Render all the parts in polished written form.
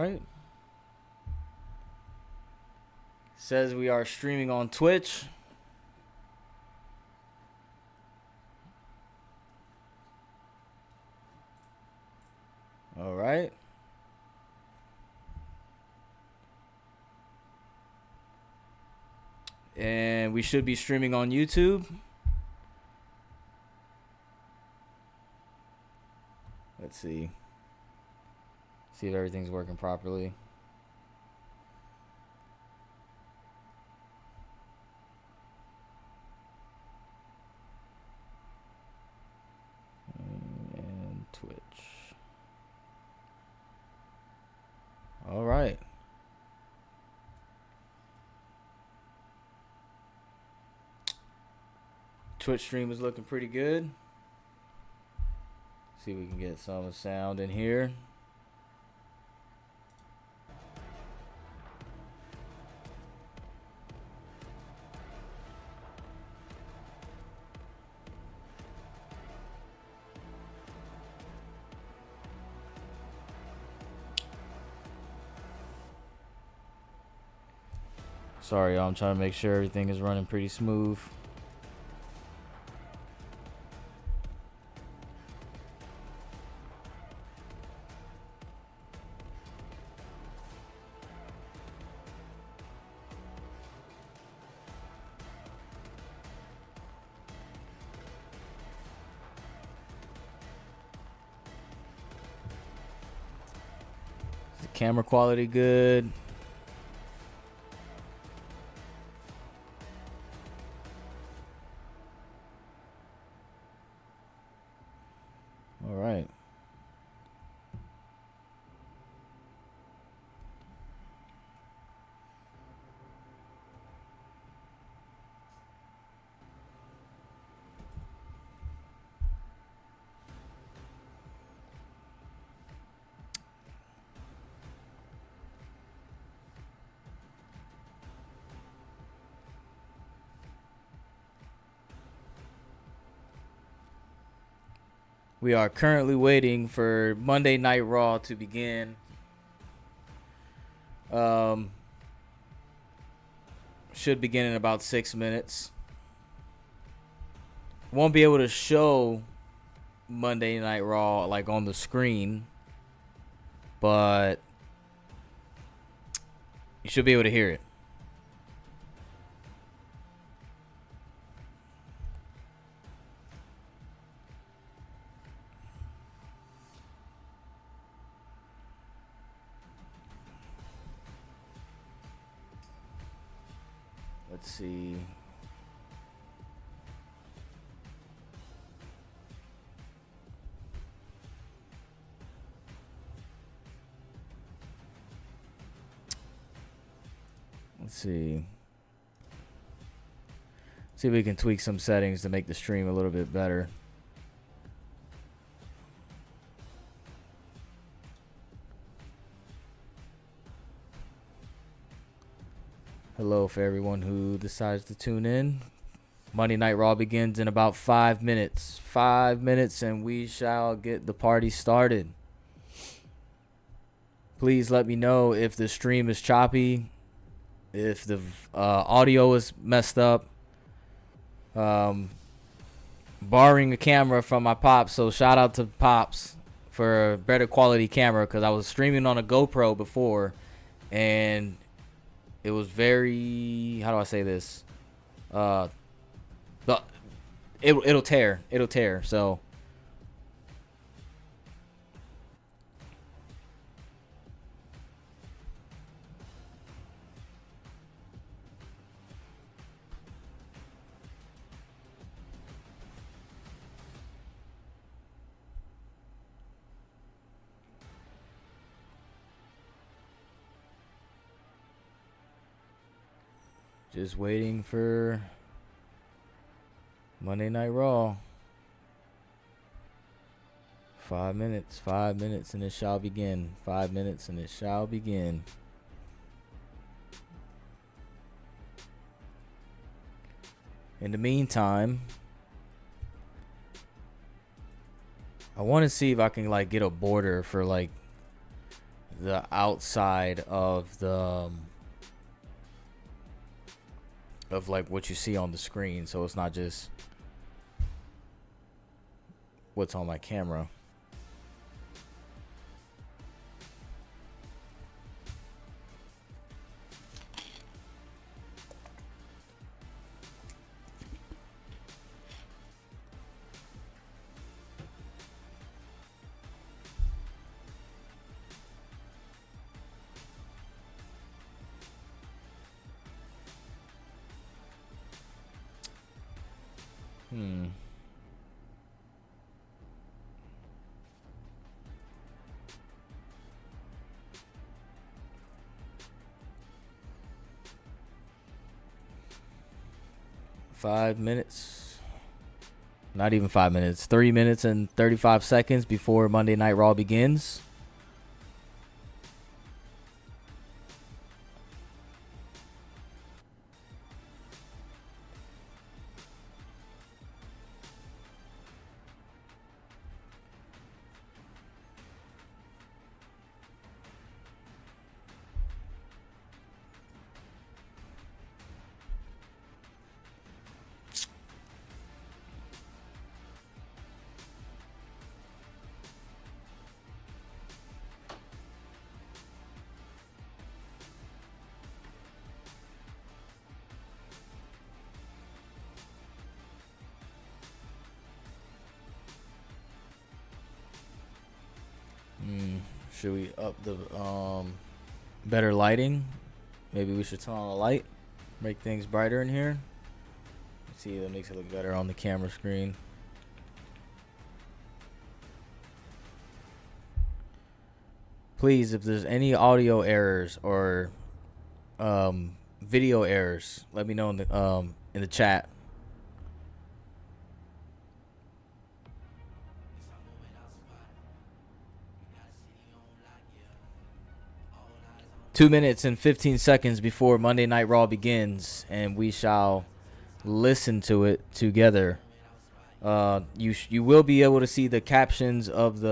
right. Says we are streaming on Twitch. All right. And we should be streaming on YouTube. Let's see. See if everything's working properly. And Twitch. All right. Twitch stream is looking pretty good. See if we can get some sound in here. Sorry, y'all. I'm trying to make sure everything is running pretty smooth. Is the camera quality good? All right. We are currently waiting for Monday Night Raw to begin. Should begin in about 6 minutes. Won't be able to show Monday Night Raw like on the screen, but you should be able to hear it. Let's see. Let's see. See if we can tweak some settings to make the stream a little bit better. Hello for everyone who decides to tune in. Monday Night Raw begins in about 5 minutes. 5 minutes and we shall get the party started. Please let me know if the stream is choppy, if the audio is messed up. Borrowing a camera from my pops, so shout out to Pops for a better quality camera, because I was streaming on a GoPro before and it was very, how do I say this? It'll tear. So just waiting for Monday Night Raw. 5 minutes, and it shall begin. 5 minutes, and it shall begin. In the meantime, I want to see if I can like get a border for like the outside of the of like what you see on the screen, so it's not just what's on my camera. Hmm. Five minutes. Not even 5 minutes. 3 minutes and 35 seconds before Monday Night Raw begins. Should we up the better lighting? Maybe we should turn on a light, make things brighter in here. Let's see, that makes it look better on the camera screen. Please, if there's any audio errors or video errors, let me know in the chat. Two minutes and 15 seconds before Monday Night Raw begins, and we shall listen to it together. You will be able to see the captions of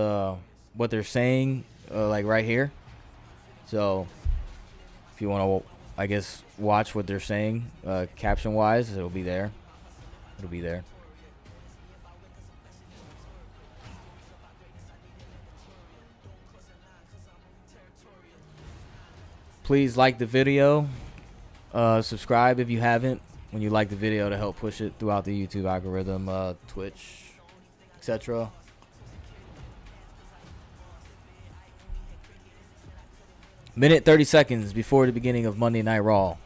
what they're saying, like right here. So if you want to, I guess, watch what they're saying, caption wise, it'll be there. It'll be there. Please like the video, subscribe if you haven't when you like the video to help push it throughout the YouTube algorithm, Twitch, etc. Minute 30 seconds before the beginning of Monday Night Raw.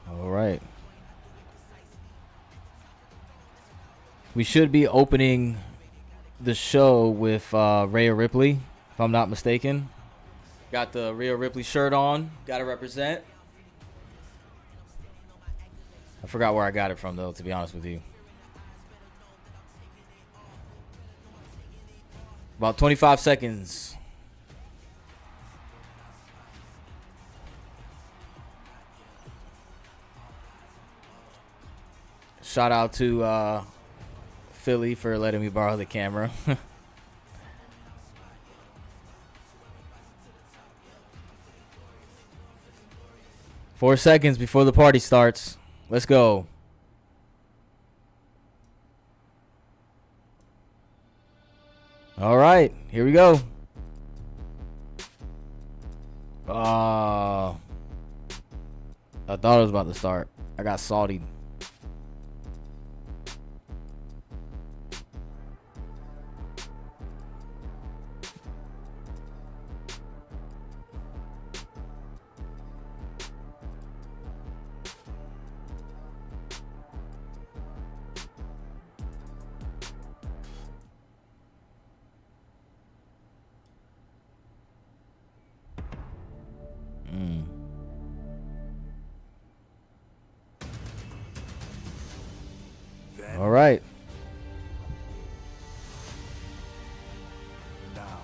All right. We should be opening the show with Rhea Ripley, if I'm not mistaken. Got the Rhea Ripley shirt on. Got to represent. I forgot where I got it from, though, to be honest with you. About 25 seconds. Shout out to Philly for letting me borrow the camera. 4 seconds before the party starts. Let's go. All right, here we go. I thought it was about to start. I got salty. All right. Now.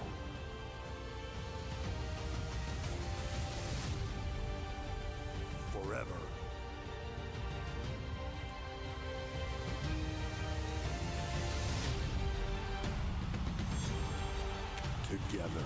Forever. Together.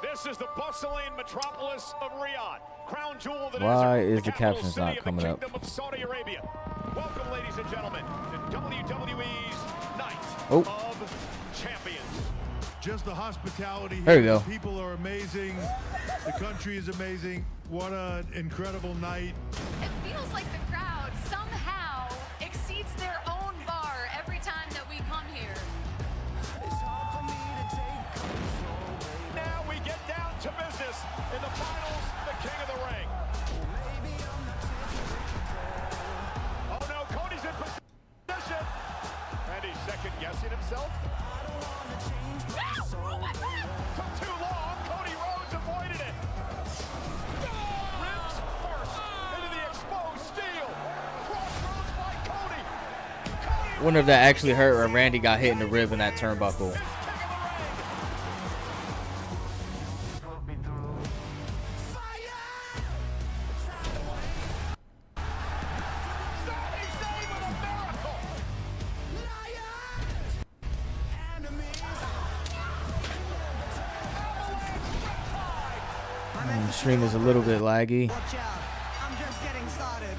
This is the bustling metropolis of Riyadh, crown jewel of the Why desert, is the capital captions city not of coming the up? Kingdom of Saudi Arabia. Welcome, ladies and gentlemen, to WWE's Night of Champions. Just the hospitality here. There you go. The people are amazing. The country is amazing. What an incredible night. It feels like the crowd somehow exceeds their own bar every time that we come here. Now we get down to business in the finals, the King of the Ring. Oh no, Cody's in position. And he's second guessing himself. Took too long, Cody Rhodes avoided it. Ribs first into the exposed steel. Crossroads by Cody. Wonder if that actually hurt or Randy got hit in the rib in that turnbuckle. The stream is a little bit laggy. Watch out. I'm just getting started.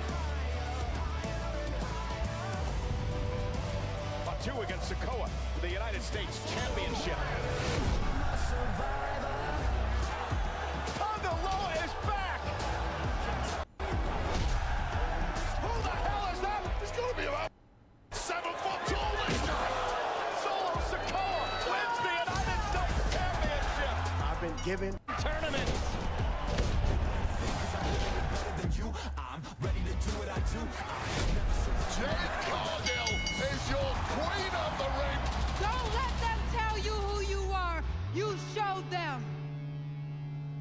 Two against Sokoa for the United States Championship. Tongaloa is back. Who the hell is that? He's going to be about 7 foot tall this time. Solo Sokoa wins the United States Championship. I've been given Tournament. Jade Cargill is your queen of the ring. Don't let them tell you who you are. You showed them.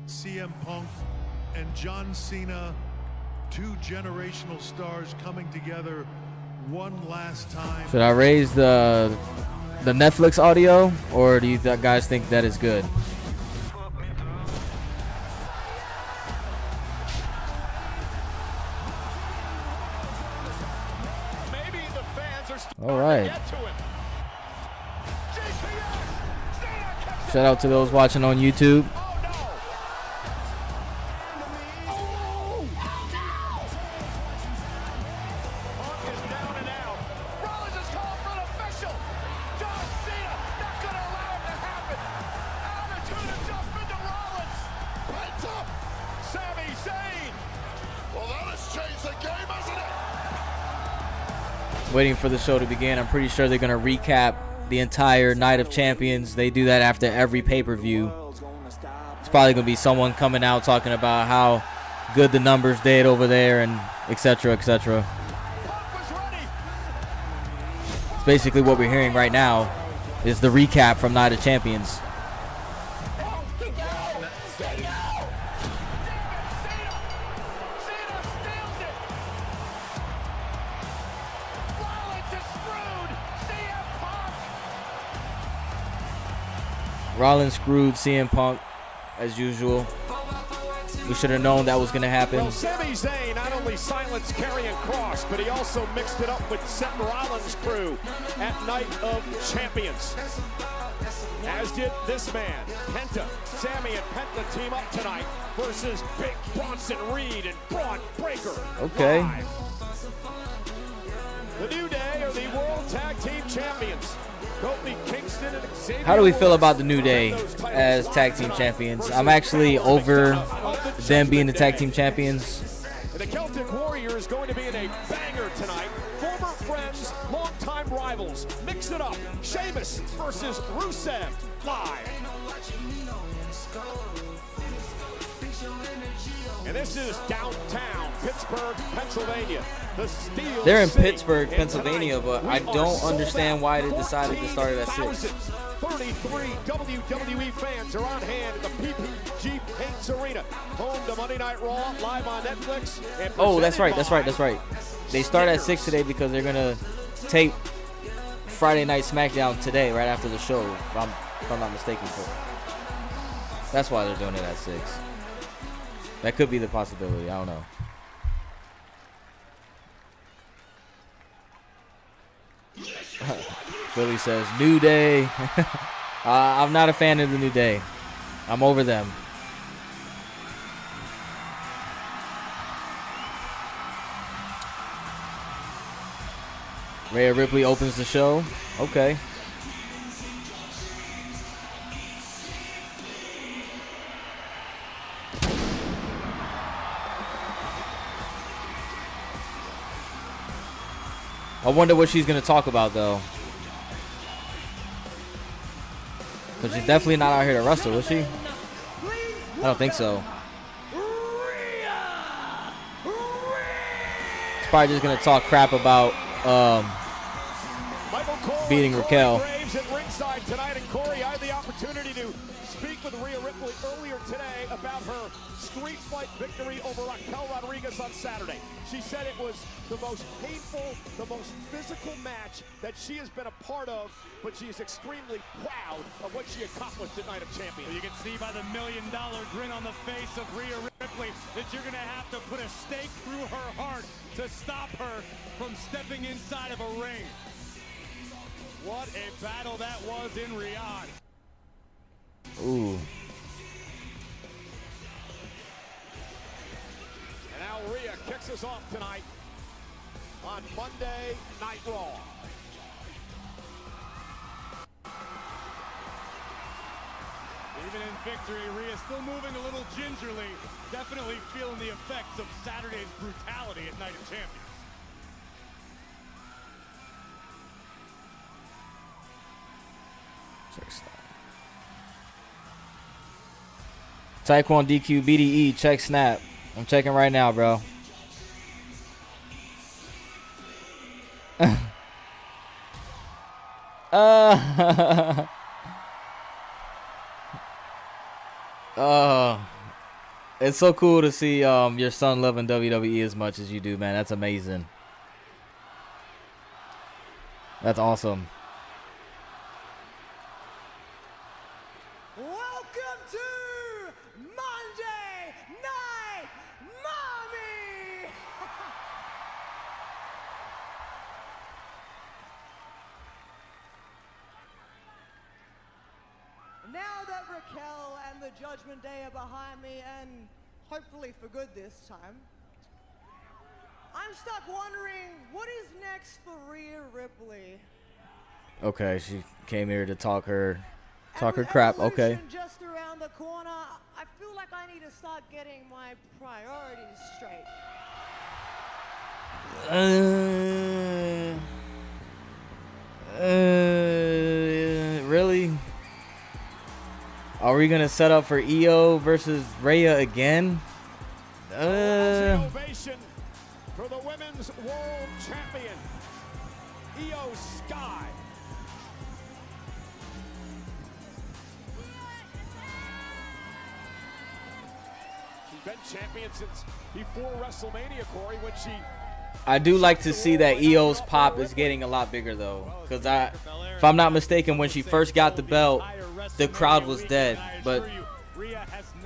CM Punk and John Cena, two generational stars coming together one last time. Should I raise the Netflix audio, or do you guys think that is good? Maybe the fans are starting All right. to get to him. GPS. Cena catches Shout out to those watching on YouTube. Oh no! Punk is down and out. Rollins is calling for an official. John Cena not going to allow it to happen. Attitude adjustment to Rollins. Hands up. Sami Zayn. Well, that has changed the game, hasn't it? Waiting for the show to begin. I'm pretty sure they're going to recap the entire Night of Champions. They do that after every pay-per-view. It's probably going to be someone coming out talking about how good the numbers did over there and etc., etc. Punk was ready. It's basically what we're hearing right now is the recap from Night of Champions. Cena steals it. Rollins is screwed. CM Punk. Rollins screwed CM Punk as usual. We should have known that was going to happen. Well, Sami Zayn not only silenced Karrion Kross, but he also mixed it up with Seth Rollins' crew at Night of Champions. As did this man, Penta. Sammy and Penta team up tonight versus Big Bronson Reed and Braun Breaker. Okay. Live. The New Day are the World Tag Team Champions. Kofi Kingston and Xavier How do we feel Woods about the New Day defend those titles as tag team live champions? versus I'm actually the over of the them being the Judgment tag team Day. champions. And the Celtic Warrior is going to be in a banger tonight. Former friends, longtime rivals. Mix it up. Sheamus versus Rusev. Live. And this is downtown Pittsburgh, Pennsylvania. The Steel They're in City. Pittsburgh, And Pennsylvania, tonight, but we I are don't sold understand out. why they decided to start it at 6. 14,000 33 WWE fans are on hand at the PPG Paints Arena, home to Monday Night Raw, live on Netflix. And Oh, that's right. presented That's right. They start at 6 today because they're gonna tape Friday Night SmackDown today, right after the show. If I'm not mistaken. That's why they're doing it at 6. That could be the possibility. I don't know. Philly says, New Day. I'm not a fan of the New Day. I'm over them. Rhea Ripley opens the show. Okay. I wonder what she's going to talk about, though. Because she's definitely not out here to wrestle, is she? I don't think so. She's probably just going to talk crap about beating Raquel. Graves at ringside tonight, and Corey, I had the opportunity to speak with Rhea Ripley earlier today about her street fight victory over Raquel Rodriguez on Saturday. She said it was the most painful, the most physical match that she has been a part of, but she is extremely proud of what she accomplished at Night of Champions. You can see by the $1 million grin on the face of Rhea Ripley that you're going to have to put a stake through her heart to stop her from stepping inside of a ring. What a battle that was in Riyadh. Ooh. And now Rhea kicks us off tonight on Monday Night Raw. Even in victory, Rhea still moving a little gingerly, definitely feeling the effects of Saturday's brutality at Night of Champions. Taekwon DQ BDE check snap. I'm checking right now, bro. It's so cool to see your son loving WWE as much as you do, man. That's amazing. That's awesome. Welcome to Monday Night Mommy! Now that Raquel and the Judgment Day are behind me, and hopefully for good this time, I'm stuck wondering what is next for Rhea Ripley. Okay, she came here to talk her crap. Okay. Evolution just around the corner. I feel like I need to start getting my priorities straight. Really? Are we gonna set up for EO versus Rhea again? Ovation for the Women's World Champion, Io Sky. She's been champion since before WrestleMania, Corey, when she... I do like to see that EO's pop is getting a lot bigger, though. Because if I'm not mistaken, when she first got the belt, the crowd was dead. But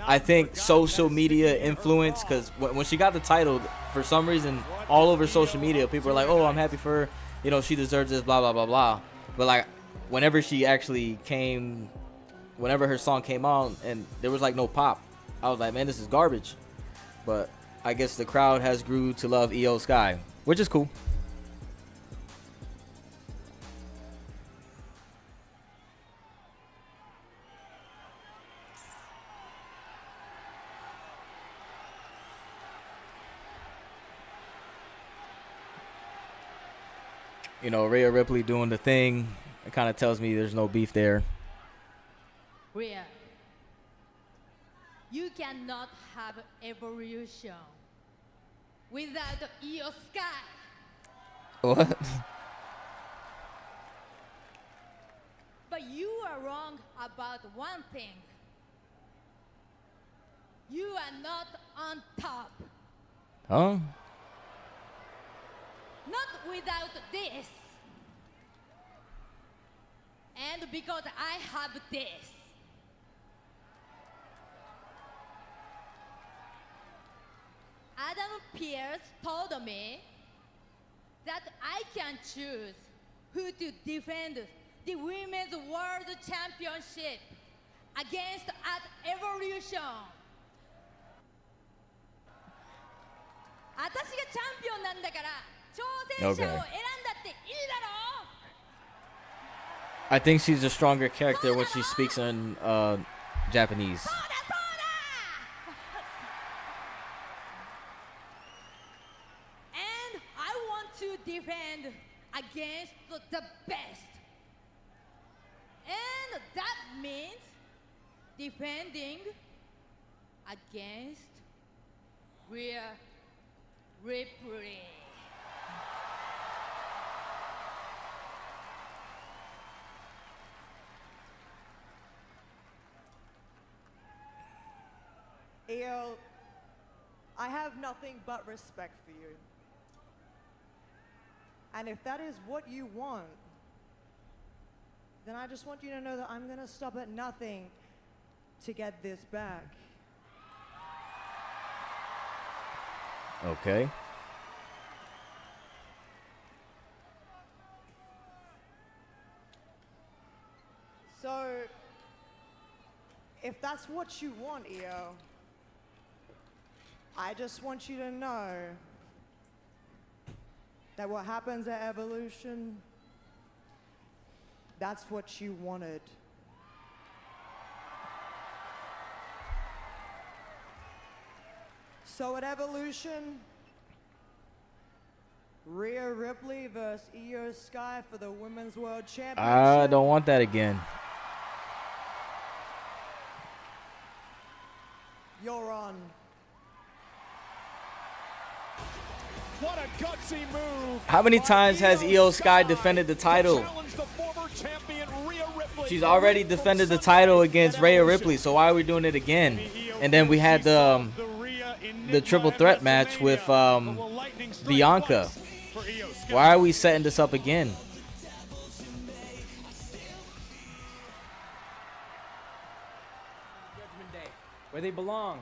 I think social media influence, because when she got the title, for some reason, all over social media, people are like, oh, I'm happy for her. You know, she deserves this, blah, blah, blah, blah. But, like, whenever her song came on, and there was, like, no pop, I was like, man, this is garbage. But I guess the crowd has grew to love Io Sky, which is cool. You know, Rhea Ripley doing the thing. It kind of tells me there's no beef there. Rhea, you cannot have evolution without Io Sky. What? But you are about one thing. You are not on top. Huh? Not without this. And because I have this. Adam Pearce told me that I can choose who to defend the Women's World Championship against at Evolution. 私がチャンピオンなんだから挑戦者を選んだっていいだろう I think she's a stronger character when she speaks in Japanese. そうだそうだ And I want to defend against the best. And that means defending against Rhea Ripley. Io, I have nothing but respect for you. And if that is what you want, then I just want you to know that I'm gonna stop at nothing to get this back. Okay. So, if that's what you want, Io, I just want you to know that what happens at Evolution, that's what you wanted. So at Evolution, Rhea Ripley versus Io Sky for the Women's World Championship. I don't want that again. You're on. What a gutsy move. How many times has Io Sky defended the title? She's already defended the title against Rhea Ripley, so why are we doing it again? And then we had the triple threat match with Bianca. Why are we setting this up again? Judgment Day, where they belong.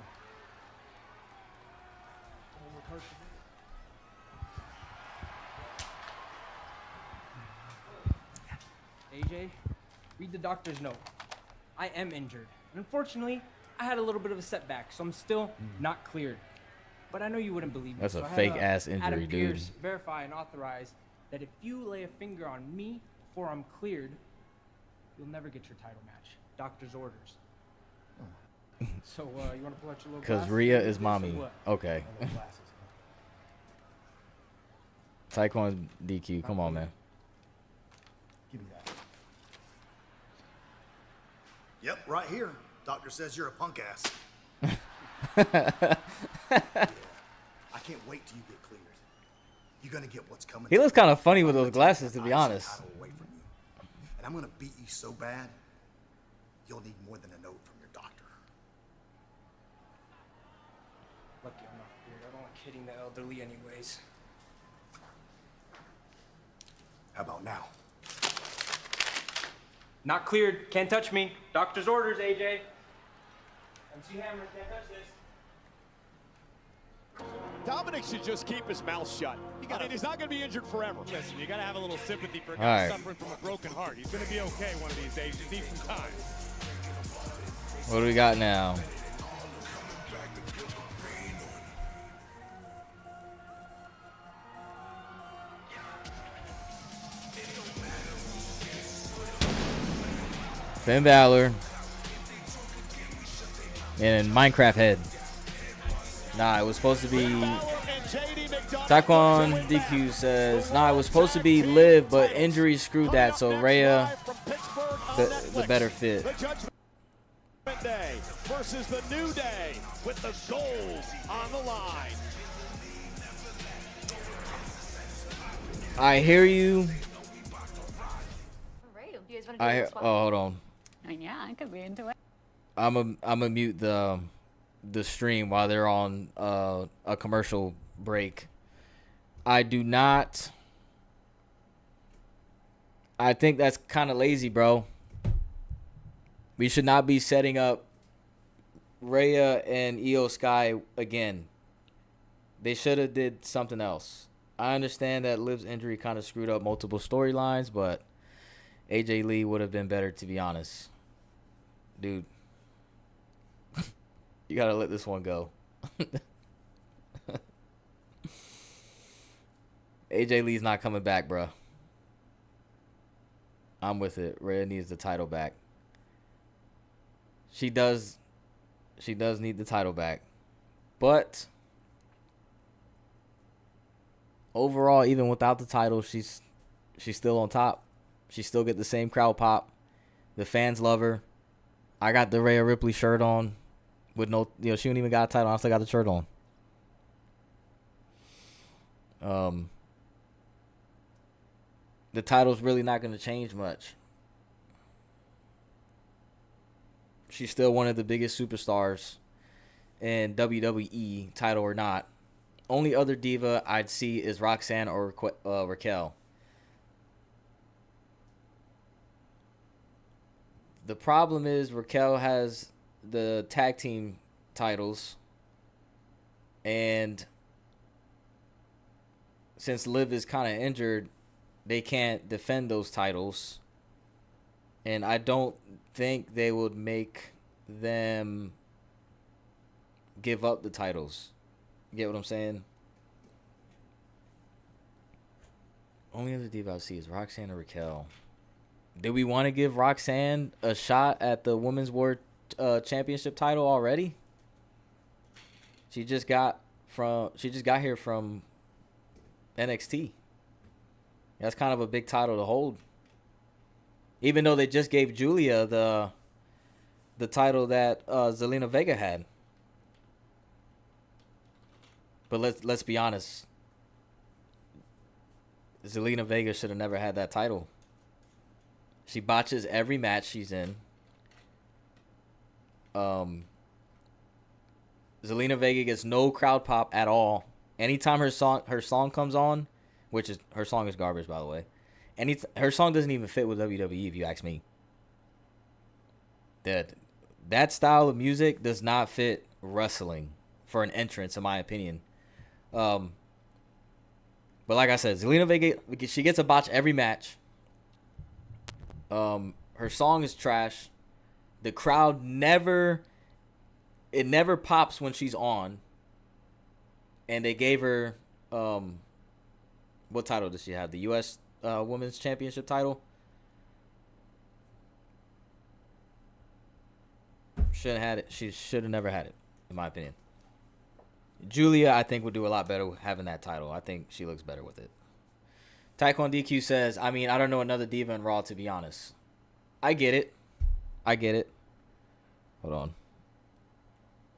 AJ, read the doctor's note. I am injured. Unfortunately, I had a little bit of a setback, so I'm still not cleared. But I know you wouldn't believe me. That's so a I had fake ass injury, Adam dude. Pearce verify and authorize that if you lay a finger on me before I'm cleared, you'll never get your title match. Doctor's orders. So you want to pull out your little Because glasses? Rhea is Or mommy. what? Okay. My little glasses. Taekwon DQ. Come on, man. Give me that. Yep, right here. Doctor says you're a punk ass. Yeah. I can't wait till you get cleared. You're gonna get what's coming. He looks kind of funny with those glasses, to be honest. Away from you. And I'm gonna beat you so bad, you'll need more than a note from your doctor. Lucky I'm not cleared. I don't like hitting the elderly anyways. How about now? Not cleared. Can't touch me. Doctor's orders, AJ. MC Hammer, can't touch this. Dominic should just keep his mouth shut. I mean, he's not going to be injured forever. Listen, you got to have a little sympathy for a guy All right. suffering from a broken heart. He's going to be okay one of these days. Just need some time. What do we got now? Finn Balor and Minecraft Head. Nah, it was supposed to be. Taekwon DQ says, nah, it was supposed to be Liv, but injuries screwed that, so Rhea, the better fit. The Judgment Day versus the New Day with the gold on the line. I hear you. Alright, do you guys want to do I hear. this one? Oh, hold on. I mean, yeah, I could be into it. I'm a mute the stream while they're on a commercial break. I think that's kind of lazy, bro. We should not be setting up Rhea and Io Sky again. They should have did something else. I understand that Liv's injury kind of screwed up multiple storylines, but AJ Lee would have been better, to be honest. Dude, you got to let this one go. AJ Lee's not coming back, bro. I'm with it. Rhea needs the title back. She does need the title back. But overall, even without the title, she's still on top. She still get the same crowd pop. The fans love her. I got the Rhea Ripley shirt on with no, she don't even got a title. I still got the shirt on. The title's really not going to change much. She's still one of the biggest superstars in WWE, title or not. Only other diva I'd see is Roxanne or Raquel. The problem is Raquel has the tag team titles, and since Liv is kind of injured, they can't defend those titles, and I don't think they would make them give up the titles. You get what I'm saying? Only other diva I see is Roxanne or Raquel. Do we want to give Roxanne a shot at the Women's World Championship title already? She just got here from NXT. That's kind of a big title to hold. Even though they just gave Julia the title that Zelina Vega had. But let's be honest. Zelina Vega should have never had that title. She botches every match she's in. Zelina Vega gets no crowd pop at all. Anytime her song comes on, which is her song is garbage, by the way. Her song doesn't even fit with WWE, if you ask me. That style of music does not fit wrestling for an entrance, in my opinion. But like I said, Zelina Vega, she gets a botch every match. Her song is trash. The crowd never pops when she's on. And they gave her, what title does she have? The U.S. Women's Championship title? Shouldn't have had it. She should have never had it, in my opinion. Julia, I think, would do a lot better having that title. I think she looks better with it. Taekwondo DQ says, I mean, I don't know another diva in Raw, to be honest. I get it. Hold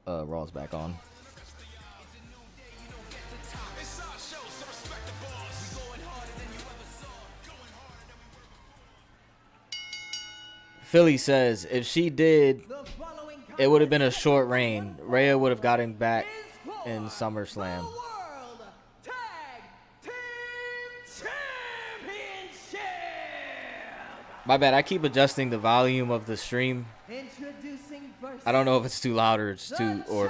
on. Raw's back on. Philly says, if she did, it would have been a short reign. Rhea would have gotten back in SummerSlam. My bad, I keep adjusting the volume of the stream. I don't know if it's too loud or if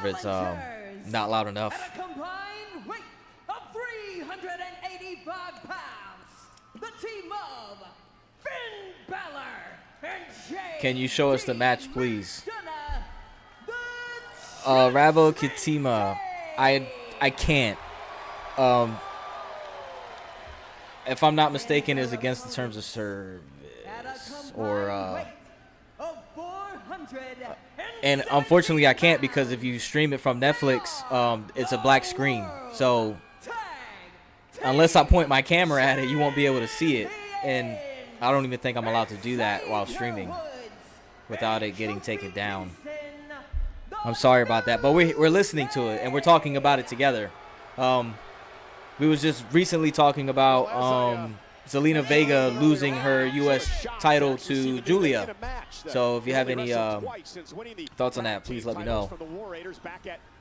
it's not loud enough. At a combined weight of 385 pounds, the team of Finn Balor and Jay. Can you show us the match, please? Rabo Kitima. I can't. If I'm not mistaken, is against the terms of service. Or and unfortunately I can't, because if you stream it from Netflix, it's a black screen. So unless I point my camera at it, you won't be able to see it. And I don't even think I'm allowed to do that while streaming without it getting taken down. I'm sorry about that, but we're listening to it and we're talking about it together. We was just recently talking about Zelina Vega losing her U.S. title to Julia. So if you have any thoughts on that, please let me know.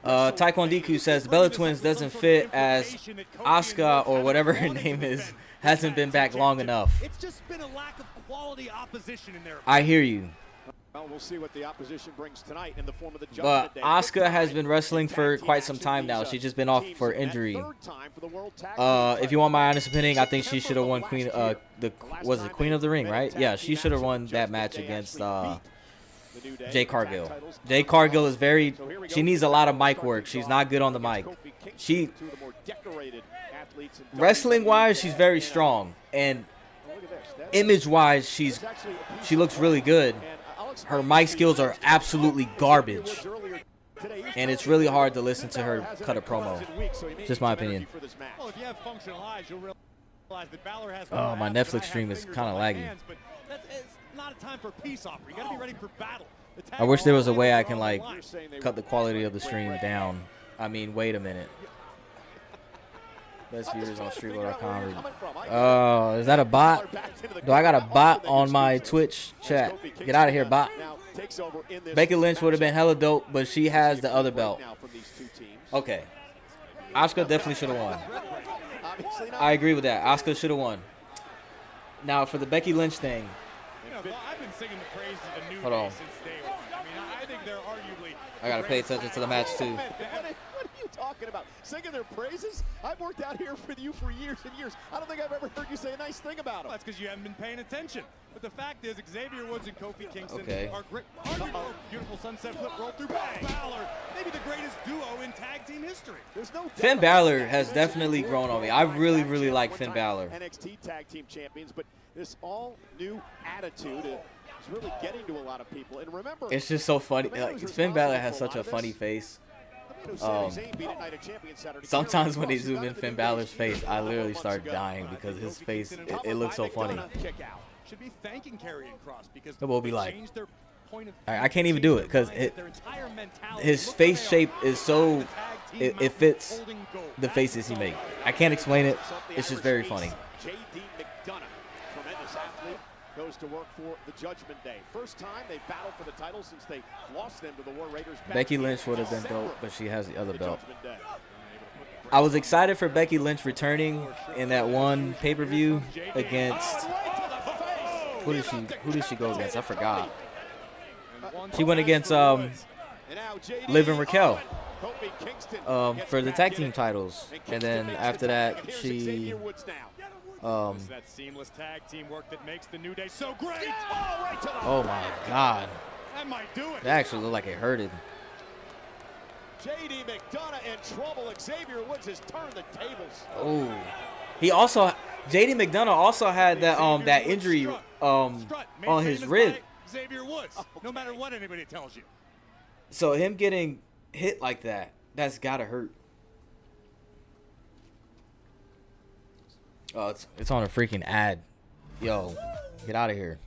Taekwondo says the Bella Twins doesn't fit as Asuka or whatever her name is hasn't been back long enough. It's just been a lack of quality opposition in there. I hear you. Well, we'll see what the opposition brings tonight in the form of the But Asuka has been wrestling for quite some time now. She's just been off for injury. If you want my honest opinion, I think she should have won Queen of the Ring, right? Yeah, she should have won that match against Jay Cargill. Jay Cargill is she needs a lot of mic work. She's not good on the mic. Wrestling wise, she's very strong, and image wise, she looks really good. Her mic skills are absolutely garbage, and it's really hard to listen to her cut a promo. Just my opinion. Oh, my Netflix stream is kind of laggy. I wish there was a way I can like cut the quality of the stream down. I mean, wait a minute. Best viewers on streetload.com. Oh, is that a bot? Do I got a bot on my Twitch chat? Get out of here, bot. Becky Lynch would have been hella dope, but she has the other belt. Okay. Asuka definitely should have won. I agree with that. Asuka should have won. Now, for the Becky Lynch thing. Hold on. I got to pay attention to the match, too. Talking about singing their praises. I've worked out here with you for years and years. I don't think I've ever heard you say a nice thing about them. Well, that's because you haven't been paying attention. But the fact is, Xavier Woods and Kofi Kingston are great. Beautiful sunset flip roll through Balor, maybe the greatest duo in tag team history. There's no Finn Balor has definitely grown on me. I really, really like Finn Balor. NXT tag team champions, but this all new attitude is really getting to a lot of people. And remember, it's just so funny. Like, Finn Balor has such a funny face. Sometimes when they zoom in Finn Balor's face, I literally start dying because his face, it looks so funny. Should be thanking Karrion Kross because they will be like, I can't even do it because his face shape is so, it fits the faces he makes. I can't explain it. It's just very funny. Goes to work for the Judgment Day. First time they battled for the title since they lost them to the War Raiders. Becky Lynch would have been dope, but she has the other belt. I was excited for Becky Lynch returning in that one pay-per-view against who did she go against? I forgot. She went against Liv and Raquel for the tag team titles, and then after that she. That seamless tag team work that makes the New Day so great. Oh my God. That might do it. That actually looked like it hurted. JD McDonough in trouble. Xavier Woods has turned the tables. Oh. JD McDonough also had that injury on his rib. Xavier Woods, no matter what anybody tells you. So him getting hit like that's gotta hurt. Oh, it's on a freaking ad. Yo, get out of here.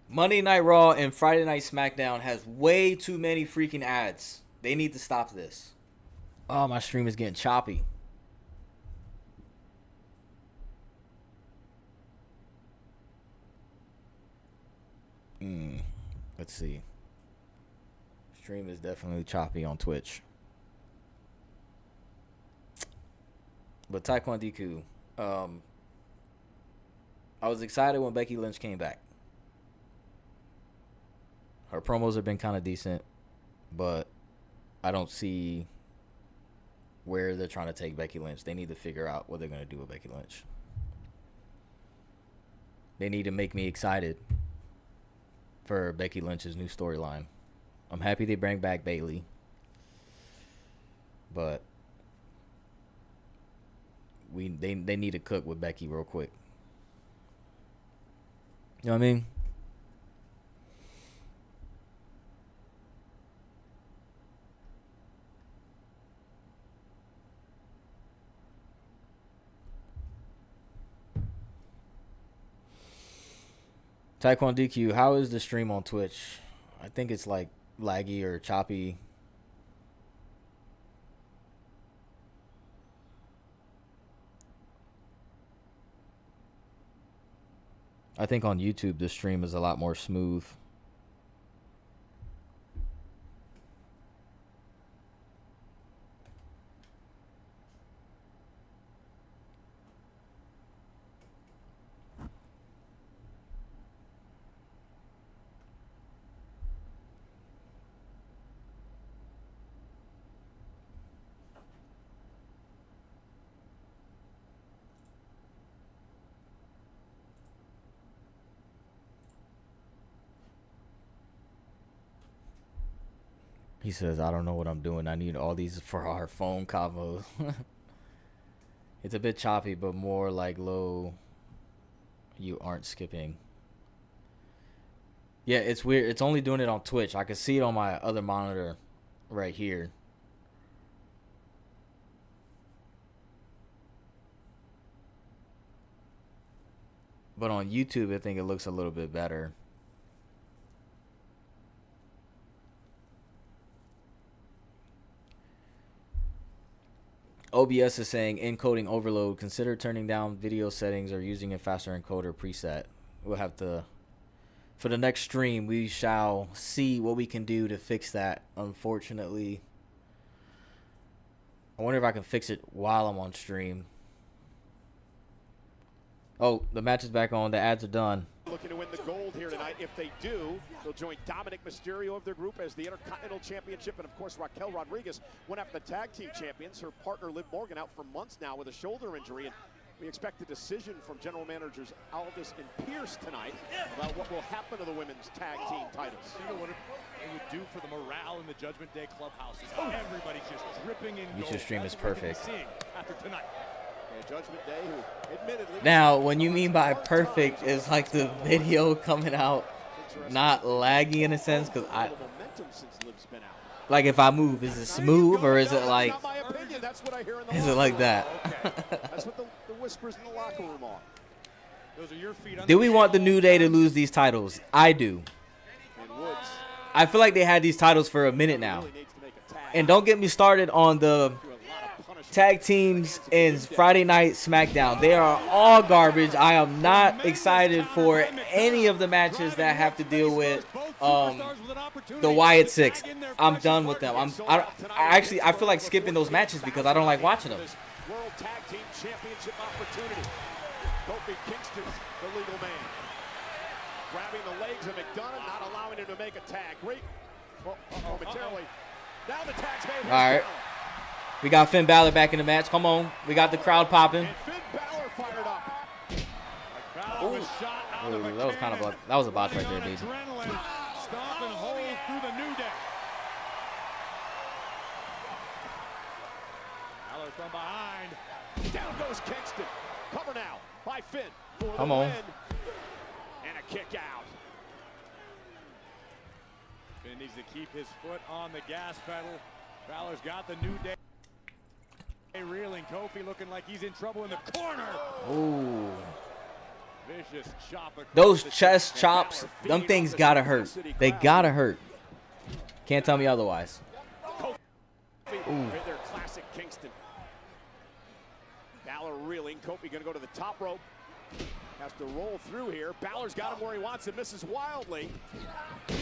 Monday Night Raw and Friday Night SmackDown has way too many freaking ads. They need to stop this. Oh, my stream is getting choppy. Let's see. Stream is definitely choppy on Twitch. But Taekwondo, I was excited when Becky Lynch came back. Her promos have been kind of decent, but I don't see where they're trying to take Becky Lynch. They need to figure out what they're going to do with Becky Lynch. They need to make me excited for Becky Lynch's new storyline. I'm happy they bring back Bayley, but they need to cook with Becky real quick. You know what I mean? Taekwondo DQ, how is the stream on Twitch? I think it's like laggy or choppy. I think on YouTube the stream is a lot more smooth. He says, I don't know what I'm doing. I need all these for our phone combos. It's a bit choppy, but more like low. You aren't skipping. Yeah, it's weird. It's only doing it on Twitch. I can see it on my other monitor right here. But on YouTube, I think it looks a little bit better. OBS is saying encoding overload. Consider turning down video settings or using a faster encoder preset. We'll have to, for the next stream, we shall see what we can do to fix that. Unfortunately, I wonder if I can fix it while I'm on stream. Oh, the match is back on. The ads are done. Looking to win the gold here tonight. If they do, they'll join Dominic Mysterio of their group as the Intercontinental Championship. And, of course, Raquel Rodriguez went after the tag team champions. Her partner, Liv Morgan, out for months now with a shoulder injury. And we expect a decision from general managers Aldis and Pierce tonight about what will happen to the women's tag team titles. You know what it would do for the morale in the Judgment Day clubhouse is everybody's just dripping in gold. YouTube stream is perfect. After tonight. Judgment Day, who admittedly... Now, when you mean by perfect, is like the video coming out not laggy in a sense, because like if I move, is it smooth or is it like that? That's what the whispers in the locker room are. Those are your feet. Do we want the New Day to lose these titles? I do. I feel like they had these titles for a minute now. And don't get me started on the tag teams in Friday Night SmackDown. They are all garbage. I am not excited for any of the matches that have to deal with the Wyatt Six. I'm done with them. I feel like skipping those matches because I don't like watching them. World Tag Team Championship opportunity. Kofi Kingston's the legal man. Grabbing the legs of McDonough, not allowing him to make a tag. Great momentarily. Now the tag's made. All right. We got Finn Balor back in the match. Come on. We got the crowd popping. Finn Balor fired up. That was kind of that was a botch right there, baby. Stomping holes through the New Day. Balor from behind. Down goes Kingston. Cover now by Finn. Come on. And a kick out. Finn needs to keep his foot on the gas pedal. Balor's got the New Day. Reeling. Kofi looking like he's in trouble in the corner. Ooh. Vicious chop. Those chest chops, them things gotta hurt. They gotta hurt. Can't tell me otherwise. Ooh. Their classic Kingston. Balor reeling. Kofi gonna go to the top rope. Has to roll through here. Balor's got him where he wants him. Misses wildly.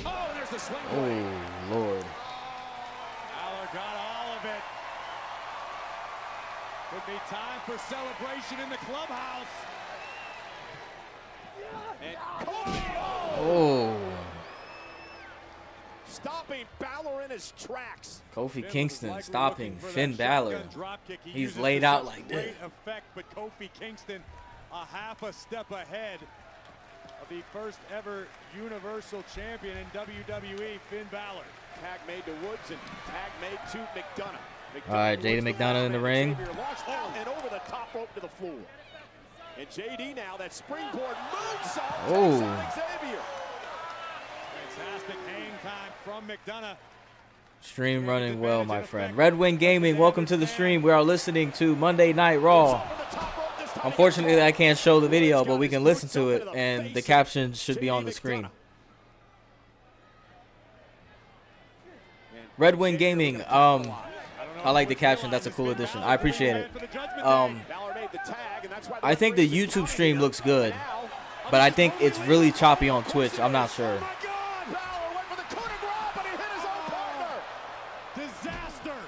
Oh, there's the swing. Oh, Lord. Balor got all of it. Could be time for celebration in the clubhouse. And Kofi, oh. Stopping Balor in his tracks. Kofi Kingston stopping Finn Balor. He's laid out like this. Great effect, but Kofi Kingston a half a step ahead of the first ever Universal Champion in WWE, Finn Balor. Tag made to Woods and tag made to McDonough. All right, JD McDonough in the ring. And over the top rope to the floor. And JD now, that springboard moonsault. Oh. Xavier. Fantastic hang time from McDonough. Stream running well, my friend. Red Wing Gaming, welcome to the stream. We are listening to Monday Night Raw. Unfortunately, I can't show the video, but we can listen to it, and the captions should be on the screen. Red Wing Gaming, I like the caption. That's a cool addition. I appreciate it. I think the YouTube stream looks good. But I think it's really choppy on Twitch. I'm not sure. Oh my God! Balor went for the coup de grace, but he hit his own partner. Disaster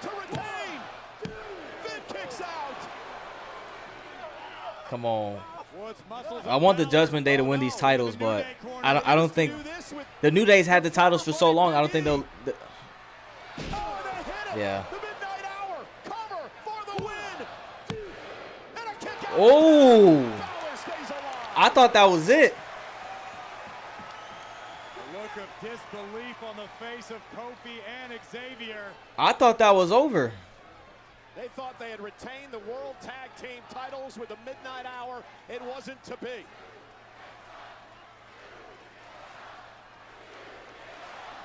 to retain. Finn kicks out. Come on. I want the Judgment Day to win these titles, but I don't think the New Day's had the titles for so long. I don't think they'll. Yeah. Oh, I thought that was it. Look of disbelief on the face of Kofi and Xavier. I thought that was over. They thought they had retained the World Tag Team titles with the Midnight Hour. It wasn't to be.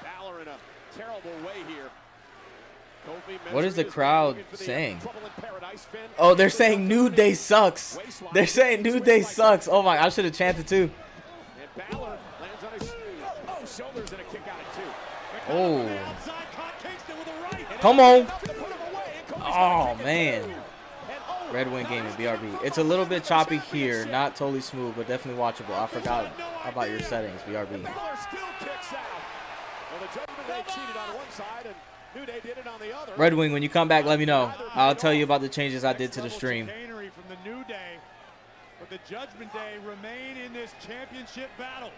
Balor in a terrible way here. What is the crowd saying? Oh, they're saying New Day sucks. They're saying New Day sucks. Oh my, I should have chanted too. And Balor lands on his shoulders and a kick out at two. Oh. Come on. Oh man. Red Wing Gaming, BRB. It's a little bit choppy here, not totally smooth, but definitely watchable. I forgot about your settings, BRB. Balor still kicks out. Well, the Judgment Day cheated on one side and New Day did it on the other. Red Wing, when you come back, let me know. I'll tell you about the changes I did to the stream. From the New Day, but the Judgment Day remain in this championship battle.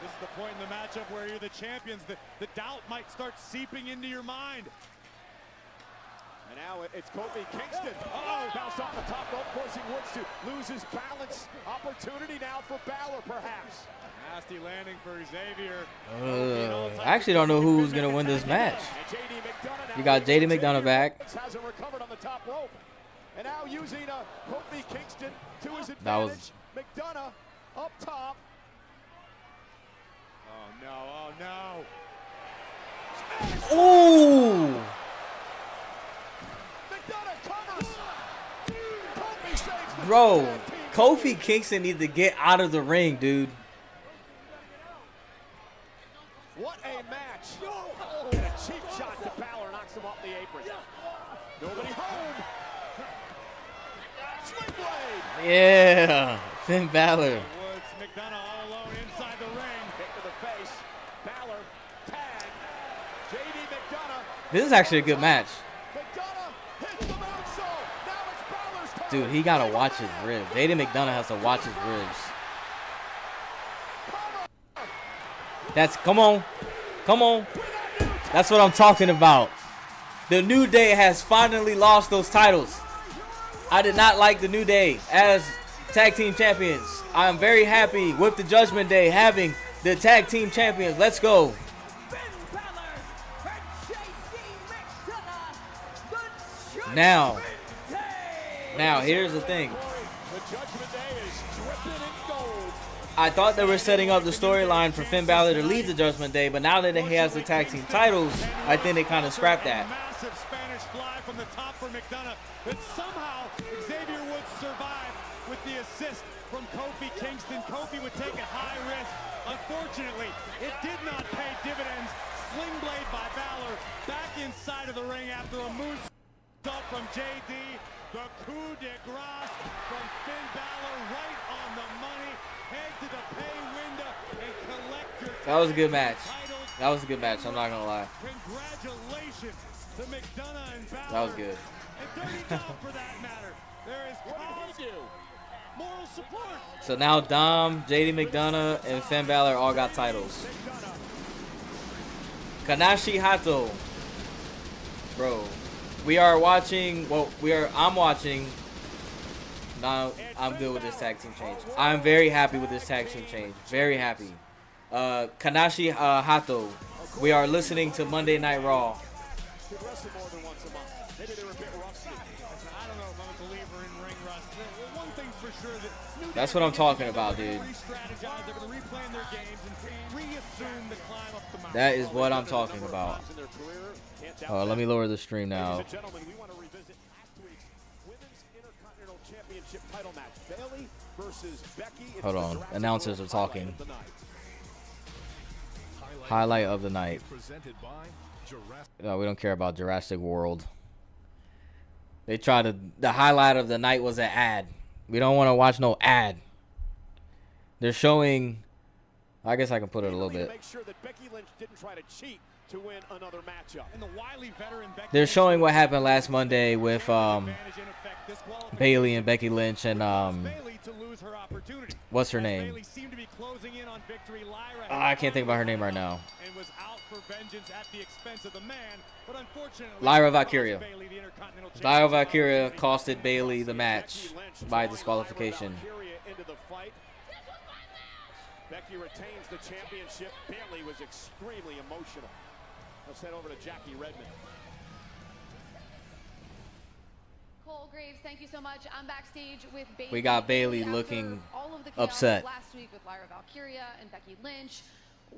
This is the point in the matchup where you're the champions. The doubt might start seeping into your mind. And now it's Kofi Kingston. Bounced off the top rope, forcing Woods to lose his balance. Opportunity now for Balor, perhaps. Nasty landing for Xavier. I actually don't know who's going to win this match. You got JD McDonough back. Hasn't recovered on the top rope. And now using Kofi Kingston to his advantage. That was McDonough up top. Oh no. Ooh. Bro, Kofi Kingston needs to get out of the ring, dude. What a match. Oh, and a cheap shot to Balor knocks him off the apron. Nobody home. Swing blade. Yeah, Finn Balor. Woods, McDonough all alone inside the ring. Kick to the face. Balor, tag. JD McDonough. This is actually a good match. McDonough hits the moonsault. Now it's Balor's turn. Dude, he got to watch his ribs. JD McDonough has to watch his ribs. Come on. That's what I'm talking about. The New Day has finally lost those titles. I did not like the New Day as tag team champions. I am very happy with the Judgment Day having the tag team champions. Let's go. Now, here's the thing. I thought they were setting up the storyline for Finn Balor to leave the Judgment Day, but now that he has the tag team titles, I think they kind of scrapped that. Massive Spanish fly from the top for McDonough, but somehow Xavier would survive with the assist from Kofi Kingston. Kofi would take a high risk. Unfortunately, it did not pay dividends. Sling blade by Balor back inside of the ring after a moonsault from JD. The coup de grace from Finn Balor right on the money. Head to the pay window and collect your. That was a good match. That was a good match. I'm not gonna lie. Congratulations to McDonough and Balor. That was good. And Dirty Dom for that matter. There is cause, moral support. So now Dom, JD McDonough, and Finn Balor all got titles. Kanashi Hato. Bro. We are watching. I'm watching. Now I'm good with this tag team change. I'm very happy with this tag team change. Very happy. Kanashi Hato. We are listening to Monday Night Raw. That's what I'm talking about, dude. That is what I'm talking about. Let me lower the stream now. Hold on. Announcers are talking. Highlight of the night. No, we don't care about Jurassic World. They try to. The highlight of the night was an ad. We don't want to watch no ad. They're showing. I guess I can put it a little bit. Make sure that Becky Lynch didn't try to cheat to win another matchup. And the wily veteran Becky They're Lynch showing what happened last Monday with advantage in effect, disqualification Bailey and Becky Lynch and Bailey to lose her opportunity. what's her As name? Bailey seemed to be closing in on victory. Lyra I can't think about her name right now. and was out for vengeance at the expense of the man, but unfortunately Lyra it cost Valkyria. Bailey the Intercontinental Lyra Championship Valkyria opportunity. costed Bailey the match by disqualification. Valkyria into the fight. Becky retains the championship. Bailey was extremely emotional. Let's head over to Jackie Redmond. Cole Graves, thank you so much. I'm backstage with Bailey. We got Bailey After looking all of the chaos upset. last week with Lyra Valkyria and Becky Lynch.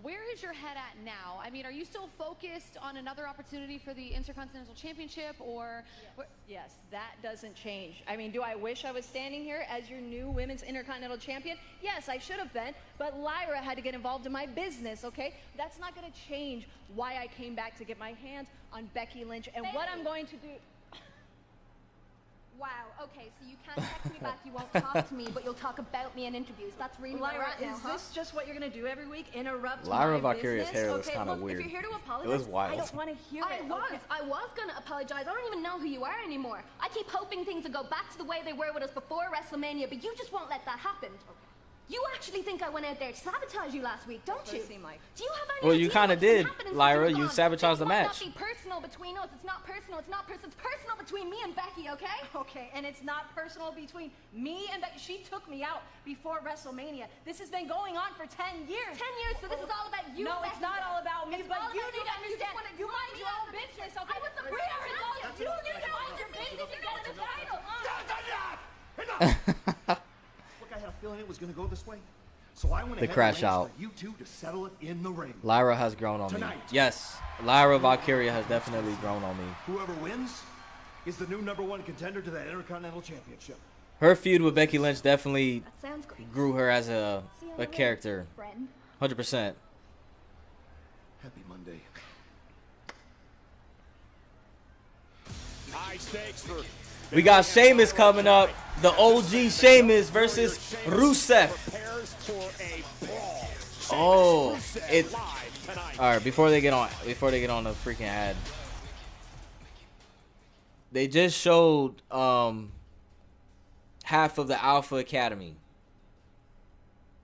Where is your head at now? I mean, are you still focused on another opportunity for the Intercontinental Championship, or? Yes, that doesn't change. I mean, do I wish I was standing here as your new Women's Intercontinental Champion? Yes, I should have been, but Lyra had to get involved in my business, okay? That's not going to change why I came back to get my hands on Becky Lynch and what I'm going to do. Wow, okay, so you can't text me back, you won't talk to me, but you'll talk about me in interviews. That's really where we're Lyra, at now, is huh? this just what you're going to do every week? Interrupt Lyra my Valkyria's business? hair was Okay, kinda look, weird. If you're here to It apologize, was wild. I don't want to hear I it. was gonna apologize. I don't even know who you are anymore. I keep hoping things will go back to the way they were with us before WrestleMania, but you just won't let that happen. You actually think I went out there to sabotage you last week, don't Does you? seem like. Do you have any Well, you idea kinda what's been did, happening Lyra. since You you've gone? sabotaged the Things might match. not be personal between us. It's not personal. It's not personal. It's personal between me and Becky, okay? Okay, and it's not personal between me and Becky. She took me out before WrestleMania. This has been going on for 10 years. 10 years, so this is all about you. No, Becky. it's not all about me, It's but all you about need to you. You just understand. wanna- You mind wanna your be own out of business, it. okay? I was the We winner. already know You mind your business. You get the title. Look, I had a feeling it was going to go this way. So I went The ahead and crash arranged out. for you two to settle it in the ring. Lyra has grown on me. Tonight. Yes, Lyra Valkyria has definitely grown on me. Whoever wins is the new #1 contender to that Intercontinental Championship. Her feud with Becky Lynch definitely That sounds great. grew her as a See you on the way, character. friend. 100%. Happy Monday. High stakes for. We got Sheamus coming up. The OG Sheamus versus Rusev. Prepares for a brawl. Oh, Rusev it's live tonight. all right. Before they get on the freaking ad, they just showed half of the Alpha Academy.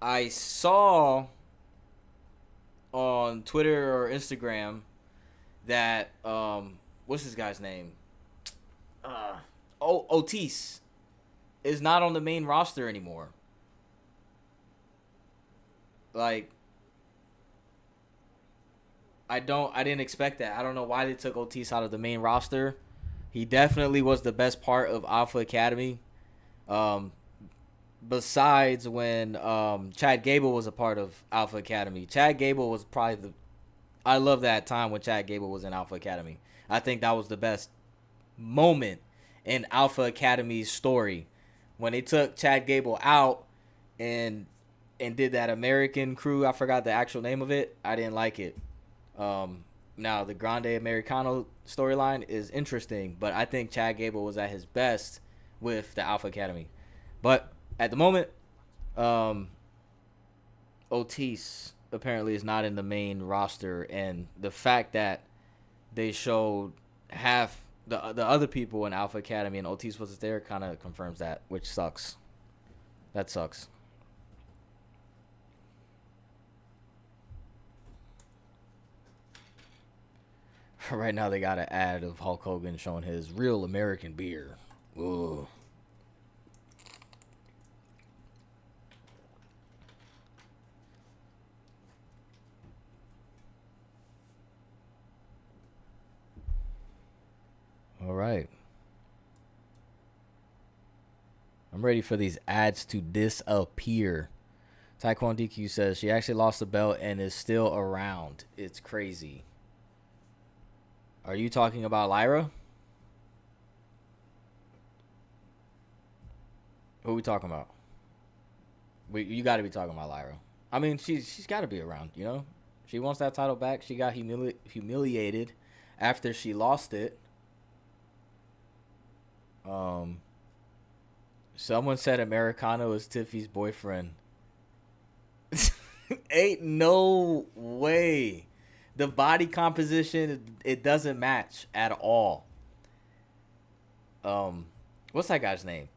I saw on Twitter or Instagram that what's this guy's name? Otis is not on the main roster anymore. Like, I didn't expect that. I don't know why they took Otis out of the main roster. He definitely was the best part of Alpha Academy. Besides when Chad Gable was a part of Alpha Academy. Chad Gable was probably I love that time when Chad Gable was in Alpha Academy. I think that was the best moment in Alpha Academy's story. When they took Chad Gable out and did that American crew, I forgot the actual name of it. I didn't like it. Now the Grande Americano storyline is interesting, but I think Chad Gable was at his best with the Alpha Academy. But at the moment, Otis apparently is not in the main roster, and the fact that they showed half the other people in Alpha Academy and Otis wasn't there kind of confirms that, which sucks. That sucks. Right now they got an ad of Hulk Hogan showing his real American beer. Ooh. All right. I'm ready for these ads to disappear. Taekwon DQ says she actually lost the belt and is still around. It's crazy. Are you talking about Lyra? Who are we talking about? You got to be talking about Lyra. I mean, she's got to be around, you know? She wants that title back. She got humiliated after she lost it. Someone said Americano is Tiffy's boyfriend. Ain't no way. The body composition, it doesn't match at all. What's that guy's name?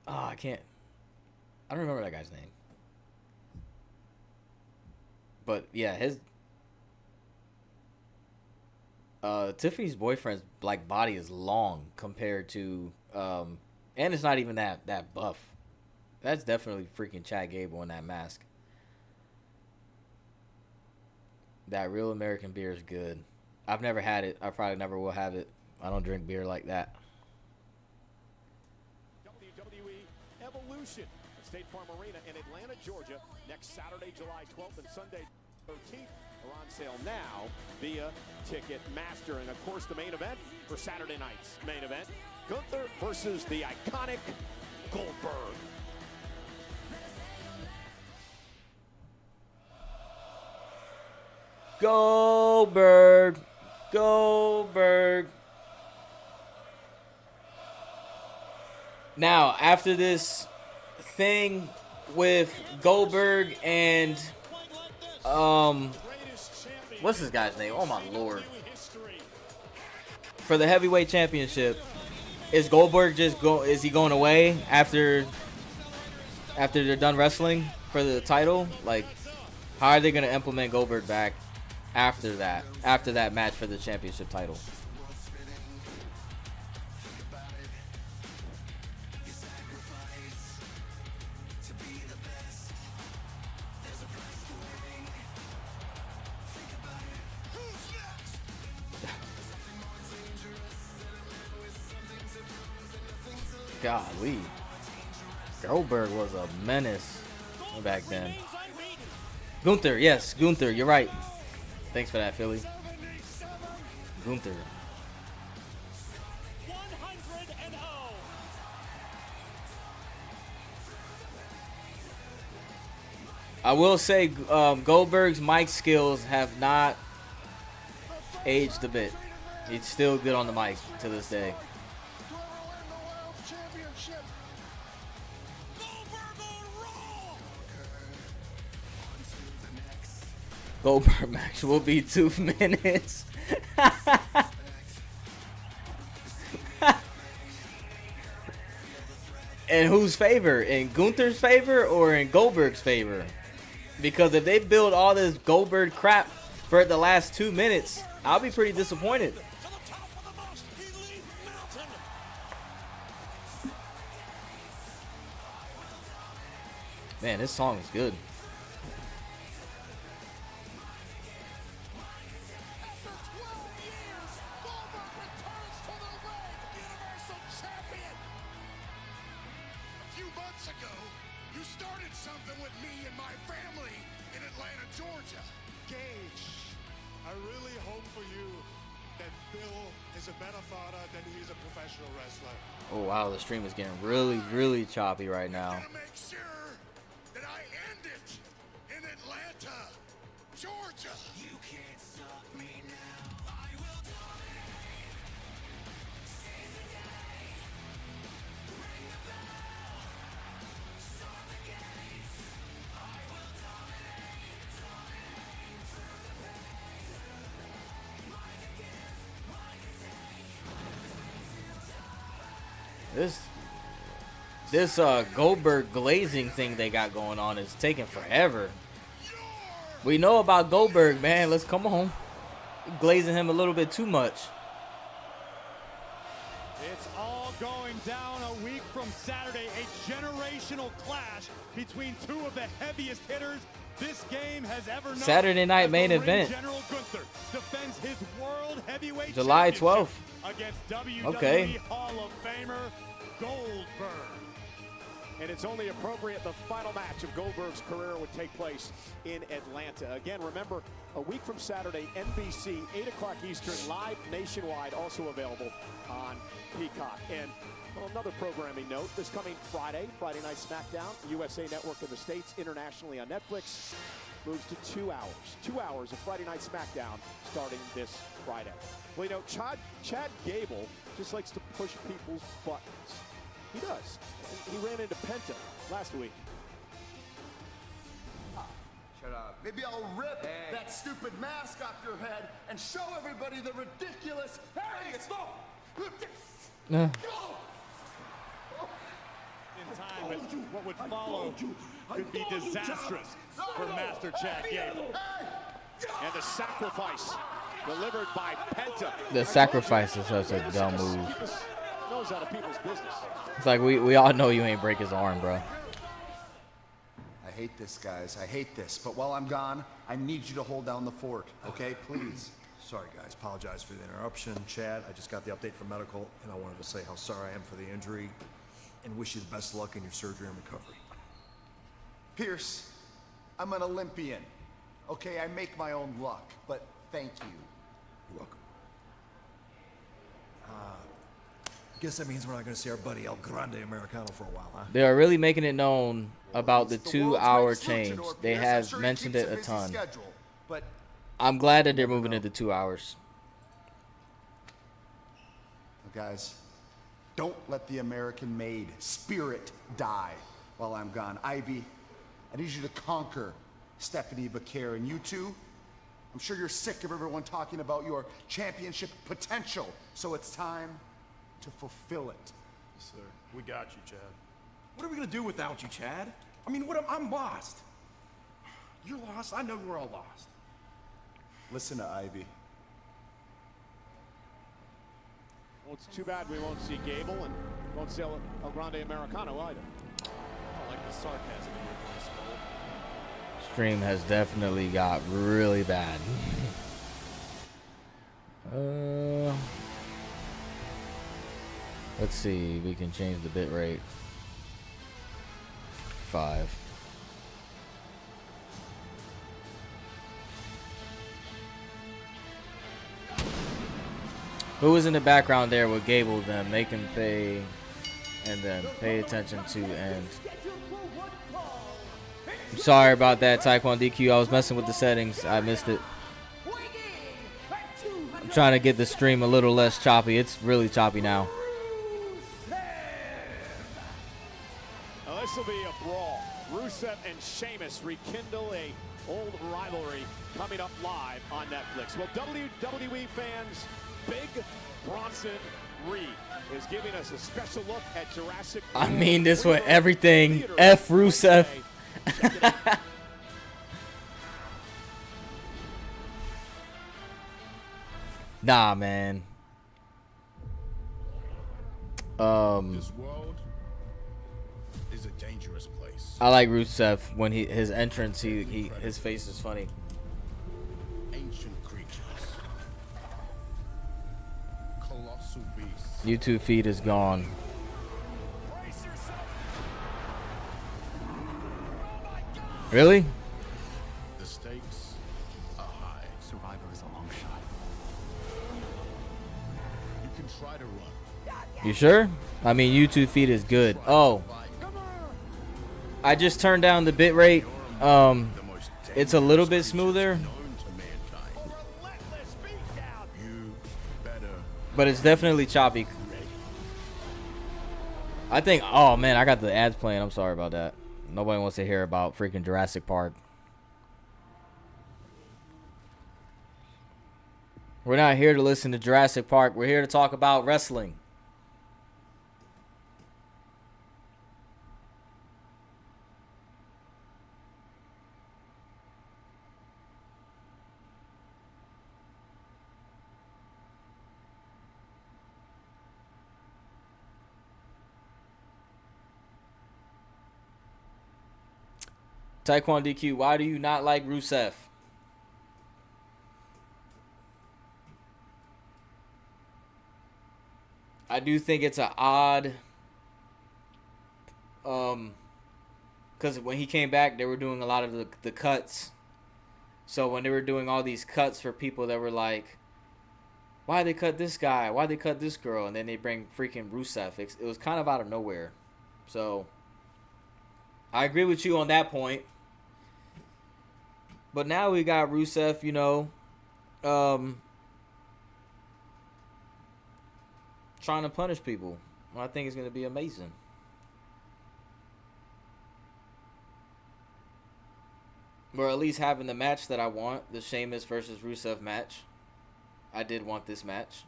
Oh, I don't remember that guy's name. But yeah, his Tiffany's boyfriend's like body is long compared to and it's not even that buff. That's definitely freaking Chad Gable in that mask. That real American beer is good. I've never had it. I probably never will have it. I don't drink beer like that. WWE Evolution at State Farm Arena in Atlanta, Georgia, next Saturday, July 12th and Sunday, 13th. Are on sale now via Ticketmaster. And of course, the main event for Saturday night's main event, Gunther versus the iconic Goldberg. Goldberg. Now, after this thing with Goldberg and what's this guy's name? Oh my lord. For the heavyweight championship, is Goldberg is he going away after they're done wrestling for the title? Like, how are they going to implement Goldberg back after that match for the championship title? Golly. Goldberg was a menace back then. Gunther, yes, Gunther, you're right. Thanks for that, Philly. Gunther. I will say Goldberg's mic skills have not aged a bit. He's still good on the mic to this day. Goldberg match will be 2 minutes. In whose favor? In Gunther's favor or in Goldberg's favor? Because if they build all this Goldberg crap for the last 2 minutes, I'll be pretty disappointed. Man, this song is good. Oh wow, the stream is getting really, really choppy right now. Make sure that I end it in Atlanta, Georgia. You can't stop me now. I will dominate. Seize the day. Ring the bell. Start the gates. I will dominate. Through the pain. Like a gift, like a day. This Goldberg glazing thing they got going on is taking forever. We know about Goldberg, man. Let's come on. Glazing him a little bit too much. It's all going down a week from Saturday. A generational clash between two of the heaviest hitters this game has ever known. Saturday night main event. General Gunther defends his world heavyweight July 12th. Against WWE Hall of Famer Goldberg. And it's only appropriate the final match of Goldberg's career would take place in Atlanta. Again, remember, a week from Saturday, NBC, 8 o'clock Eastern, live nationwide, also available on Peacock. And well, another programming note, this coming Friday Night SmackDown, USA Network in the States, internationally on Netflix, moves to 2 hours. 2 hours of Friday Night SmackDown starting this Friday. Well, you know, Chad Gable just likes to push people's buttons. He does. He ran into Penta last week. Shut up. Maybe I'll rip that stupid mask off your head and show everybody the ridiculous. Hey, stop! In time, but what would follow could be disastrous for Master Chad Gable. And the sacrifice delivered by Penta. The sacrifice is such a dumb move. Knows how to people's business. It's like we all know you ain't break his arm, bro. I hate this, guys. I hate this. But while I'm gone, I need you to hold down the fort, okay? Please. Sorry, guys. Apologize for the interruption. Chad, I just got the update from medical, and I wanted to say how sorry I am for the injury and wish you the best of luck in your surgery and recovery. Pierce, I'm an Olympian. Okay, I make my own luck, but thank you. You're welcome. I guess that means we're not going to see our buddy El Grande Americano for a while, huh? They are really making it known about the It's the world's 2-hour greatest change. luchador, They Pierce. I'm have sure he mentioned keeps it a busy ton. schedule, but I'm glad that they're moving it to 2 hours. guys, don't let the American-made spirit die while I'm gone. Ivy, I need you to conquer Stephanie Vaquer, and you two, I'm sure you're sick of everyone talking about your championship potential, so it's time to fulfill it. Yes, sir. We got you, Chad. What are we gonna do without you, Chad? I mean, I'm lost. You're lost. I know we're all lost. Listen to Ivy. Well, it's too bad we won't see Gable and won't see El Grande Americano either. I like the sarcasm in your voice, Cole. Stream has definitely got really bad. Let's see. We can change the bit rate. 5. Who was in the background there with Gable? Then make him pay, and then pay attention to end. I'm sorry about that, Taekwondo DQ. I was messing with the settings. I missed it. I'm trying to get the stream a little less choppy. It's really choppy now. Now this will be a brawl. Rusev and Sheamus rekindle a old rivalry coming up live on Netflix. Well, WWE fans, Big Bronson Reed is giving us a special look at Jurassic World. I mean this with everything. F Rusev. Nah, man. This world is a dangerous place. I like Rusev when his entrance. His face is funny. Ancient creatures. Colossal beasts. YouTube feed is gone. Really? The stakes are high. Survivor is a long shot. You can try to run. You sure? I mean, YouTube feed is good. Oh, I just turned down the bit rate. It's a little bit smoother, but it's definitely choppy. I think. Oh man, I got the ads playing. I'm sorry about that. Nobody wants to hear about freaking Jurassic Park. We're not here to listen to Jurassic Park. We're here to talk about wrestling. Taekwondo DQ, why do you not like Rusev? I do think it's an odd, because when he came back, they were doing a lot of the cuts. So when they were doing all these cuts for people that were like, why they cut this guy? Why they cut this girl? And then they bring freaking Rusev. It was kind of out of nowhere. So I agree with you on that point. But now we got Rusev, you know. trying to punish people. I think it's going to be amazing. Or at least having the match that I want, the Sheamus versus Rusev match. I did want this match.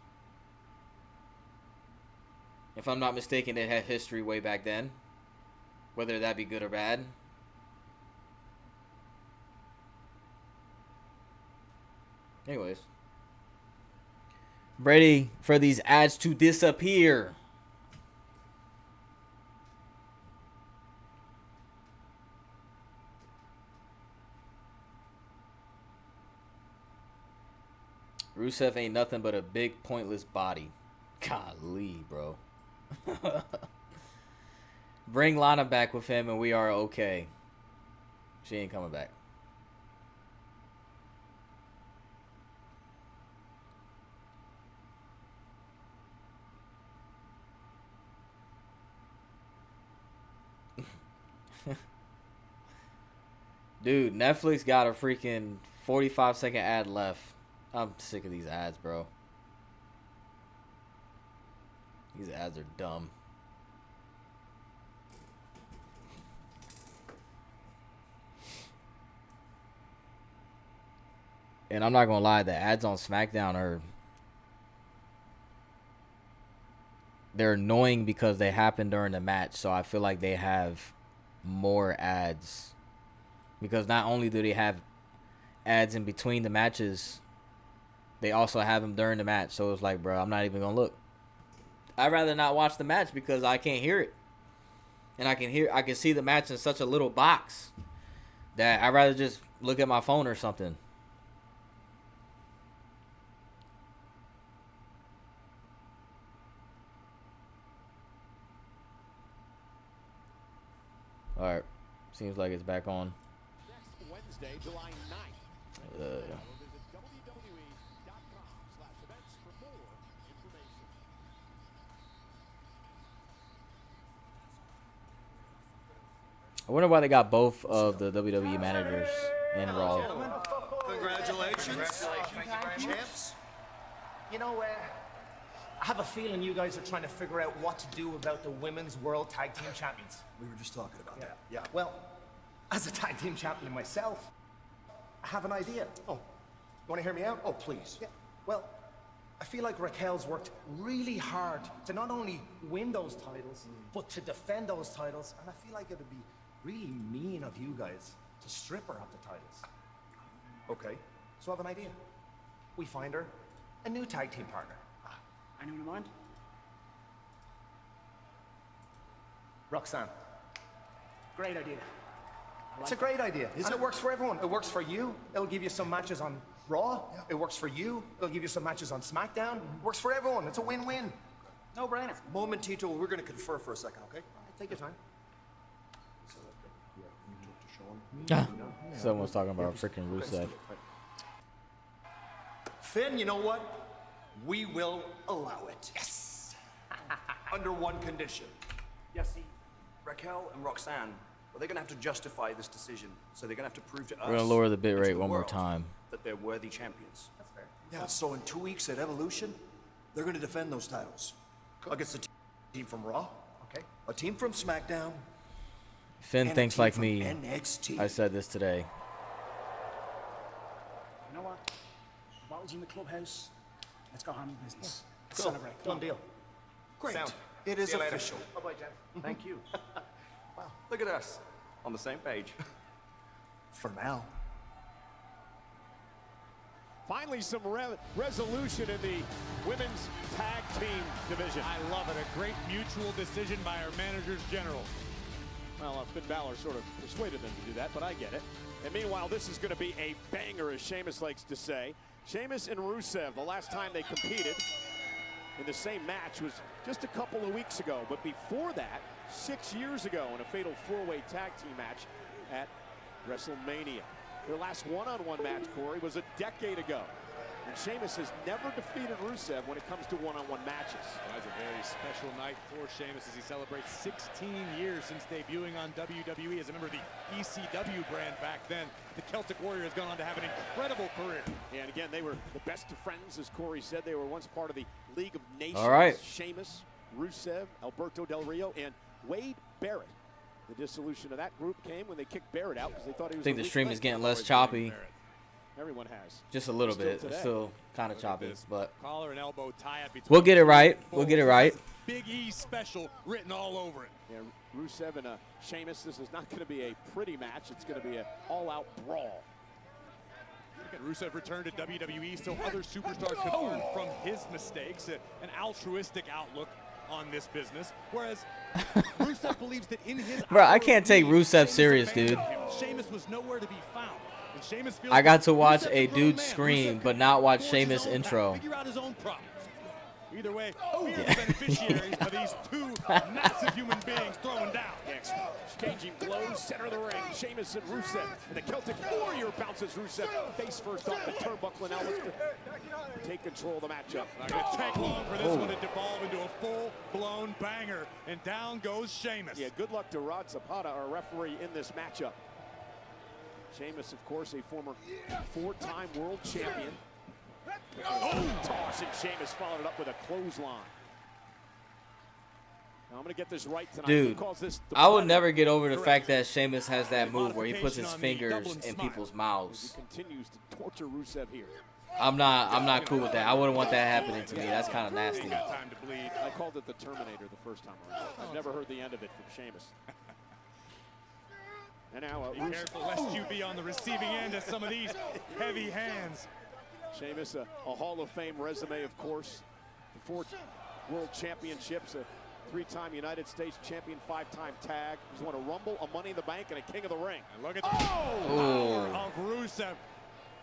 If I'm not mistaken, it had history way back then. Whether that be good or bad. Anyways. Ready for these ads to disappear. Rusev ain't nothing but a big pointless body. Golly, bro. Bring Lana back with him and we are okay. She ain't coming back. Dude, Netflix got a freaking 45-second ad left. I'm sick of these ads, bro. These ads are dumb. And I'm not gonna lie, the ads on SmackDown they're annoying because they happen during the match, so I feel like they have more ads. Because not only do they have ads in between the matches, they also have them during the match. So it's like, bro, I'm not even gonna look. I'd rather not watch the match because I can't hear it. And I can see the match in such a little box that I'd rather just look at my phone or something. Alright. Seems like it's back on. Next Wednesday, July 9th. Visit WWE.com/events for more information. I wonder why they got both of the WWE managers in Raw. Congratulations, champs. You know, I have a feeling you guys are trying to figure out what to do about the Women's World Tag Team Champions. We were just talking about that. Yeah. Well, as a tag team champion myself, I have an idea. Oh, you want to hear me out? Oh, please. Yeah. Well, I feel like Raquel's worked really hard to not only win those titles, but to defend those titles. And I feel like it would be really mean of you guys to strip her of the titles. Okay. So I have an idea. We find her a new tag team partner. Anyone in mind? Roxanne. Great idea. It's a great idea. And it works for everyone. It works for you. It'll give you some matches on Raw. Yeah. It works for you. It'll give you some matches on SmackDown. It works for everyone. It's a win-win. No brainer. Momentito, we're going to confer for a second, okay? Take your time. Someone's talking about freaking Rusev. Finn, you know what? We will allow it. Yes! Under one condition. Yes, see. Raquel and Roxanne, well, they're going to have to justify this decision. So they're going to have to prove to us. We're going to lower the bit and to rate the one more world time. That they're worthy champions. That's fair. Yeah, so in 2 weeks at Evolution, they're going to defend those titles. Against a team from Raw. Okay. A team from SmackDown. Finn and thinks a team like from me. NXT. I said this today. You know what? Bottles in the clubhouse. Let's go handle business. Let's Cool. celebrate. Done deal. Great. Sound. It is See you later. official. Bye-bye, Jen. Thank you. Wow, look at us. On the same page. For now. Finally, some resolution in the women's tag team division. I love it. A great mutual decision by our managers general. Well, Finn Balor sort of persuaded them to do that, but I get it. And meanwhile, this is going to be a banger, as Sheamus likes to say. Sheamus and Rusev, the last time they competed in the same match was just a couple of weeks ago. But before that, 6 years ago in a fatal four-way tag team match at WrestleMania. Their last one-on-one match, Corey, was a decade ago. And Sheamus has never defeated Rusev when it comes to one-on-one matches. That's a very special night for Sheamus as he celebrates 16 years since debuting on WWE as a member of the ECW brand back then. The Celtic Warrior has gone on to have an incredible career. And again, they were the best of friends, as Corey said. They were once part of the League of Nations. All right. Sheamus, Rusev, Alberto Del Rio, and Wade Barrett. The dissolution of that group came when they kicked Barrett out because they thought he was. I think the stream is getting less choppy. Everyone has. Just a little bit. It's still kind of choppy, but collar and elbow tie-up between we'll get it right. We'll get it right. Big E special written all over it. Yeah, Rusev and Sheamus. This is not going to be a pretty match. It's going to be an all-out brawl. Rusev returned to WWE, so other superstars could learn from his mistakes. An altruistic outlook on this business, whereas Rusev believes that in his bro, I can't take Rusev serious, dude. Sheamus was nowhere to be found. I got to watch a dude scream, but not watch Sheamus intro. Figure out his own problems. Either way, we are the beneficiaries of these two massive human beings throwing down. Exchanging blows, center of the ring. Sheamus and Rusev. And the Celtic Warrior bounces Rusev face first off the turnbuckle. Now looks to take control of the matchup. Not going to take long for this one to devolve into a full-blown banger. And down goes Sheamus. Yeah, good luck to Rod Zapata, our referee in this matchup. Sheamus, of course, a former four-time world champion. Toss, and Sheamus followed it up with a clothesline. Now, I'm going to get this right tonight. Dude, I will never get over the fact that Sheamus has that move where he puts his fingers in people's mouths. He continues to torture Rusev here. I'm not cool with that. I wouldn't want that happening to me. That's kind of nasty. I called it the Terminator the first time around. I've never heard the end of it from Sheamus. And now, be careful lest you be on the receiving end of some of these heavy hands. Sheamus, a Hall of Fame resume, of course. 4 world championships, a 3-time United States champion, 5-time tag. He's won a Rumble, a Money in the Bank, and a King of the Ring. And look at the power of Rusev.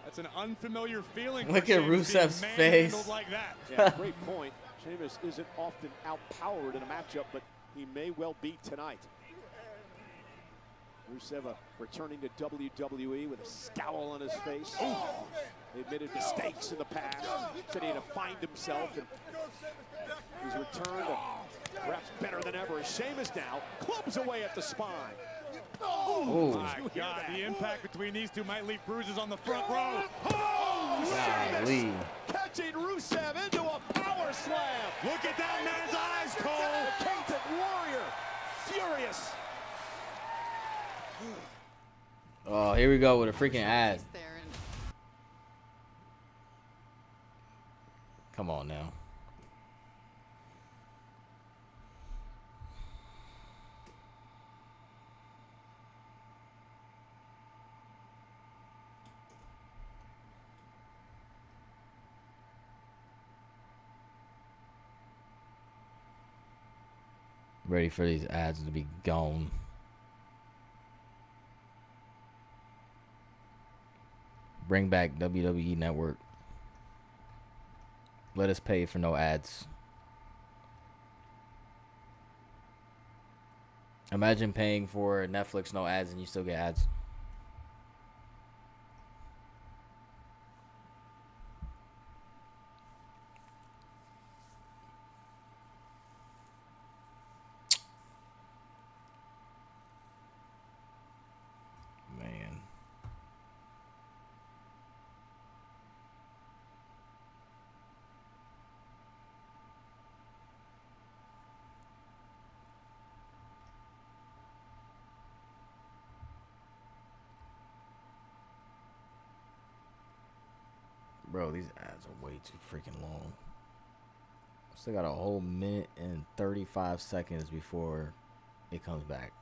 That's an unfamiliar feeling. Look at Rusev's face. Like that. Yeah, great point. Sheamus isn't often outpowered in a matchup, but he may well be tonight. Rusev returning to WWE with a scowl on his face. He admitted mistakes in the past. Said he had to find himself. And he's returned perhaps better than ever. As Sheamus now clubs away at the spine. Oh my God, the impact between these two might leave bruises on the front row. Sheamus catching Rusev into a power slam. Look at that man's eyes, Cole. The Celtic Warrior, furious. Oh, here we go with a freaking ad. Come on now. Ready for these ads to be gone. Bring back WWE Network. Let us pay for no ads. Imagine paying for Netflix no ads and you still get ads. Man. Bro, these ads are way too freaking long. Still got a whole minute and 35 seconds before it comes back.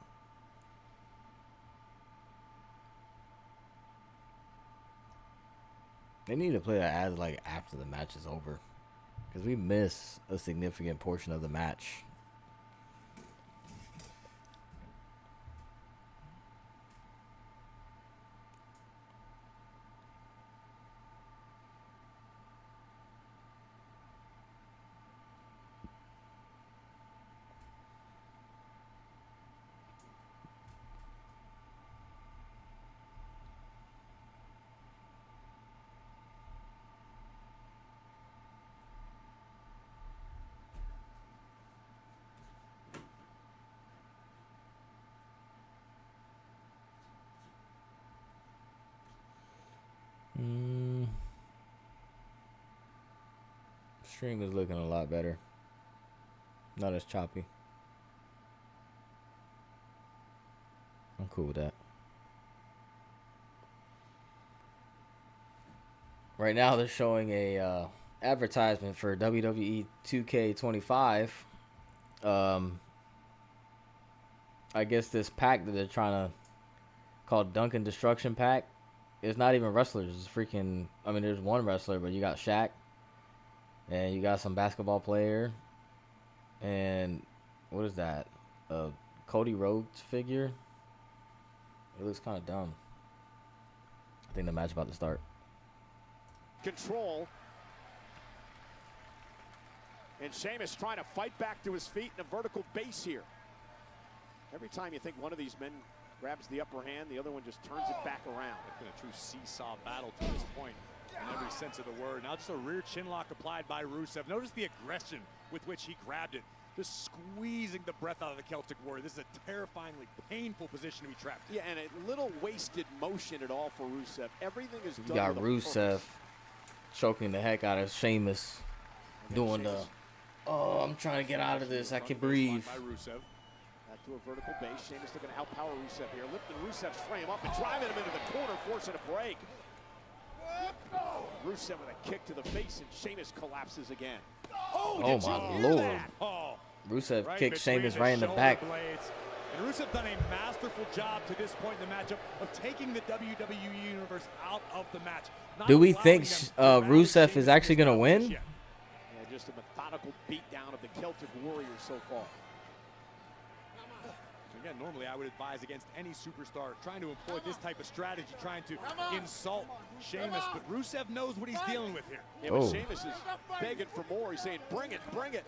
They need to play that ad like after the match is over, because we miss a significant portion of the match. Stream is looking a lot better. Not as choppy. I'm cool with that. Right now they're showing a advertisement for WWE 2K25. I guess this pack that they're trying to call Duncan Destruction Pack. It's not even wrestlers. It's freaking. I mean, there's one wrestler, but you got Shaq, and you got some basketball player, and what is that? A Cody Rhodes figure. It looks kind of dumb. I think the match about to start. Control. And Sheamus trying to fight back to his feet in a vertical base here. Every time you think one of these men grabs the upper hand, the other one just turns it back around. It's been a true seesaw battle to this point in every sense of the word. Now just a rear chin lock applied by Rusev. Notice the aggression with which he grabbed it. Just squeezing the breath out of the Celtic Warrior. This is a terrifyingly painful position to be trapped in. Yeah, and a little wasted motion at all for Rusev. Everything is done. You got with a Rusev purpose. choking the heck out of Sheamus, doing the, oh, I'm trying to get out of this. I can breathe. By Rusev. Back to a vertical base. Sheamus looking to outpower Rusev here. Lifting Rusev's frame up and driving him into the corner, forcing a break. Rusev with a kick to the face, and Sheamus collapses again. Oh my Lord. Oh, Rusev right kicked between Sheamus the right in the shoulder back. blades. And Rusev done a masterful job to this point in the matchup of taking the WWE Universe out of the match. Not Do we allowing think them to rally Rusev Sheamus is actually going to win? Yeah, just a methodical beatdown of the Celtic Warrior so far. Again, normally I would advise against any superstar trying to employ this type of strategy, trying to insult Sheamus, but Rusev knows what he's dealing with here. Yeah, but Sheamus is begging for more. He's saying, bring it, bring it.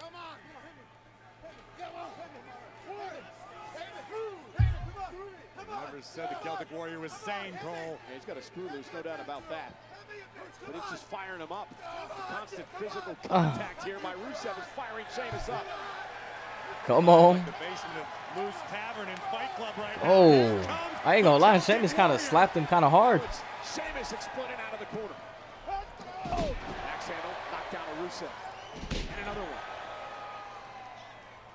Never said the Celtic Warrior was sane, Cole. Yeah, he's got a screw loose, no doubt about that. But it's just firing him up. The constant physical contact here by Rusev is firing Sheamus up. Come on. The basement of Moose Tavern and Fight Club right now. Oh, I ain't gonna lie. Sheamus kind of slapped him kind of hard. Sheamus exploding out of the corner. Oh, axe handle, knocked down to Rusev. And another one.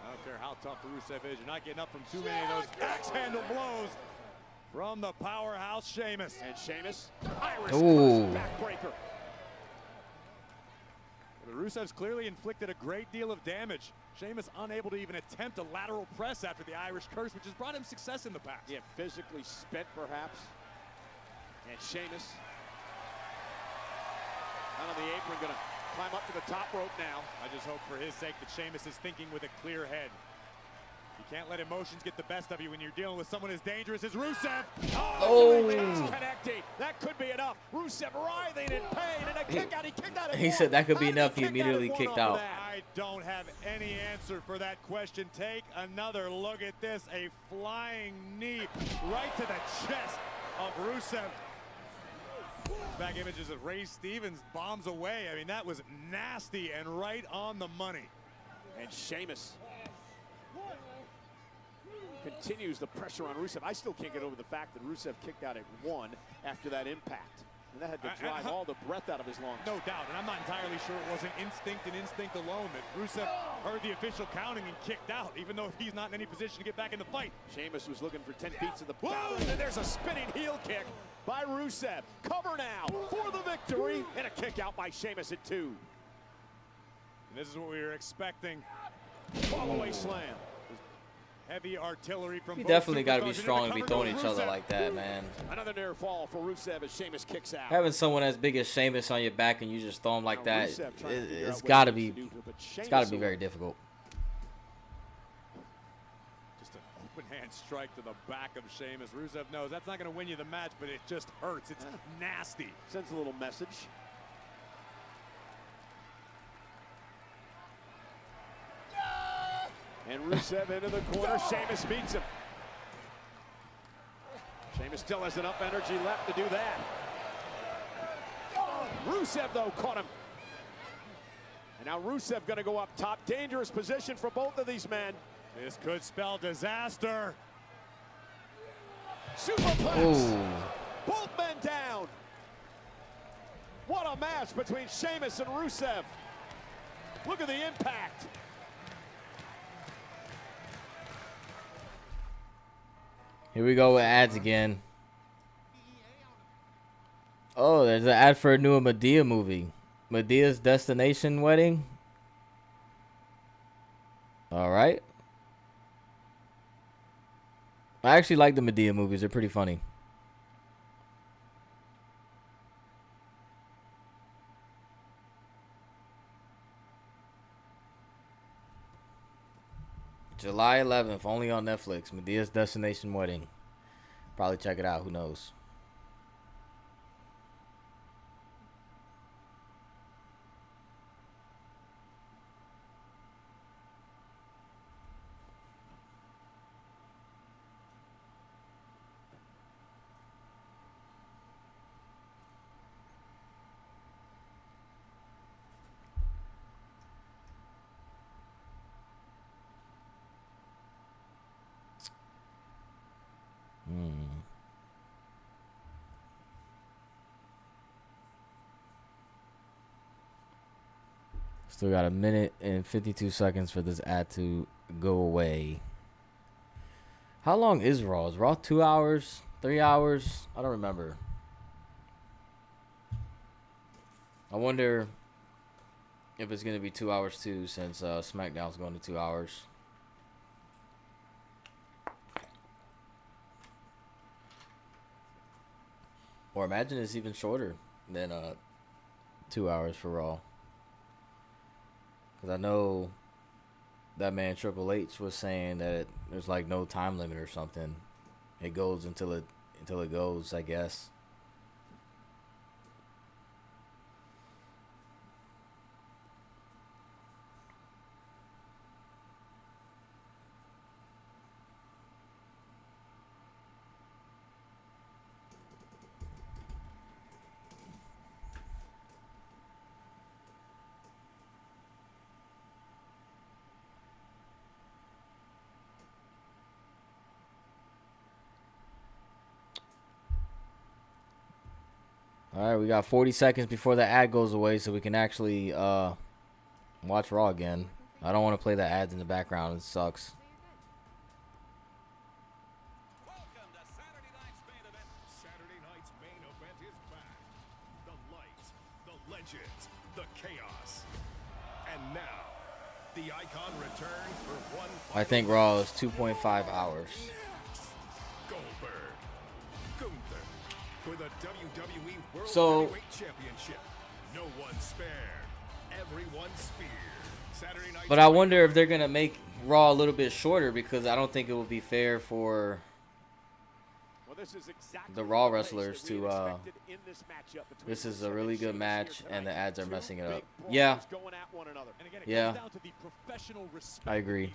I don't care how tough Rusev is. You're not getting up from too many of those axe handle blows from the powerhouse Sheamus. And Sheamus, Irish Ooh. backbreaker. The Rusev's clearly inflicted a great deal of damage. Sheamus unable to even attempt a lateral press after the Irish curse, which has brought him success in the past. Yeah, physically spent perhaps. And Sheamus out on the apron, gonna climb up to the top rope now. I just hope for his sake that Sheamus is thinking with a clear head. You can't let emotions get the best of you when you're dealing with someone as dangerous as Rusev. Oh. Connecting. That could be enough. Rusev writhing in pain and a kick out. He kicked out. He said that could be enough. He immediately kicked out. I don't have any answer for that question. Take another look at this. A flying knee right to the chest of Rusev. Back images of Ray Stevens bombs away. I mean, that was nasty and right on the money. And Sheamus continues the pressure on Rusev. I still can't get over the fact that Rusev kicked out at 1 after that impact. And that had to drive all the breath out of his lungs. No doubt, and I'm not entirely sure it wasn't instinct and instinct alone that Rusev heard the official counting and kicked out, even though he's not in any position to get back in the fight. Sheamus was looking for 10 beats of the battle, and there's a spinning heel kick by Rusev. Cover now for the victory, and a kick out by Sheamus at 2. And this is what we were expecting. Fallaway slam. Heavy artillery from You both definitely got to be superstars. strong to be Cover throwing goes each other Rusev. like that, man. Another near fall for Rusev as Sheamus kicks out. Having someone as big as Sheamus on your back and you just throw him like Now that, Rusev trying to figure it's out got to what he be, needs to do, but it's got to Sheamus be very difficult. Just an open hand strike to the back of Sheamus. Rusev knows that's not going to win you the match, but it just hurts. It's nasty. Sends a little message. And Rusev into the corner. Sheamus beats him. Sheamus still has enough energy left to do that. Rusev, though, caught him. And now Rusev going to go up top. Dangerous position for both of these men. This could spell disaster. Superplex. Both men down. What a match between Sheamus and Rusev. Look at the impact. Here we go with ads again. Oh, there's an ad for a new Madea movie. Medea's Destination Wedding. All right. I actually like the Madea movies. They're pretty funny. July 11th, only on Netflix. Medea's Destination Wedding. Probably check it out. Who knows? Still got a minute and 52 seconds for this ad to go away. How long is Raw? Is Raw 2 hours? 3 hours? I don't remember. I wonder if it's going to be 2 hours too, since SmackDown's going to 2 hours. Or imagine it's even shorter than 2 hours for Raw. Because I know that man Triple H was saying that there's like no time limit or something. It goes until it goes, I guess. All right, we got 40 seconds before the ad goes away so we can actually watch Raw again. I don't want to play the ads in the background. It sucks. Saturday night's main event is back. The lights, the legends, the chaos. And now, the icon returns for one I think Raw is 2.5 hours. Goldberg, Gunther, for the WWE World So- Heavyweight Championship. No one spared, everyone speared. Saturday night. But I wonder if they're going to make Raw a little bit shorter, because I don't think it would be fair for the Raw wrestlers to this is a really good match and the ads are messing it up. Yeah. Yeah. I agree.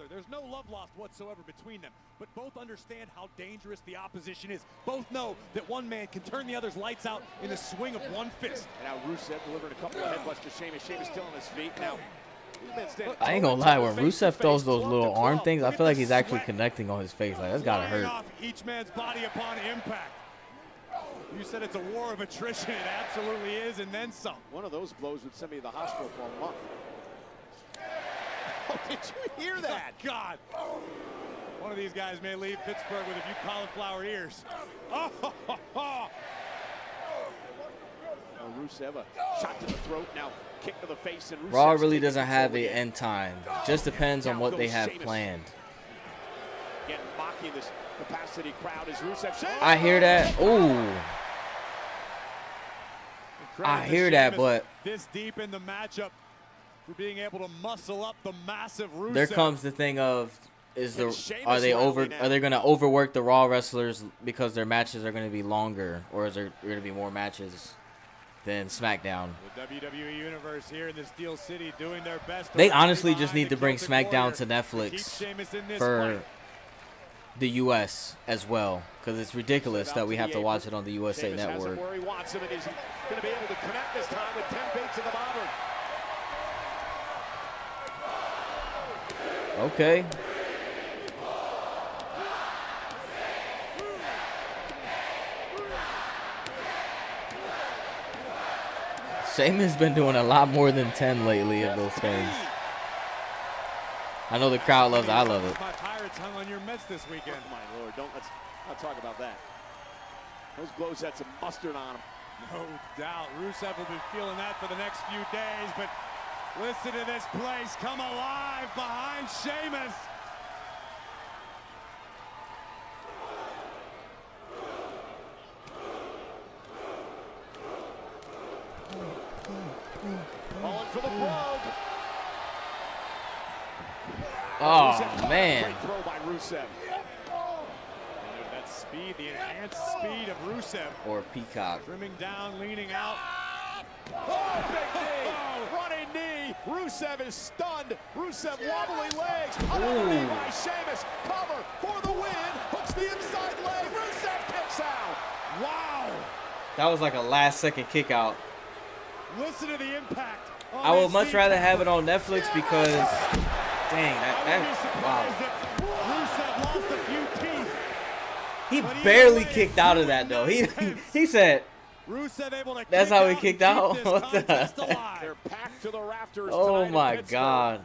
There's no love lost whatsoever between them, but both understand how dangerous the opposition is. Both know that one man can turn the other's lights out in the swing of one fist. And now Rusev delivering a couple of headbutts to Sheamus. Sheamus still on his feet. Now, I ain't gonna lie, when Rusev throws those little arm things, I feel like he's actually connecting on his face. Like, that's gotta hurt. Off each man's body upon impact. You said it's a war of attrition. It absolutely is, and then some. one of those blows would send me to the hospital for a month. Oh, did you hear that? God. One of these guys may leave Pittsburgh with a few cauliflower ears. Oh, ho, ho, ho. Oh, Rusev, a shot to the throat. Now, kick to the face. And Raw Rusev's really taking doesn't have control an again. end time. Just depends on Now what they goes have Sheamus. planned. Again, mocking this capacity crowd as Rusev. I hear that. Ooh. I hear that, but this deep in the matchup for being able to muscle up the massive Rusev. there comes the thing of are they going to overwork the Raw wrestlers because their matches are going to be longer, or is there going to be more matches than SmackDown? The WWE Universe here in the Steel City doing their best. They honestly just need to bring SmackDown to Netflix for the US as well, because it's ridiculous that we have to watch it on the USA Sheamus has him Network. where he wants him, and he's going to be able to connect this time with 10 baits in the bobber. Okay. Sheamus been doing a lot more than 10 lately of those things. I know the crowd loves it. I love it. My Pirates hung on your Mets this weekend. Oh, my Lord, let's not talk about that. Those blows had some mustard on them. No doubt. Rusev will be feeling that for the next few days, but listen to this place come alive behind Sheamus. Calling for the Brogue. Oh, man. Great throw by Rusev. And there's that speed, the enhanced speed of Rusev. Or Peacock. Trimming down, leaning out. Oh, big knee. Running knee. Rusev is stunned. Rusev wobbly legs. Another knee by Sheamus. Cover for the win. Hooks the inside leg. Rusev kicks out. Wow. That was like a last-second kick out. Listen to the impact. I would much rather have it on Netflix because, dang, wow. Rusev lost a few teeth. He barely kicked out of that though. He said, Rusev able to that's how he kicked out. What the heck? They're packed to the rafters. Oh my God!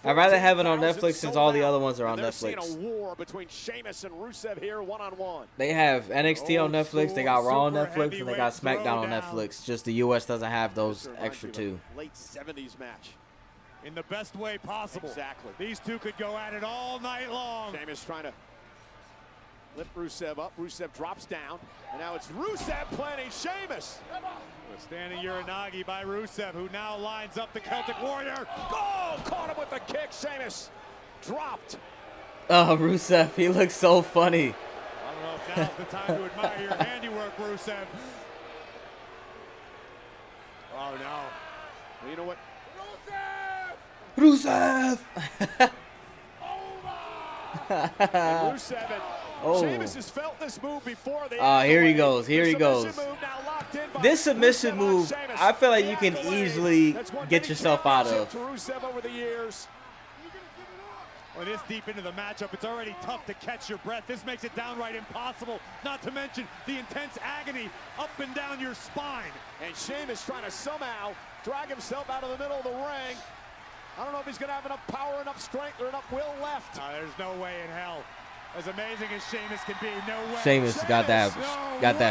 I'd rather have it on Netflix since all the other ones are on Netflix. Seeing a war between Sheamus and Rusev here, one-on-one. They have NXT on Netflix. They got Raw on Netflix, and they got SmackDown on Netflix. Just the US doesn't have those extra two. Late 70s match. In the best way possible. Exactly. These two could go at it all night long. Sheamus trying to lift Rusev up. Rusev drops down. And now it's Rusev planting Sheamus. A standing Uranagi by Rusev, who now lines up the Celtic Warrior. Oh, caught him with the kick. Sheamus dropped. Oh, Rusev, he looks so funny. I don't know if now's the time to admire your handiwork, Rusev. Oh, no. Well, you know what? Rusev! And Rusev and Oh. Sheamus has felt this move before. Here he goes. Here he goes. This submission move, I feel like you can easily get yourself out of. Rusev over the years. When it's deep into the matchup, it's already tough to catch your breath. This makes it downright impossible, not to mention the intense agony up and down your spine. And Sheamus trying to somehow drag himself out of the middle of the ring. I don't know if he's going to have enough power, enough strength, or enough will left. There's no way in hell. As amazing as Sheamus can be, no way. Sheamus got that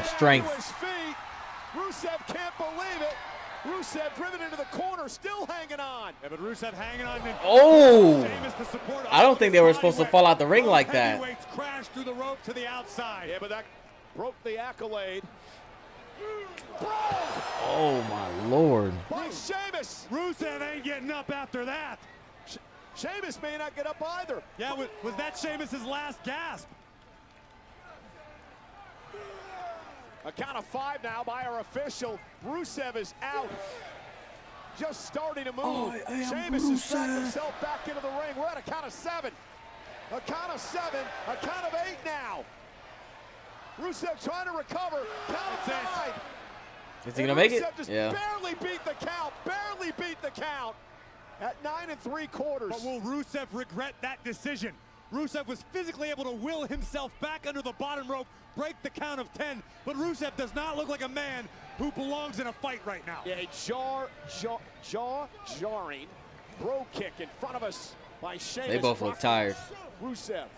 strength. To his feet. Rusev can't believe it. Rusev driven into the corner, still hanging on. Yeah, but Rusev hanging on. Oh! I don't think they were supposed to fall out the ring like that. Heavyweights crashed through the rope to the outside. Yeah, but that broke the accolade. Oh my Lord! By Sheamus. Rusev ain't getting up after that. Sheamus may not get up either. Yeah, was that Sheamus's last gasp? A count of 5 now by our official. Rusev is out. Just starting to move. Sheamus has backed himself back into the ring. We're at a count of 7. A count of 7. A count of 8 now. Rusev trying to recover. Count of 9. Is he gonna make it? Just Yeah. barely beat the count. Barely beat the count. At 9 3/4. But will Rusev regret that decision? Rusev was physically able to will himself back under the bottom rope, break the count of 10, but Rusev does not look like a man who belongs in a fight right now. Yeah, a jaw-jarring bro kick in front of us by Sheamus. They both look tired. Rusev.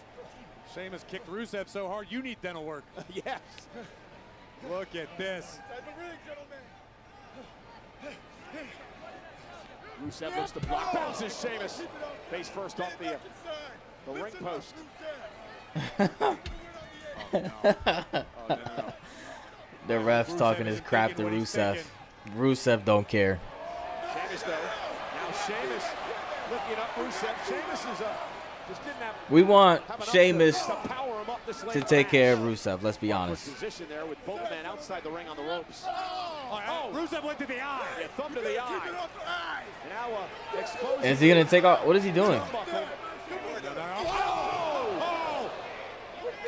Sheamus kicked Rusev so hard, you need dental work. Yes. Look at this. Rusev looks to block, bounces Sheamus. Face first off the ring post. The ref's talking his crap to Rusev. Rusev don't care. Sheamus though, now Sheamus looking up Rusev. Sheamus is just didn't have. We want enough Sheamus to power him up this late to in the take care of match. Rusev. Let's be honest. Position there with both men outside the ring on the ropes. Rusev went to the eye. Yeah, thumb to the eye. And now exposing. Is he gonna take off? What is he doing? Oh!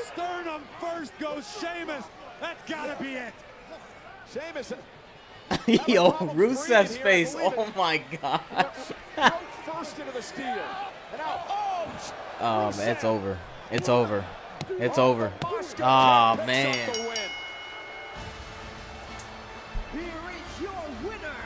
Sternum first goes Sheamus. That's gotta be it. Sheamus. Yo, Rusev's face. Oh my God. First into the steel. And now, Oh man, it's over. It's over. It's over. Oh man. Here is your winner,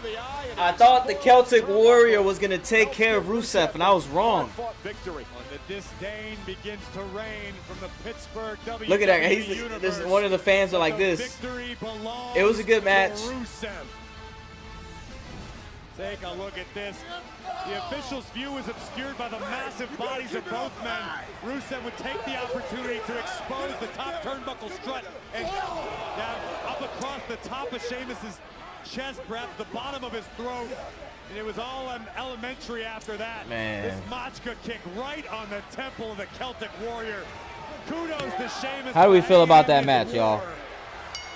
to the eye. And I thought the Celtic Warrior was going to take care of Rusev, and I was wrong. Victory. The disdain begins to reign from the Pittsburgh WWE Look at that. This is one of the fans are like this. It was a good match. Take a look at this. The official's view is obscured by the massive bodies of both men. Rusev would take the opportunity to expose the top turnbuckle strut and down up across the top of Sheamus's chest, perhaps the bottom of his throat. And it was all elementary after that. Man. This Machka kick right on the temple of the Celtic Warrior. Kudos to Sheamus. How do we feel about that match, y'all?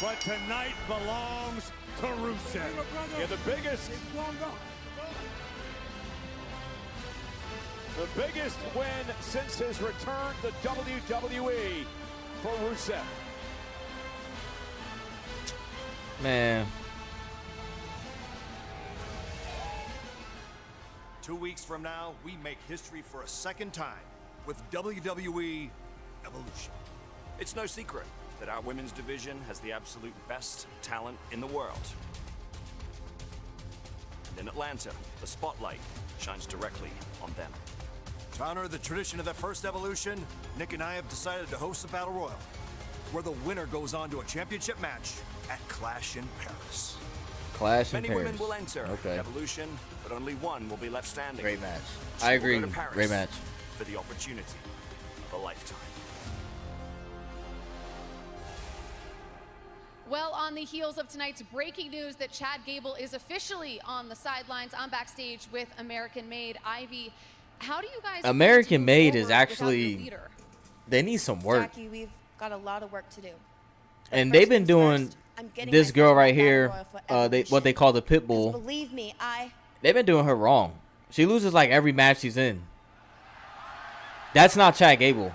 But tonight belongs to Rusev. Yeah, the biggest win since his return to WWE for Rusev. Man. 2 weeks from now, we make history for a second time with WWE Evolution. It's no secret that our women's division has the absolute best talent in the world. And in Atlanta, the spotlight shines directly on them. To honor the tradition of the first Evolution, Nick and I have decided to host a Battle Royal, where the winner goes on to a championship match at Clash in Paris. Clash in Many Paris. women will enter Okay. Evolution, but only one will be left standing. Great match. She I will agree. go to Paris Great match. for the opportunity of a lifetime. Well, on the heels of tonight's breaking news that Chad Gable is officially on the sidelines, I'm backstage with American Made Ivy. How do you guys? American Made is forward without your actually, leader? they need some work. Jackie, we've got a lot of work to do. And they've been doing this girl right here, what they call the pit bull. Believe me, They've been doing her wrong. She loses like every match she's in. That's not Chad Gable.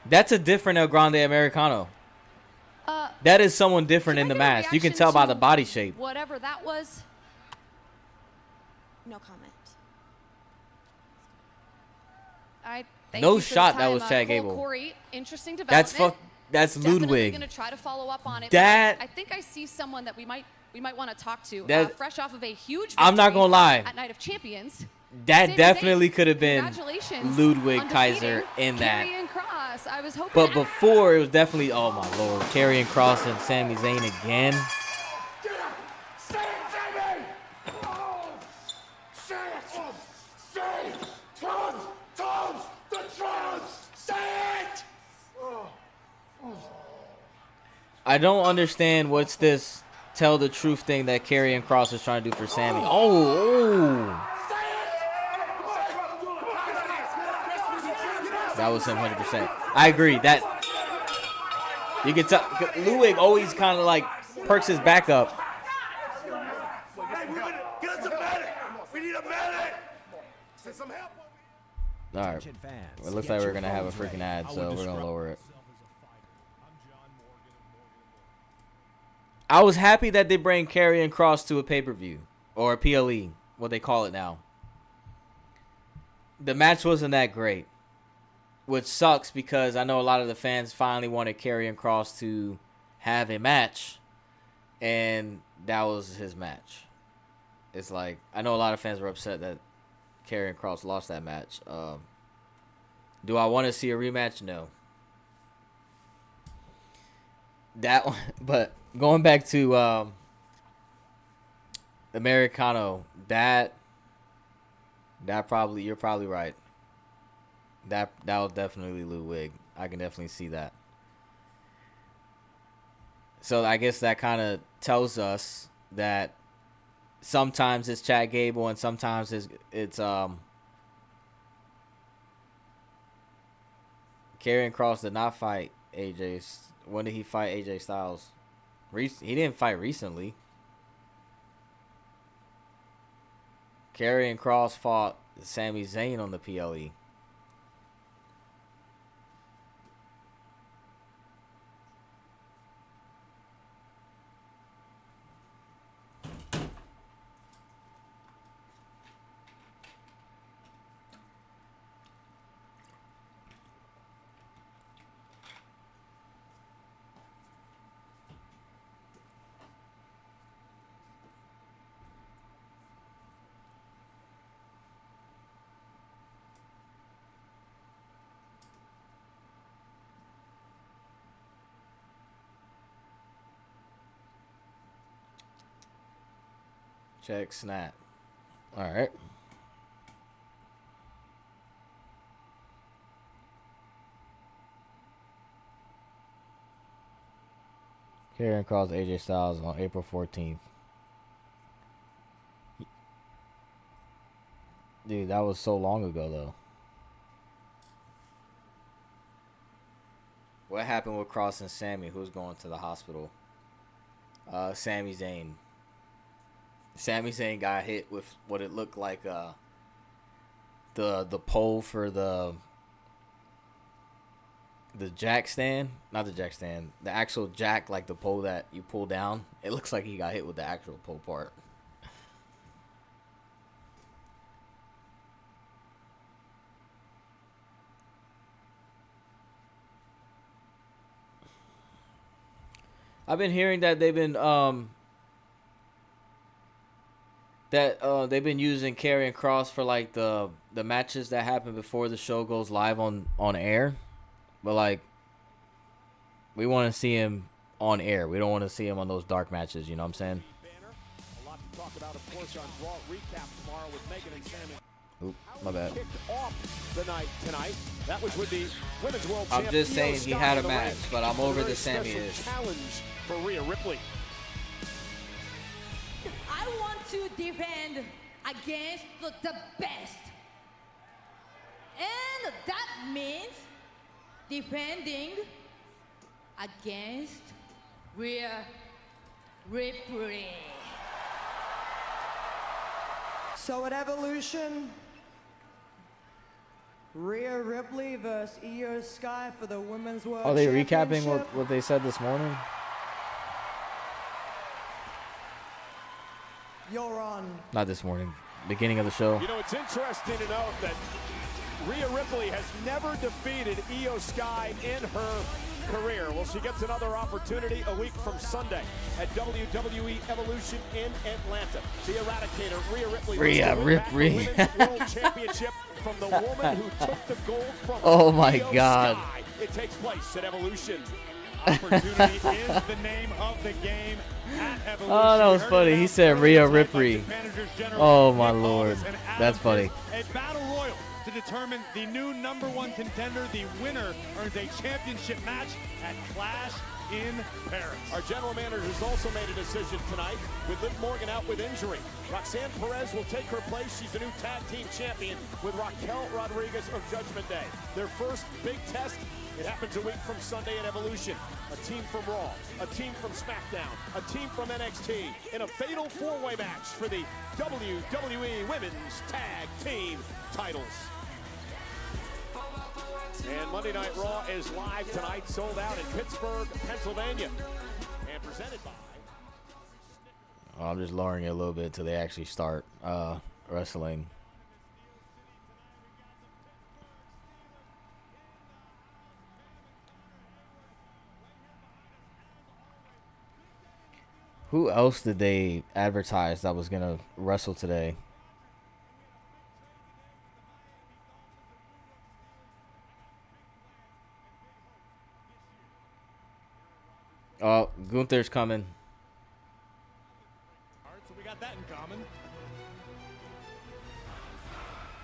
That's a different El Grande Americano. That is someone different in the match. You can tell by the body shape. Whatever that was. No comment. I thank No you for the shot that time, was Chad Cole Gable. Corey. Interesting development. That's Definitely Ludwig. going to try to follow up on it. That- I think I see someone that we might want to talk to. That- Fresh off of a huge. I'm not victory gonna lie. At Night of Champions. That Sami definitely Zayn, could have been congratulations Ludwig on Kaiser defeating in that. Karrion Kross. I was hoping. But before, it was definitely, oh my lord, Karrion Kross and Sami Zayn again. Say it, Jamie! Oh, say it! Say it! Tones! The drums! Say it! I don't understand what's this tell the truth thing that Karrion Kross is trying to do for Sami. Oh. That was him 100%. I agree. That you can tell Ludwig always kind of like perks his back up. Get us a medic! We need a medic! Send some help! All right. It looks like we're going to have a freaking ad, so we're going to lower it. I was happy that they bring Karrion Kross to a pay-per-view or a PLE, what they call it now. The match wasn't that great, which sucks because I know a lot of the fans finally wanted Karrion Kross to have a match, and that was his match. It's like, I know a lot of fans were upset that Karrion Kross lost that match. Do I want to see a rematch? No. That one, but going back to Americano, that probably, you're probably right. That was definitely Ludwig. I can definitely see that. So I guess that kind of tells us that sometimes it's Chad Gable and sometimes it's Karrion Kross did not fight AJ. When did he fight AJ Styles? He didn't fight recently. Karrion Kross fought Sami Zayn on the PLE. Check snap. All right. Karrion Kross, AJ Styles on April 14th. Dude, that was so long ago, though. What happened with Kross and Sami? Who's going to the hospital? Sami Zayn. Sami Zayn got hit with what it looked like the pole for the jack stand. Not the jack stand. The actual jack, like the pole that you pull down. It looks like he got hit with the actual pole part. I've been hearing that they've been they've been using Karrion Kross for like the matches that happen before the show goes live on air, but like we want to see him on air. We don't want to see him on those dark matches. You know what I'm saying? A lot to talk about, of course, on Raw recap tomorrow with Megan and Sami. Oop, my bad. Kicked off the night tonight. That was with the Women's World I'm Champ, just saying Io he Sky had a in the match, ring. but I'm over A very the Sami special is. challenge for Rhea Ripley. I want to defend against the best. And that means defending against Rhea Ripley. So at Evolution, Rhea Ripley versus Io Sky for the Women's World Are they recapping Championship. what they said this morning? You're on. Not this morning. Beginning of the show. You know, it's interesting to note that Rhea Ripley has never defeated Io Sky in her career. Well, she gets another opportunity a week from Sunday at WWE Evolution in Atlanta. The Eradicator, Rhea Ripley. Rhea Ripley. Women's World Championship from the woman who took the gold from Oh my Io God. Sky. It takes place at Evolution. Opportunity is the name of the game at Evolution. Oh, that was funny. He said Rhea Ripley. Oh my Nick lord, Aldis and Adam that's funny. Pearce. A battle royal to determine the new #1 contender. The winner earns a championship match at Clash in Paris. Our general manager has also made a decision tonight with Liv Morgan out with injury. Roxanne Perez will take her place. She's the new tag team champion with Raquel Rodriguez of Judgment Day. Their first big test, it happens a week from Sunday at Evolution. A team from Raw, a team from SmackDown, a team from NXT in a fatal four-way match for the WWE Women's Tag Team titles. And Monday Night Raw is live tonight, sold out in Pittsburgh, Pennsylvania, and presented by... I'm just lowering it a little bit until they actually start wrestling. Who else did they advertise that was going to wrestle today? Oh, Gunther's coming. All right, so we got that in common.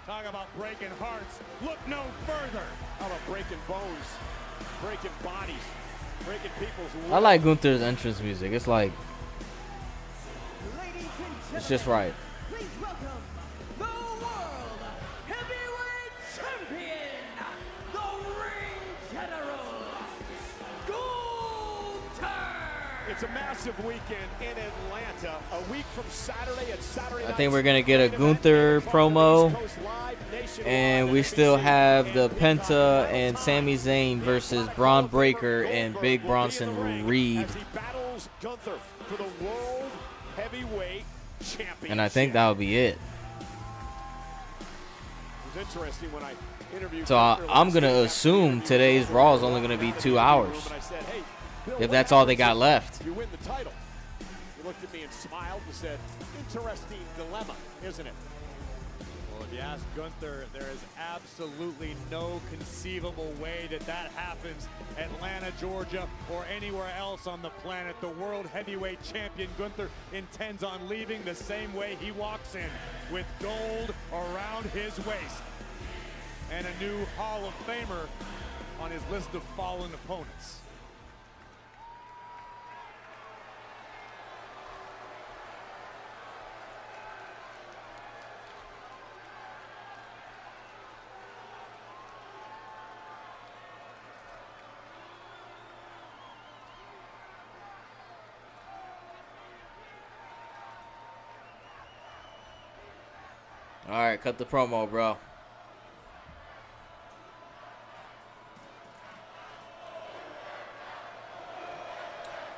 Talk about breaking hearts. Look no further. How about breaking bones, breaking bodies, breaking people's will. I like Gunther's entrance music. It's like, it's just right. Please welcome the World Heavyweight Champion, the Ring General, Gunther. It's a massive weekend in Atlanta. A week from Saturday at Saturday I night. think we're going to get a Gunther promo. And we still have the Penta and Sami Zayn versus Braun Breaker and Big Bronson Reed. As he battles Gunther for the World Heavyweight Championship. And I think that'll be it. It was interesting when I interviewed So Gunther I'm last going to week. assume today's Raw is only going to be 2 hours. And I said, hey, Bill, If what that's all they got happens left. if you win the title? He looked at me and smiled and said, interesting dilemma, isn't it? Well, if you ask Gunther, there is absolutely no conceivable way that that happens. Atlanta, Georgia, or anywhere else on the planet. The world heavyweight champion Gunther intends on leaving the same way he walks in, with gold around his waist and a new Hall of Famer on his list of fallen opponents. All right, cut the promo, bro.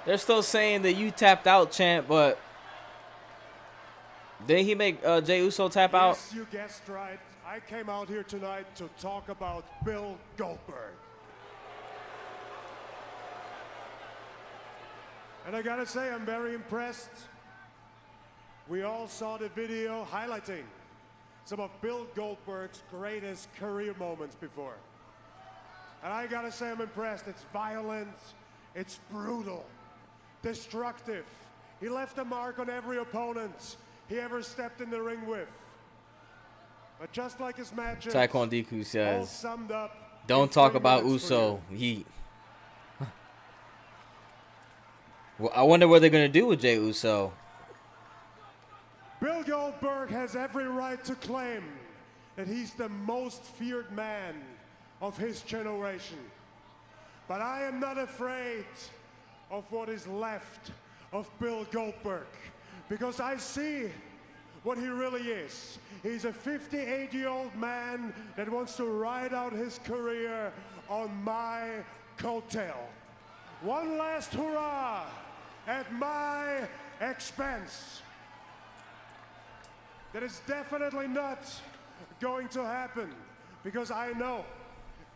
They're still saying that you tapped out, champ, but didn't he make Jey Uso tap out? Yes, you guessed right. I came out here tonight to talk about Bill Goldberg. And I gotta say, I'm very impressed. We all saw the video highlighting some of Bill Goldberg's greatest career moments before. And I gotta say, I'm impressed. It's violent, it's brutal, destructive. He left a mark on every opponent he ever stepped in the ring with. But just like his matches, Taekwondo Deku all says, summed up don't in talk 3 about minutes for Uso. you. Well, I wonder what they're going to do with Jey Uso. Bill Goldberg has every right to claim that he's the most feared man of his generation. But I am not afraid of what is left of Bill Goldberg, because I see what he really is. He's a 58-year-old man that wants to ride out his career on my coattail. One last hurrah at my expense. That is definitely not going to happen, because I know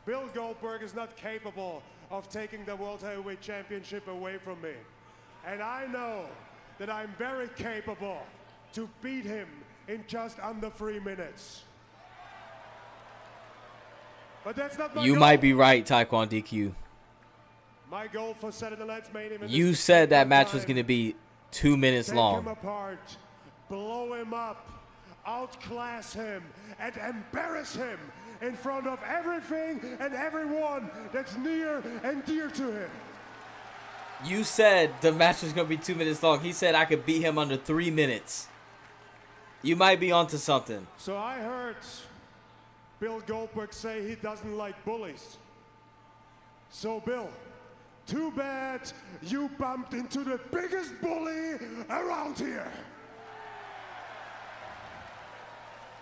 Bill Goldberg is not capable of taking the World Heavyweight Championship away from me. And I know that I'm very capable to beat him in just under 3 minutes. But that's not my You goal. might be right, Taekwondo DQ. My goal for Saturday night's main event. You said that match was going to be 2 minutes Take long. him apart, blow him up, outclass him, and embarrass him in front of everything and everyone that's near and dear to him. You said the match was going to be 2 minutes long. He said I could beat him under 3 minutes. You might be onto something. So I heard Bill Goldberg say he doesn't like bullies. So Bill, too bad you bumped into the biggest bully around here.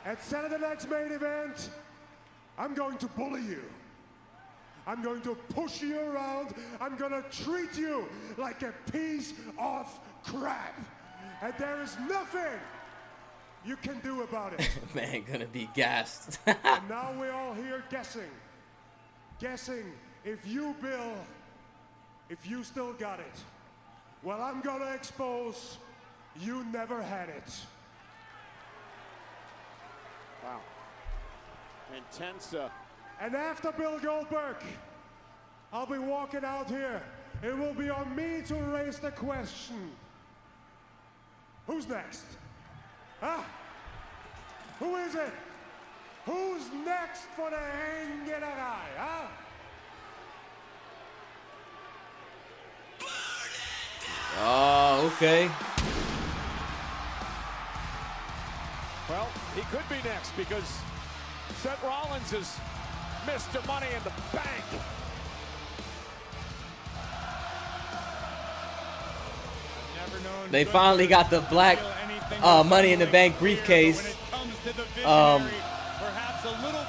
At Saturday night's main event, I'm going to bully you. I'm going to push you around. I'm going to treat you like a piece of crap. And there is nothing you can do about it. Man, gonna be gassed. And now we're all here guessing if you, Bill, if you still got it. Well, I'm gonna expose you never had it. Wow. Intense. And after Bill Goldberg, I'll be walking out here. It will be on me to raise the question. Who's next? Huh? Who is it? Who's next for the Engenarai, huh? Oh, okay. Well, he could be next, because Seth Rollins has missed the Money in the Bank. They finally got the black Money in the Bank briefcase.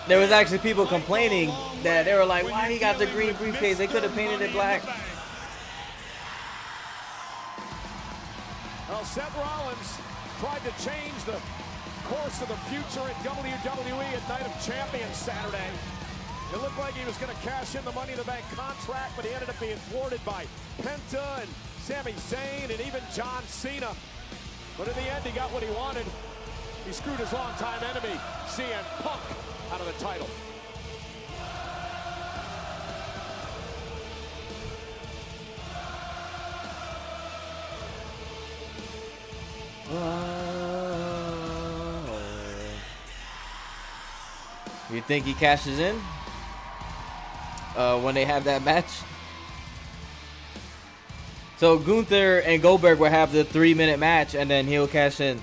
There was actually people complaining that they were like, why he got the green briefcase? They could have painted it black. Well, Seth Rollins tried to change the course of the future at WWE at Night of Champions Saturday. It looked like he was going to cash in the Money in the Bank contract, but he ended up being thwarted by Penta and Sami Zayn and even John Cena. But in the end, he got what he wanted. He He screwed his longtime enemy, CM Punk, out of the title. You think he cashes in when they have that match? So Gunther and Goldberg will have the 3-minute match, and then he'll cash in.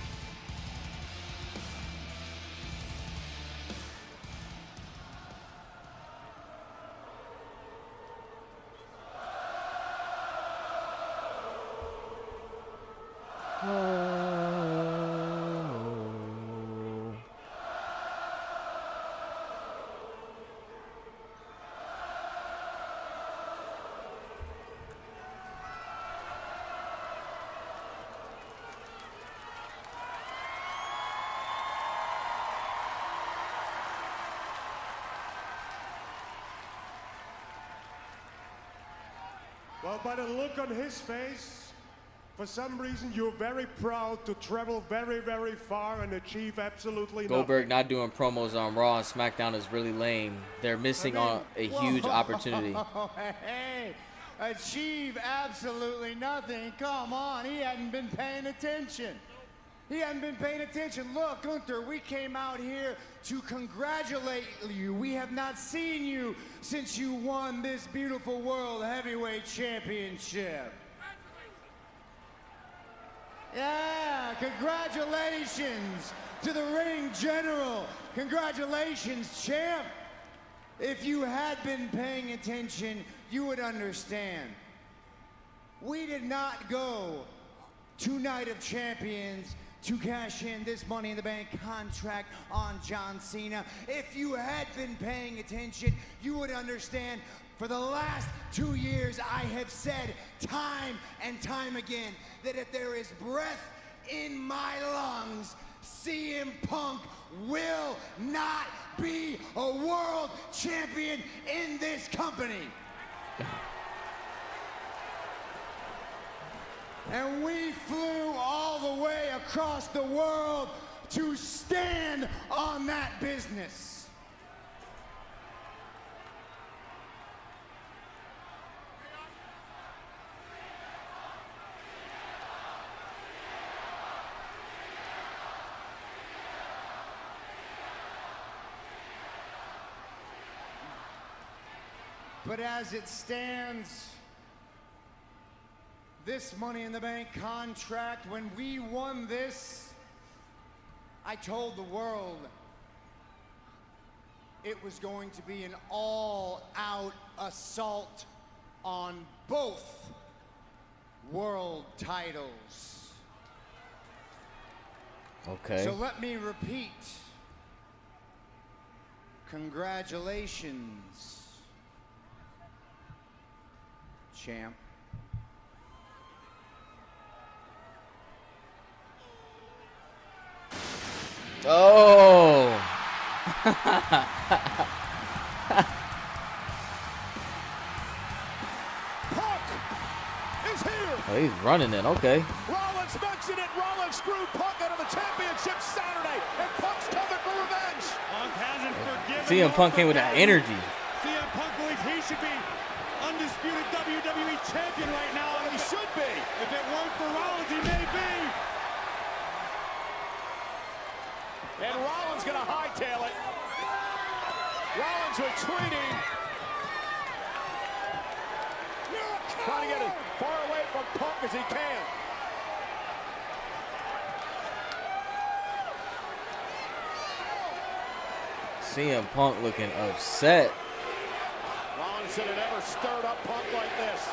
Well, by the look on his face, for some reason you're very proud to travel very, very far and achieve absolutely nothing. Goldberg not doing promos on Raw and SmackDown is really lame. They're missing on a huge opportunity. Hey, achieve absolutely nothing. Come on, he hadn't been paying attention. He hadn't been paying attention. Look, Gunther, we came out here to congratulate you. We have not seen you since you won this beautiful World Heavyweight Championship. Yeah, congratulations to the ring general. Congratulations, champ. If you had been paying attention, you would understand. We did not go to Night of Champions to cash in this Money in the Bank contract on John Cena. If you had been paying attention, you would understand. For the last 2 years, I have said time and time again that if there is breath in my lungs, CM Punk will not be a world champion in this company. And we flew all the way across the world to stand on that business. But as it stands, this Money in the Bank contract, when we won this, I told the world it was going to be an all-out assault on both world titles. Okay. So let me repeat. Congratulations, champ. Oh. Punk is here. Oh, he's running it. Okay. Rollins mentioned it. Rollins screwed Punk out of the championship Saturday, and Punk's coming for revenge. Punk hasn't forgiven. CM Punk came with that energy. CM Punk believes he should be undisputed WWE champion right now. Well, he should be. If it weren't for Rollins, he may be. And Rollins gonna hightail it. Rollins retreating. Trying to get as far away from Punk as he can. CM Punk looking upset. Rollins should have never stirred up Punk like this.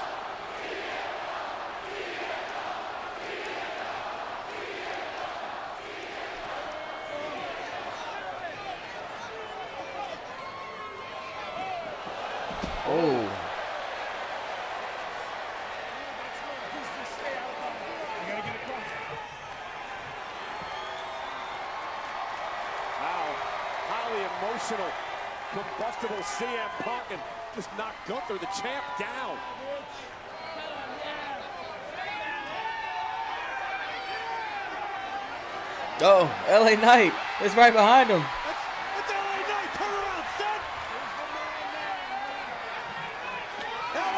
Oh. Wow, highly emotional, combustible CM Punk, and just knocked Gunther, the champ, down. Oh, LA Knight is right behind him. It's LA Knight. Turn around, son.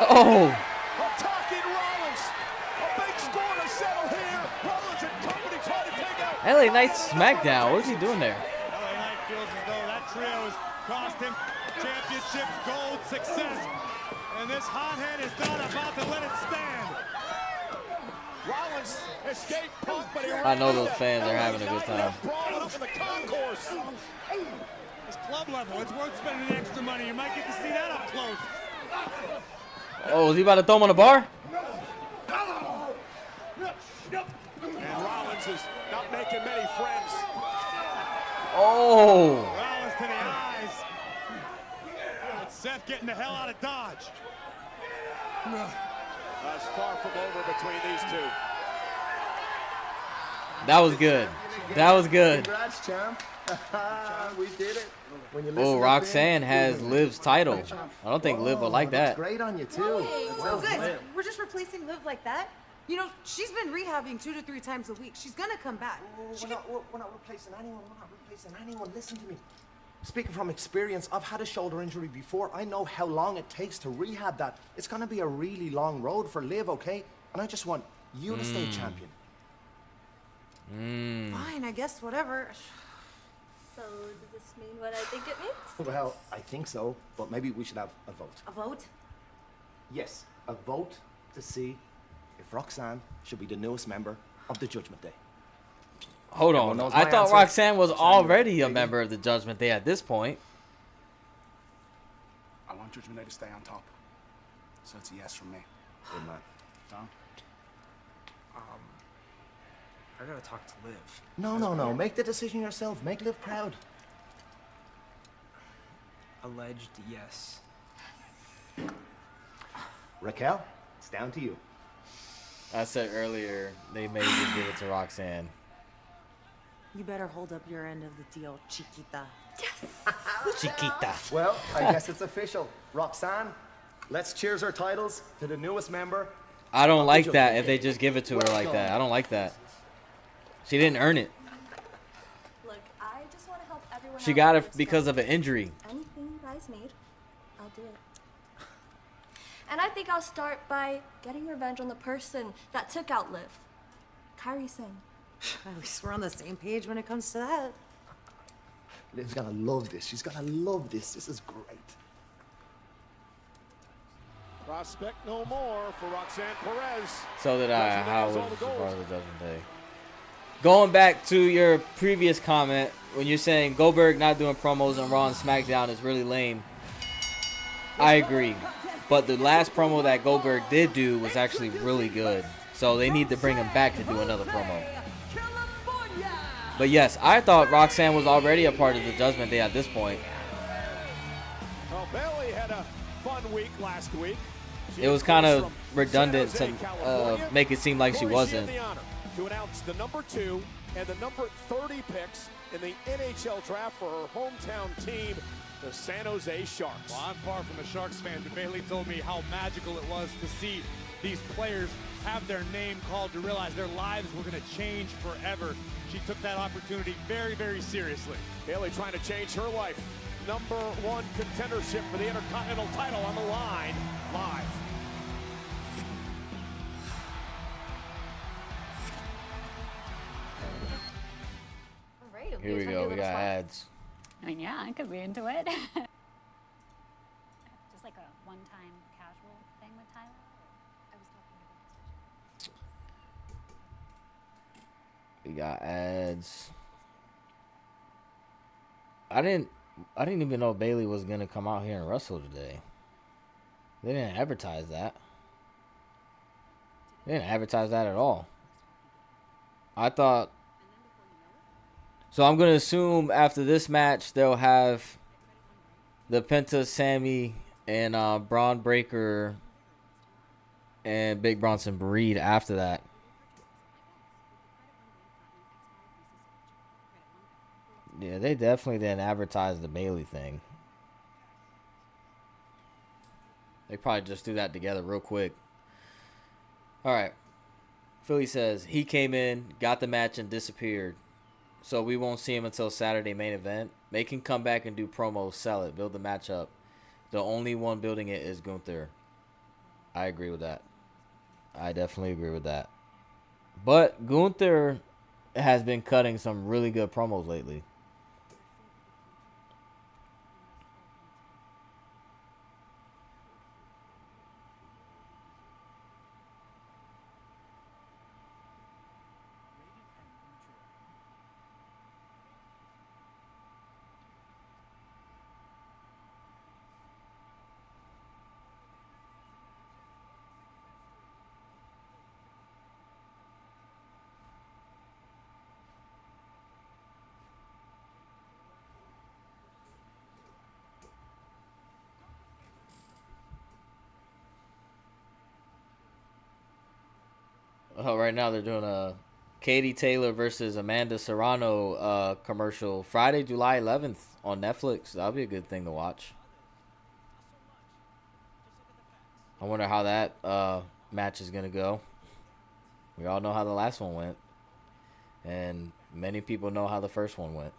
Oh. Attacking Rollins. A big score to settle here. Rollins and company trying to take out. LA Knight's SmackDown. What is he doing there? LA Knight feels as though that trio has cost him championships, gold, success, and this hothead is not about to let it stand. Rollins escaped Punk, but he I know those fans are having a good time. brawling up in the concourse. It's club level. It's worth spending extra money. You might get to see that up close. Oh, is he about to throw him on the bar? And Rollins is not making many friends. Oh. Rollins to the eyes. And Seth getting the hell out of Dodge. It's far from over between these two. That was good. That was good. Congrats, champ. We did it. When you Oh, listen to Roxanne Finn, has Liv's title. I don't think Liv would like that. Great on you too. So guys, we're just replacing Liv like that? You know, she's been rehabbing 2 to 3 times a week. She's gonna come back. We're not replacing anyone. We're not replacing anyone. Listen to me. Speaking from experience, I've had a shoulder injury before. I know how long it takes to rehab that. It's gonna be a really long road for Liv, okay? And I just want you to stay champion. Fine, I guess, whatever. So, does this mean what I think it means? Well, I think so, but maybe we should have a vote. A vote? Yes, a vote to see if Roxanne should be the newest member of the Judgment Day. Hold Everyone on. knows I my thought answer. Roxanne was Roxanne, already a baby. member of the Judgment Day at this point. I want Judgment Day to stay on top. So it's a yes from me. Good man. Don? I gotta talk to Liv. No. Make the decision yourself. Make Liv proud. Alleged yes. Raquel, it's down to you. I said earlier they may just give it to Roxanne. You better hold up your end of the deal, Chiquita. Chiquita. Well, I guess it's official. Roxanne, let's cheers our titles to the newest member. I don't like that if they just give it to her like that. I don't like that. She didn't earn it. Look, I just want to help everyone She out got with it their because stuff. of an injury. Anything you guys need, I'll do it. And I think I'll start by getting revenge on the person that took out Liv. Kairi Singh. At least we're on the same page when it comes to that. Liv's gonna love this. She's gonna love this. This is great. Prospect no more for Roxanne Perez. So did I. Judgment Day How has was all the the gold. part of the Judgment Day? Going back to your previous comment, when you're saying Goldberg not doing promos on Raw and SmackDown is really lame, I agree. But the last promo that Goldberg did do was actually really good. So they need to bring him back to do another promo. But yes, I thought Roxanne was already a part of the Judgment Day at this point. Well, Bayley had a fun week last week. She It was is kind of from redundant San to Jose, California. make it seem like she Corey, wasn't. had the honor to announce the number 2 and the number 30 picks in the NHL draft for her hometown team, the San Jose Sharks. Well, I'm far from a Sharks fan, but Bailey told me how magical it was to see these players have their name called, to realize their lives were going to change forever. She took that opportunity very, very seriously. Bayley trying to change her life. Number 1 contendership for the Intercontinental title on the line live. All right, it'll be Here a we fun go. little We got spot. ads. I mean, yeah, I could be into it. Just like a one-time casual thing with Tyler. We got ads. I didn't even know Bailey was gonna come out here and wrestle today. They didn't advertise that. They didn't advertise that at all. I thought. So I'm gonna assume after this match they'll have the Penta, Sammy, and Braun Breaker and Big Bronson Breed after that. Yeah, they definitely didn't advertise the Bailey thing. They probably just do that together real quick. All right. Philly says he came in, got the match, and disappeared. so we won't see him until Saturday main event. Make him come back and do promos, sell it, build the match up. The only one building it is Gunther. I agree with that. I definitely agree with that. But Gunther has been cutting some really good promos lately. Oh, right now they're doing a Katie Taylor versus Amanda Serrano commercial Friday, July 11th on Netflix. That'll be a good thing to watch. I wonder how that match is going to go. We all know how the last one went. And many people know how the first one went.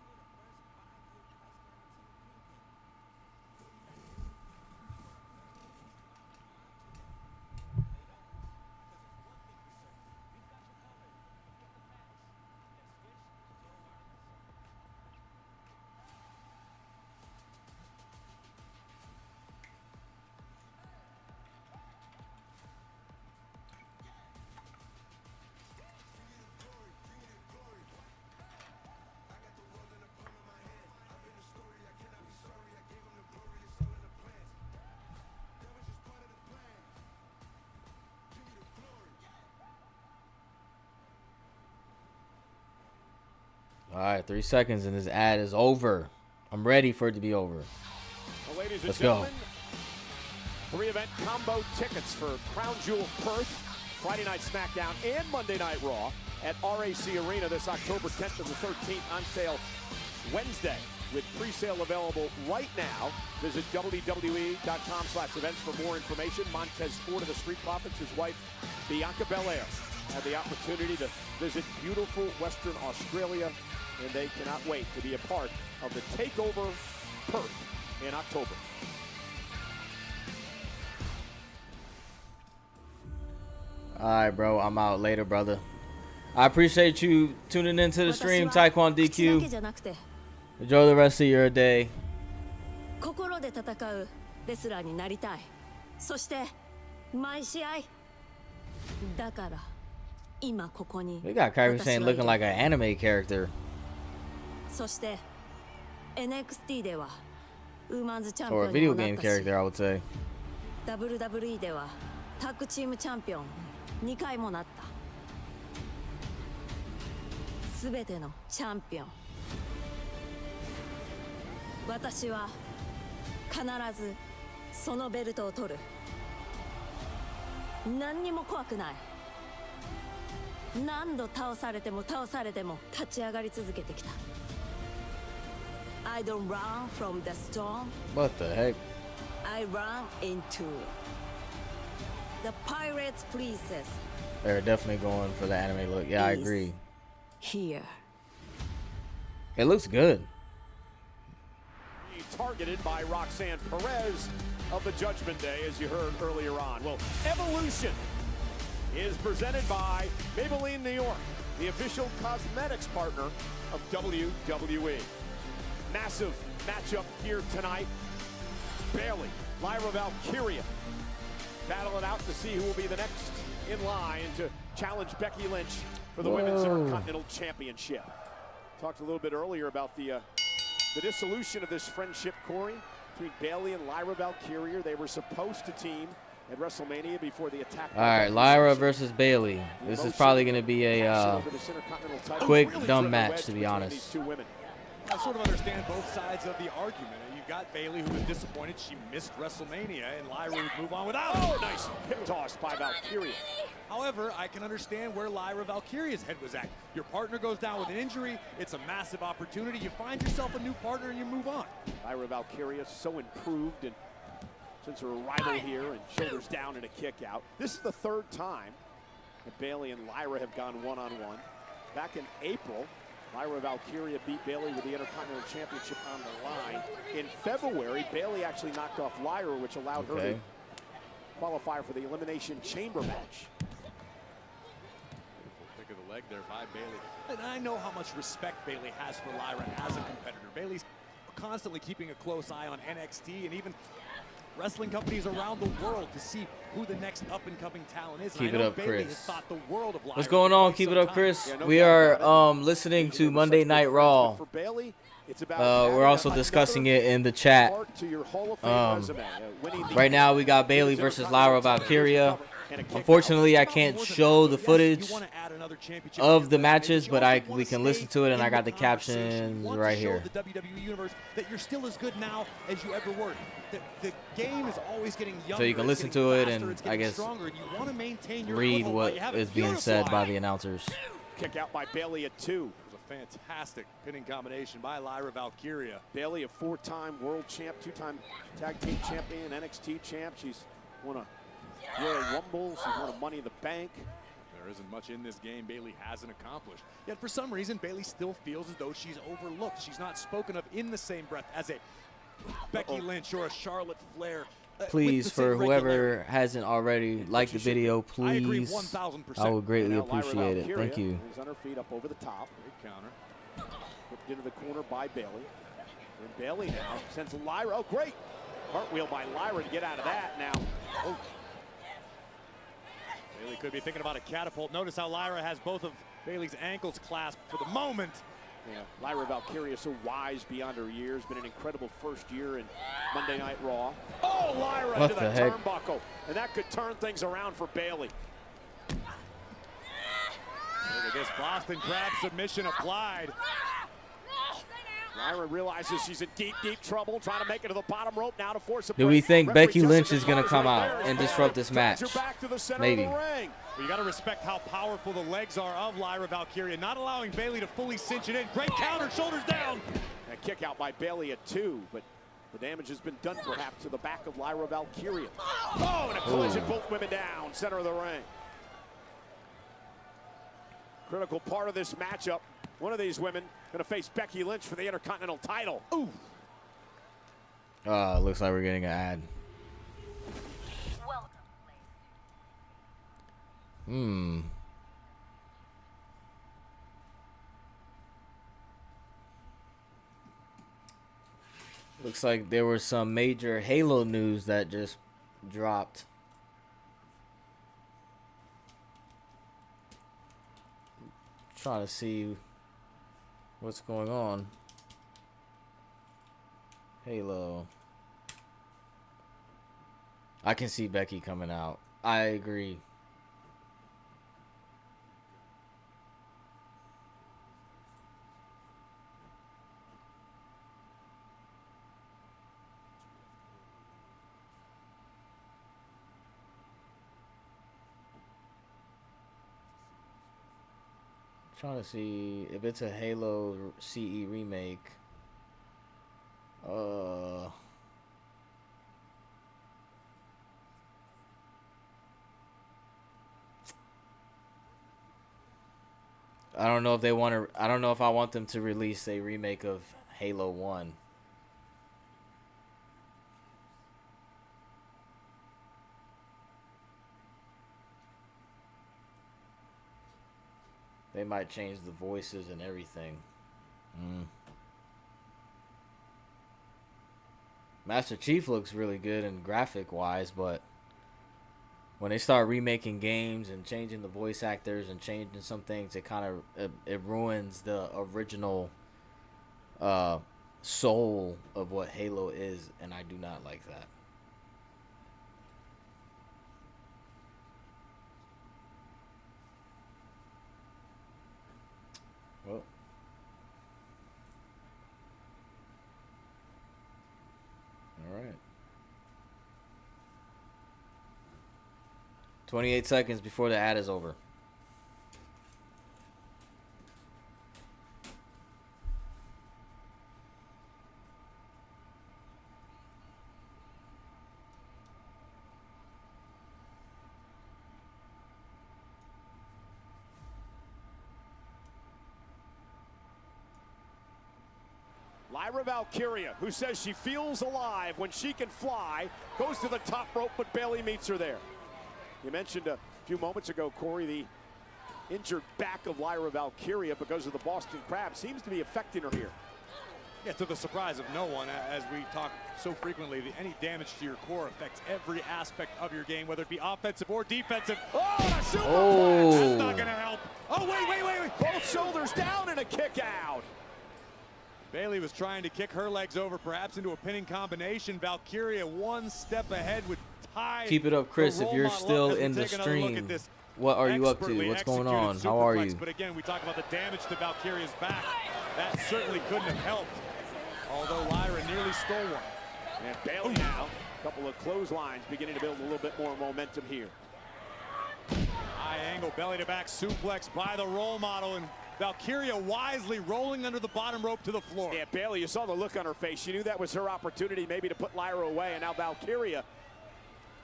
All right, 3 seconds and this ad is over. I'm ready for it to be over. Well, ladies and Let's gentlemen, 3-event combo tickets for Crown Jewel Perth, Friday Night SmackDown, and Monday Night Raw at RAC Arena this October 10th to the 13th, on sale Wednesday, with pre-sale available right now. Visit WWE.com/events for more information. Montez Ford of the Street Profits, his wife Bianca Belair, had the opportunity to visit beautiful Western Australia, and they cannot wait to be a part of the Takeover Perth in October. All right, bro. I'm out later, brother. I appreciate you tuning into the stream, Taekwon DQ. Enjoy the rest of your day. 心で戦うレスラーになりたい。そして毎試合だから今ここに We got Kyrie Sane looking like an anime character. そして NXT ではウーマンズチャンピ Or オ a ンに video もなっ game たし character, I would say. WWE ではタッグチームチャンピオン2回もなった。すべてのチャンピオン。私は必ずそのベルトを取る。何にも怖くない。何度倒されても立ち上がり続けてきた。I don't run from the storm. What the heck? I run into the pirate's princess. They're definitely going for the anime look. Yeah, I agree. Here. It looks good. Targeted by Roxanne Perez of the Judgment Day, as you heard earlier on. Well, Evolution is presented by Maybelline New York, the official cosmetics partner of WWE. Massive matchup here tonight. Bayley, Lyra Valkyria battle it out to see who will be the next in line to challenge Becky Lynch for the Women's Intercontinental Championship. Talked a little bit earlier about the dissolution of this friendship, Corey, between Bayley and Lyra Valkyria. They were supposed to team at WrestleMania before the attack. All right, Lyra versus Bayley. This is probably going to be a quick, dumb match, to be honest. I sort of understand both sides of the argument. You've got Bayley, who was disappointed she missed WrestleMania, and Lyra would move on without her. Oh, nice hip toss by Valkyria. However, I can understand where Lyra Valkyria's head was at. Your partner goes down with an injury. It's a massive opportunity. You find yourself a new partner, and you move on. Lyra Valkyria so improved and since her arrival here, and shoulders down and a kick out. This is the third time that Bayley and Lyra have gone one-on-one. Back in April, Lyra Valkyria beat Bayley with the Intercontinental Championship on the line. In February, Bayley actually knocked off Lyra, which allowed her to qualify for the Elimination Chamber match. Pick of the leg there by Bayley. And I know how much respect Bayley has for Lyra as a competitor. Bayley's constantly keeping a close eye on NXT and even wrestling companies around the world to see who the next up-and-coming talent is. Keep it up, Bayley Chris. has thought the world of Lyra. What's going on? Keep it up, Chris. We are listening to Monday Night Raw. We're also discussing it in the chat. Right now, we got Bayley versus Lyra Valkyria. Unfortunately, I can't show the footage of the matches, but we can listen to it, and I got the captions right here. The WWE universe that you're still as good now as you ever were. The game is always getting younger. So you can listen to it and I guess read what is being said by the announcers. Kick out by Bayley at 2. It was a fantastic pinning combination by Lyra Valkyria. Bayley, a 4-time world champ, 2-time tag team champion, NXT champ. She's won a Royal Rumble. She's won a Money in the Bank. There isn't much in this game Bayley hasn't accomplished. Yet for some reason, Bayley still feels as though she's overlooked. She's not spoken of in the same breath as a Becky Lynch or a Charlotte Flair. Please, for whoever hasn't already liked the video, please, I would greatly appreciate it. Thank you. Is on her feet up over the top. Great counter. Whipped into the corner by Bayley. And Bayley now sends Lyra. Oh, great. Cartwheel by Lyra to get out of that now. Oh. Bayley could be thinking about a catapult. Notice how Lyra has both of Bayley's ankles clasped for the moment. Yeah, Lyra Valkyria so wise beyond her years. Been an incredible first year in Monday Night Raw. Oh, Lyra into that turnbuckle. And that could turn things around for Bayley. Look at this Boston Crab submission applied. Lyra realizes she's in deep, deep trouble, trying to make it to the bottom rope now to force a break. Do we think Becky Lynch is going to come out and disrupt this match? Maybe. Well, you got to respect how powerful the legs are of Lyra Valkyria, not allowing Bayley to fully cinch it in. Great counter, shoulders down. A kick out by Bayley at 2, but the damage has been done perhaps to the back of Lyra Valkyria. Oh, and a collision, both women down, center of the ring. Critical part of this matchup. One of these women going to face Becky Lynch for the Intercontinental title. Ooh. Looks like we're getting an ad. Looks like there was some major Halo news that just dropped. Trying to see what's going on. Halo. I can see Becky coming out. I agree. Trying to see if it's a Halo CE remake. I don't know if they want to. I don't know if I want them to release a remake of Halo 1. They might change the voices and everything. Master Chief looks really good and graphic-wise, but when they start remaking games and changing the voice actors and changing some things, it kind of it ruins the original soul of what Halo is, and I do not like that. Well, all right. 28 seconds before the ad is over. Lyra Valkyria, who says she feels alive when she can fly, goes to the top rope, but Bayley meets her there. You mentioned a few moments ago, Corey, the injured back of Lyra Valkyria because of the Boston Crab seems to be affecting her here. Yeah, to the surprise of no one, as we talk so frequently, any damage to your core affects every aspect of your game, whether it be offensive or defensive. Oh, and a superplex! That's not going to help. Oh, wait. Both shoulders down and a kick out. Bayley was trying to kick her legs over, perhaps into a pinning combination. Valkyria one step ahead with tie. Keep it up, Chris, if you're still in the stream. What are you up to? What's going on? How are you? But again, we talk about the damage to Valkyria's back. That certainly couldn't have helped, although Lyra nearly stole one. And Bayley now, a couple of clotheslines beginning to build a little bit more momentum here. High angle belly to back suplex by the role model, and Valkyria wisely rolling under the bottom rope to the floor. Yeah, Bayley, you saw the look on her face. She knew that was her opportunity maybe to put Lyra away, and now Valkyria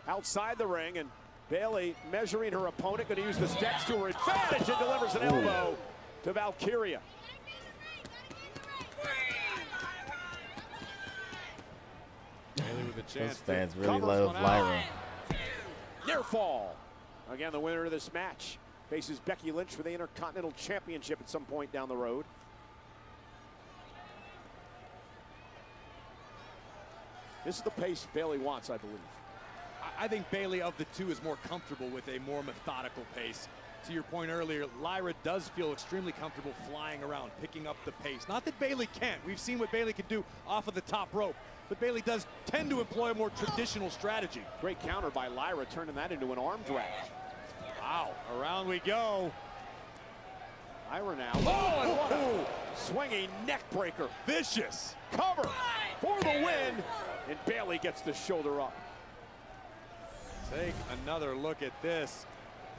outside the ring, and Bayley measuring her opponent, going to use the steps to her advantage and delivers an elbow to Valkyria. Bayley with a chance. Those fans really love Lyra. Near fall. Again, the winner of this match faces Becky Lynch for the Intercontinental Championship at some point down the road. This is the pace Bayley wants, I believe. I think Bayley of the two is more comfortable with a more methodical pace. To your point earlier, Lyra does feel extremely comfortable flying around, picking up the pace. Not that Bayley can't. We've seen what Bayley can do off of the top rope, but Bayley does tend to employ a more traditional strategy. Great counter by Lyra, turning that into an arm drag. Wow, around we go. Lyra now. Oh, and what a swinging neck breaker. Vicious. Cover for the win, and Bayley gets the shoulder up. Take another look at this.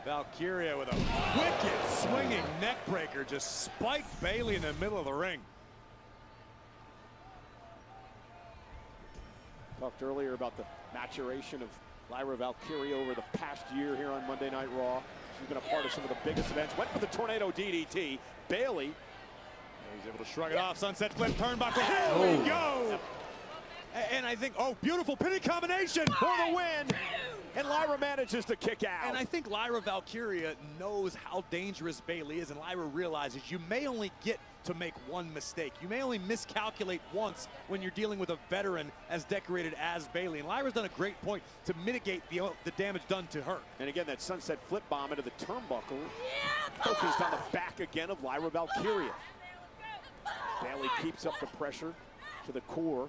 Valkyria with a wicked swinging neck breaker just spiked Bayley in the middle of the ring. Talked earlier about the maturation of Lyra Valkyria over the past year here on Monday Night Raw. She's been a part of some of the biggest events. Went for the tornado DDT. Bayley. He's able to shrug it off. Sunset flip, turnbuckle. Here we go. And I think, beautiful pinning combination for the win. And Lyra manages to kick out. And I think Lyra Valkyria knows how dangerous Bayley is, and Lyra realizes you may only get to make one mistake. You may only miscalculate once when you're dealing with a veteran as decorated as Bayley. And Lyra's done a great point to mitigate the damage done to her. And again, that sunset flip bomb into the turnbuckle. Focused on the back again of Lyra Valkyria. Bayley keeps up the pressure to the core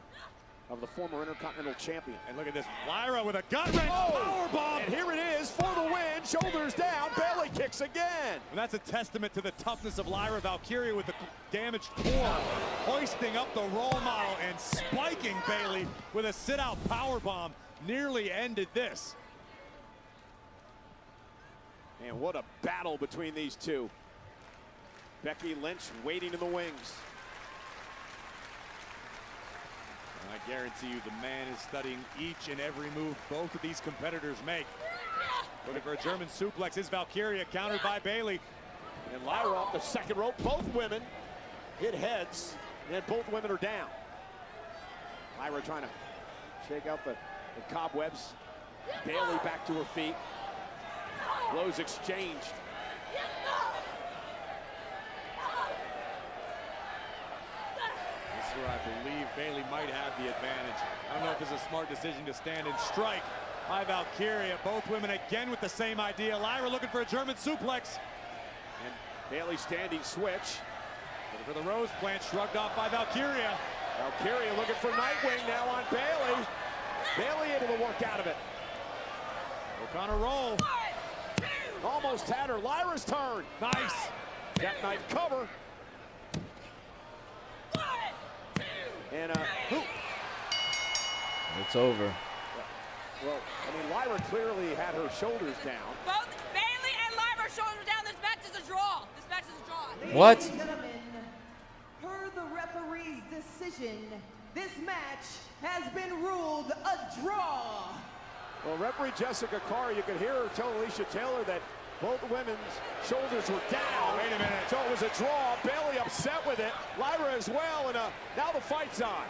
of the former Intercontinental Champion. And look at this, Lyra with a gut-wrench powerbomb. And here it is for the win, shoulders down, Bayley kicks again. And that's a testament to the toughness of Lyra Valkyria with the damaged core, hoisting up the role model and spiking Bayley with a sit-out powerbomb. Nearly ended this. And what a battle between these two. Becky Lynch waiting in the wings. I guarantee you the man is studying each and every move both of these competitors make. Looking for a German suplex is Valkyria, countered by Bayley. And Lyra off the second rope. Both women hit heads, and both women are down. Lyra trying to shake out the cobwebs. Bayley back to her feet. Blows exchanged. Where I believe Bayley might have the advantage. I don't know if it's a smart decision to stand and strike by Valkyria. Both women again with the same idea. Lyra looking for a German suplex. And Bayley standing switch. Looking for the rose plant, shrugged off by Valkyria. Valkyria looking for Nightwing now on Bayley. Bayley able to work out of it. Look on a roll. Almost had her. Lyra's turn. Nice. Jackknife cover. And it's over. Well, I mean, Lyra clearly had her shoulders down. Both Bayley and Lyra shoulders down. This match is a draw. This match is a draw. What? Ladies and gentlemen, per the referee's decision, this match has been ruled a draw. Well, referee Jessica Carr, you could hear her tell Alicia Taylor that Both women's shoulders were down. Wait a minute. So it was a draw. Bailey upset with it. Lyra as well, and now the fight's on.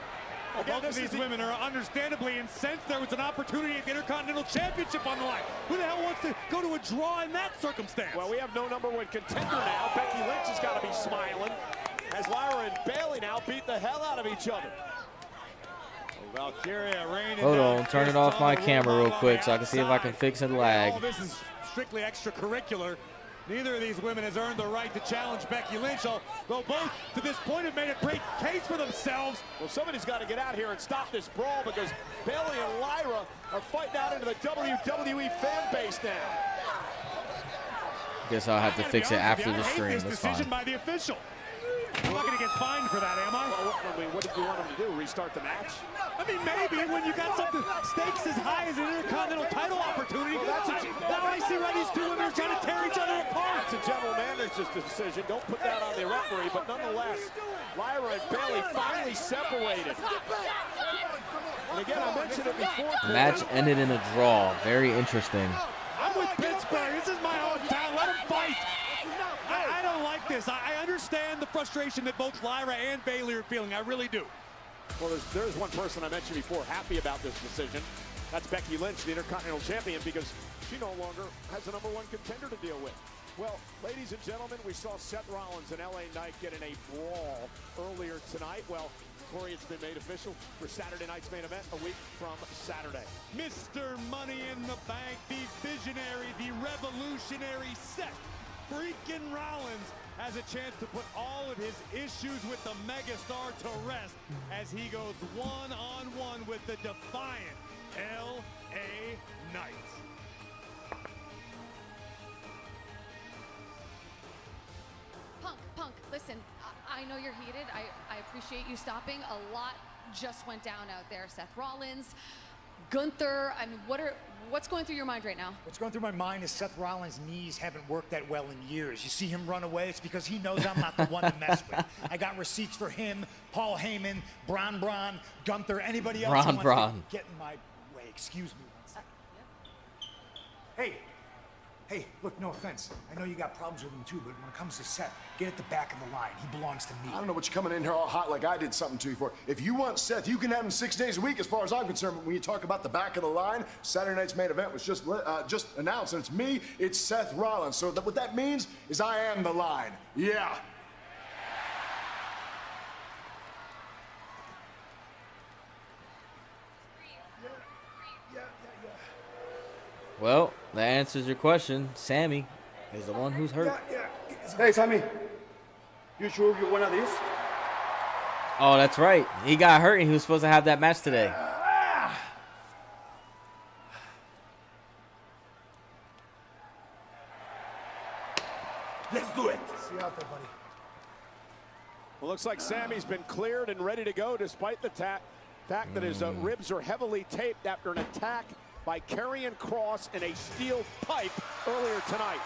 Again, both of these women are understandably incensed. There was an opportunity at the Intercontinental Championship on the line. Who the hell wants to go to a draw in that circumstance? Well, we have no #1 contender now. Becky Lynch has got to be smiling as Lyra and Bailey now beat the hell out of each other. Valkyria raining. Hold on, turn it off my camera real quick so I can see if I can fix the lag. All this is strictly extracurricular. Neither of these women has earned the right to challenge Becky Lynch, although both to this point have made a great case for themselves. Well, somebody's got to get out here and stop this brawl because Bailey and Lyra are fighting out into the WWE fan base now. Guess I'll have to fix it after the stream. This That's decision fine. by the official. I'm not going to get fined for that, am I? Well, what did you want them to do? Restart the match? I mean, maybe when you got something stakes as high as an Intercontinental title opportunity. Well, now I see why these two women are trying to tear each other apart. It's a general manager's decision. Don't put that on the referee, but nonetheless, Lyra and Bailey finally separated. And again, I mentioned it before. The match ended in a draw. Very interesting. I'm with Pittsburgh. This is my hometown. Let them fight. I don't like this. I understand the frustration that both Lyra and Bailey are feeling. I really do. Well, there's one person I mentioned before happy about this decision. That's Becky Lynch, the Intercontinental Champion, because she no longer has a #1 contender to deal with. Well, ladies and gentlemen, we saw Seth Rollins and LA Knight get in a brawl earlier tonight. Well, Corey, it's been made official for Saturday night's main event a week from Saturday. Mr. Money in the Bank, the visionary, the revolutionary Seth freaking Rollins has a chance to put all of his issues with the megastar to rest as he goes one-on-one with the defiant LA Knight. Punk, listen, I know you're heated. I appreciate you stopping. A lot just went down out there. Seth Rollins, Gunther, I mean, what's going through your mind right now? What's going through my mind is Seth Rollins' knees haven't worked that well in years. You see him run away, it's because he knows I'm not the one to mess with. I got receipts for him, Paul Heyman, Braun, Gunther, anybody else who wants to get in my way. Excuse me one second. Hey, look, no offense. I know you got problems with him too, but when it comes to Seth, get at the back of the line. He belongs to me. I don't know what you're coming in here all hot like I did something to you for. If you want Seth, you can have him 6 days a week as far as I'm concerned. But when you talk about the back of the line, Saturday night's main event was just announced, and it's me, it's Seth Rollins. So what that means is I am the line. Yeah. Well, that answers your question. Sammy is the one who's hurt. Hey, Sammy. You sure you one of these? Oh, that's right. He got hurt and he was supposed to have that match today. Let's do it. See you out there, buddy. Well, looks like Sammy's been cleared and ready to go despite the fact that his ribs are heavily taped after an attack by Karrion Kross in a steel pipe earlier tonight.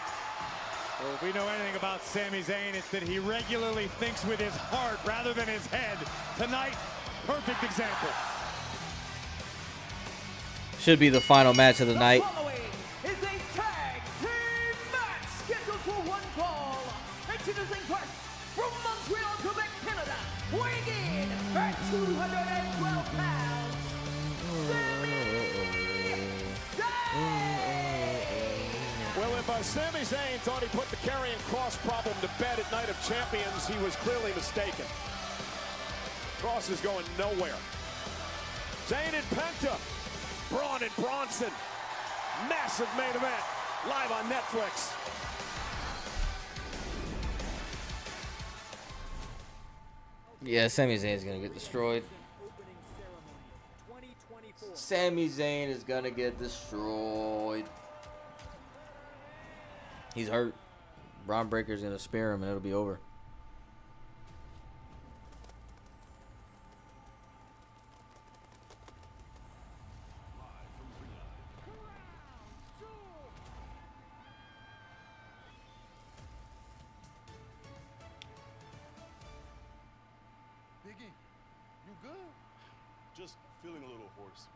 Well, if we know anything about Sami Zayn, it's that he regularly thinks with his heart rather than his head. Tonight, perfect example. Should be the final match of the night. It's a tag team match scheduled for one fall. Introducing first from Montreal, Quebec, Canada, weighing in at 212 pounds, Well, if Sami Zayn thought he put the Karrion Kross problem to bed at Night of Champions, he was clearly mistaken. Kross is going nowhere. Zayn and Penta, Braun and Bronson, massive main event, live on Netflix. Yeah, Sami Zayn's gonna get destroyed. Sami Zayn is gonna get destroyed. He's hurt. Braun Breaker's gonna spear him and it'll be over. Biggie, you good? Just feeling a little hoarse.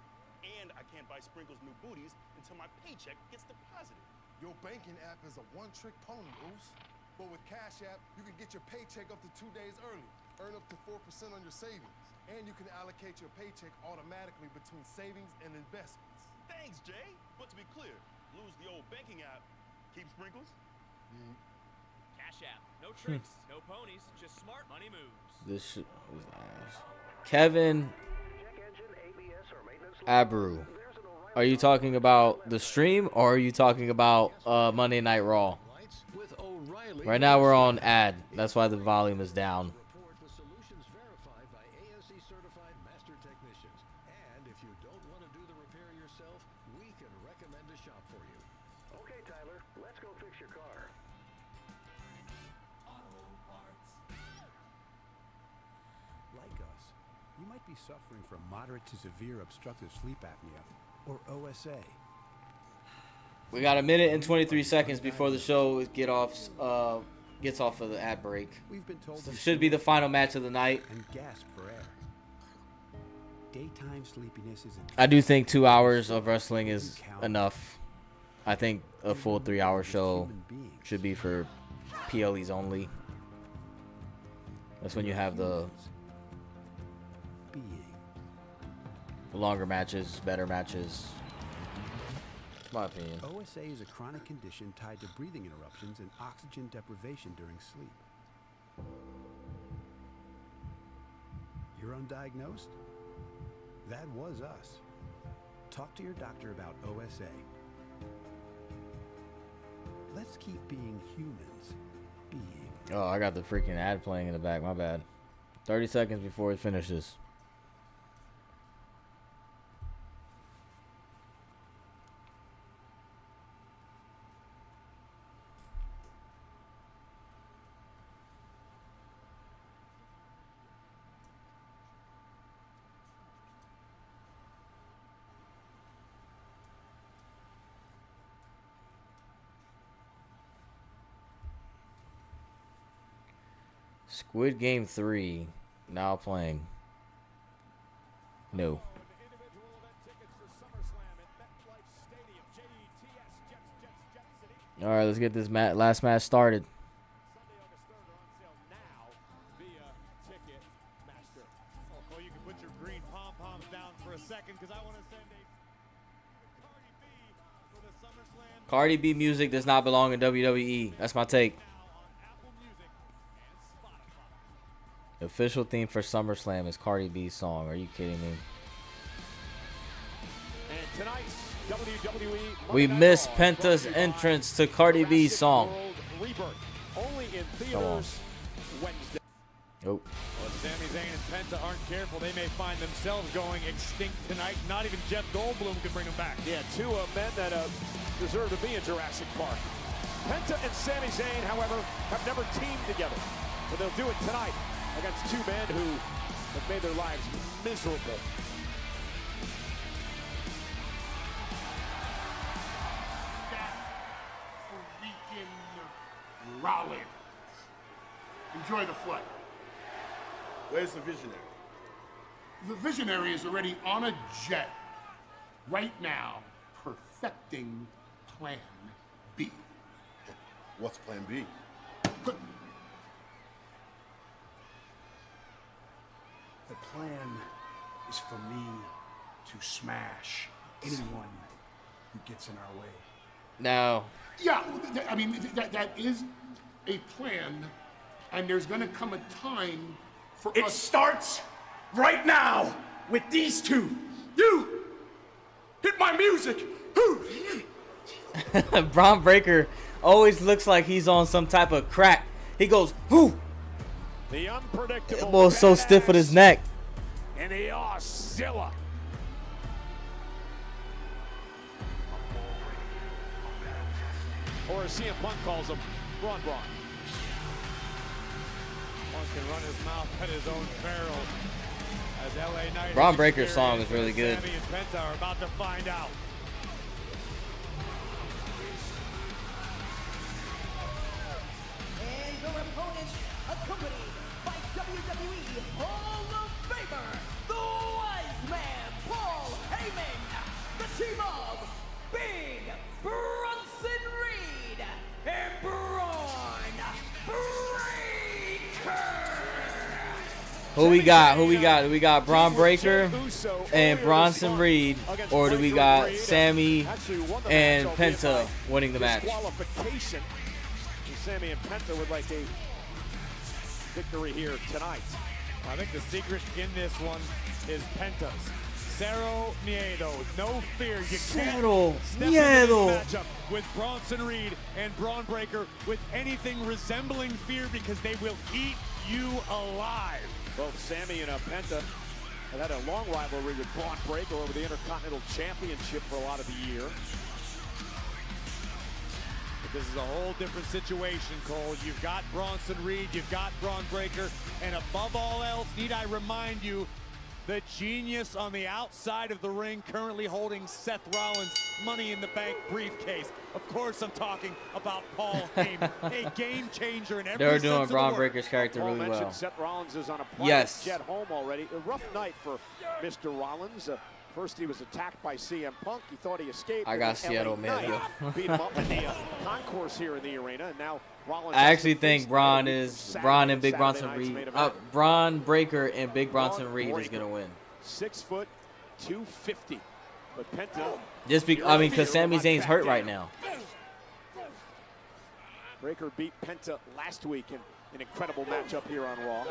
And I can't buy Sprinkles new booties until my paycheck gets deposited. Your banking app is a one-trick pony, Oos. But with Cash App, you can get your paycheck up to 2 days early, earn up to 4% on your savings, and you can allocate your paycheck automatically between savings and investments. Thanks, Jay. But to be clear, lose the old banking app, keep sprinkles? Cash App. No tricks, no ponies, just smart money moves. This shit was ass. Kevin Abreu. Are you talking about the stream or are you talking about Monday Night Raw? Right now we're on ad. That's why the volume is down. Suffering from moderate to severe obstructive sleep apnea, or OSA. We got a minute and 23 seconds before the show gets off of the ad break. We've been told This should be the final match of the night. And gasp for air. Daytime sleepiness is. I do think 2 hours of wrestling is enough. I think a full 3-hour show should be for PLEs only. That's when you have the longer matches, better matches. My opinion. OSA is a chronic condition tied to breathing interruptions and oxygen deprivation during sleep. You're undiagnosed? That was us. Talk to your doctor about OSA. Let's keep being humans. Oh, I got the freaking ad playing in the back. My bad. 30 seconds before it finishes. Squid Game 3 now playing. No. All right, let's get this last match started. Oh, you can put your green pom-poms down for a second because I want to send a Cardi B for the SummerSlam. Cardi B music does not belong in WWE. That's my take. The official theme for SummerSlam is Cardi B's song. Are you kidding me? And tonight's WWE We missed Penta's entrance to Cardi B's song. Rebirth, only in theaters Wednesday. Oh. Well, if Sami Zayn and Penta aren't careful, they may find themselves going extinct tonight. Not even Jeff Goldblum can bring them back. Yeah, two men that deserve to be in Jurassic Park. Penta and Sami Zayn, however, have never teamed together, but they'll do it tonight against two men who have made their lives miserable. Rollins. Enjoy the flight. Where's the visionary? The visionary is already on a jet right now, perfecting Plan B. What's Plan B? The plan is for me to smash anyone who gets in our way. No. Yeah, I mean, that is a plan, and there's gonna come a time for It starts right now with these two. You hit my music. Braun Breaker always looks like he's on some type of crack. He goes, whoo. The unpredictable. Elbow's so stiff with his neck. And the Auszilla. Or as CM Punk calls him, Braun. Punk can run his mouth at his own barrel. As LA Knight. Braun Breaker's song is really good. Sami and Penta are about to find out. And your opponents, accompanied by WWE Hall of Famer, the Wise Man, Paul Heyman, the team of Big Bronson Reed Who we got? Who we got? Do we got Braun Breaker and Bronson Reed, or do we got Sammy and Penta winning the match? Sammy and Penta would like a victory here tonight. I think the secret in this one is Penta's. Cero Miedo, no fear. You can't step into this matchup with Bronson Reed and Braun Breaker with anything resembling fear, because they will eat you alive. Both Sammy and Penta have had a long rivalry with Braun Breaker over the Intercontinental Championship for a lot of the year. But this is a whole different situation, Cole. You've got Bronson Reed, you've got Braun Breaker, and above all else, need I remind you, the genius on the outside of the ring currently holding Seth Rollins' Money in the Bank briefcase. Of course, I'm talking about Paul Heyman, a game changer in every They're sense doing of the Braun word. Breaker's character Paul really mentioned well. Seth Rollins is on a private Yes. jet home already. A rough night for Mr. Rollins. First, he was attacked by CM Punk. He thought he escaped. I got Seattle LA Mid, Knight beat him up in the concourse here in the arena, and now Rollins. I actually think Braun and Big Bronson Reed, Braun Breaker and Big Bronson Reed is gonna win. 6 foot 250, but Penta. Because Sami Zayn's hurt right now. Breaker beat Penta last week in an incredible matchup here on Raw.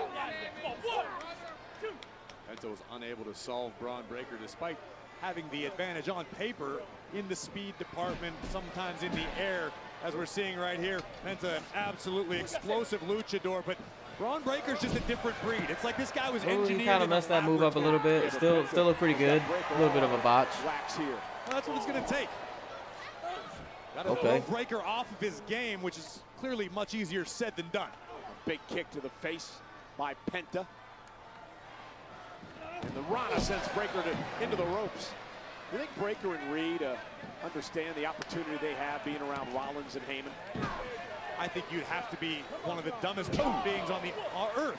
Penta was unable to solve Braun Breaker despite having the advantage on paper in the speed department, sometimes in the air, as we're seeing right here. Penta, an absolutely explosive luchador, but Braun Breaker's just a different breed. It's like this guy was engineered. He kind of messed that move up a little bit. Still looked pretty good. A little bit of a botch. Well, that's what it's going to take. Got to throw Breaker off of his game, which is clearly much easier said than done. Big kick to the face by Penta. And the Rana sends Breaker into the ropes. You think Breaker and Reed understand the opportunity they have being around Rollins and Heyman? I think you'd have to be one of the dumbest human beings on the earth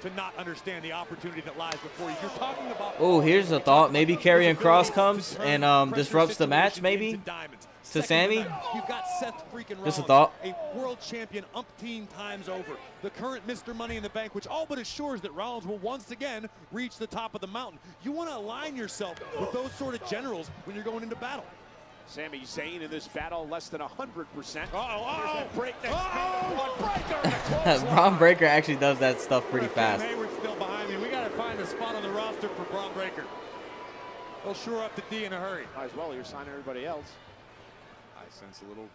to not understand the opportunity that lies before you. You're talking about. Oh, here's a thought. Maybe Karrion Kross comes and disrupts the match, maybe to Sammy. You've got Seth freaking Rollins, Just a thought. a world champion umpteen times over, the current Mr. Money in the Bank, which all but assures that Rollins will once again reach the top of the mountain. You want to align yourself with those sort of generals when you're going into battle. Sami Zayn in this battle less than 100%. Braun Breaker actually does that stuff pretty fast. Hayward's still behind me. We got to find a spot on the roster for Braun Breaker. He'll shore up the D in a hurry. Might as well, you're signing everybody else. I sense a little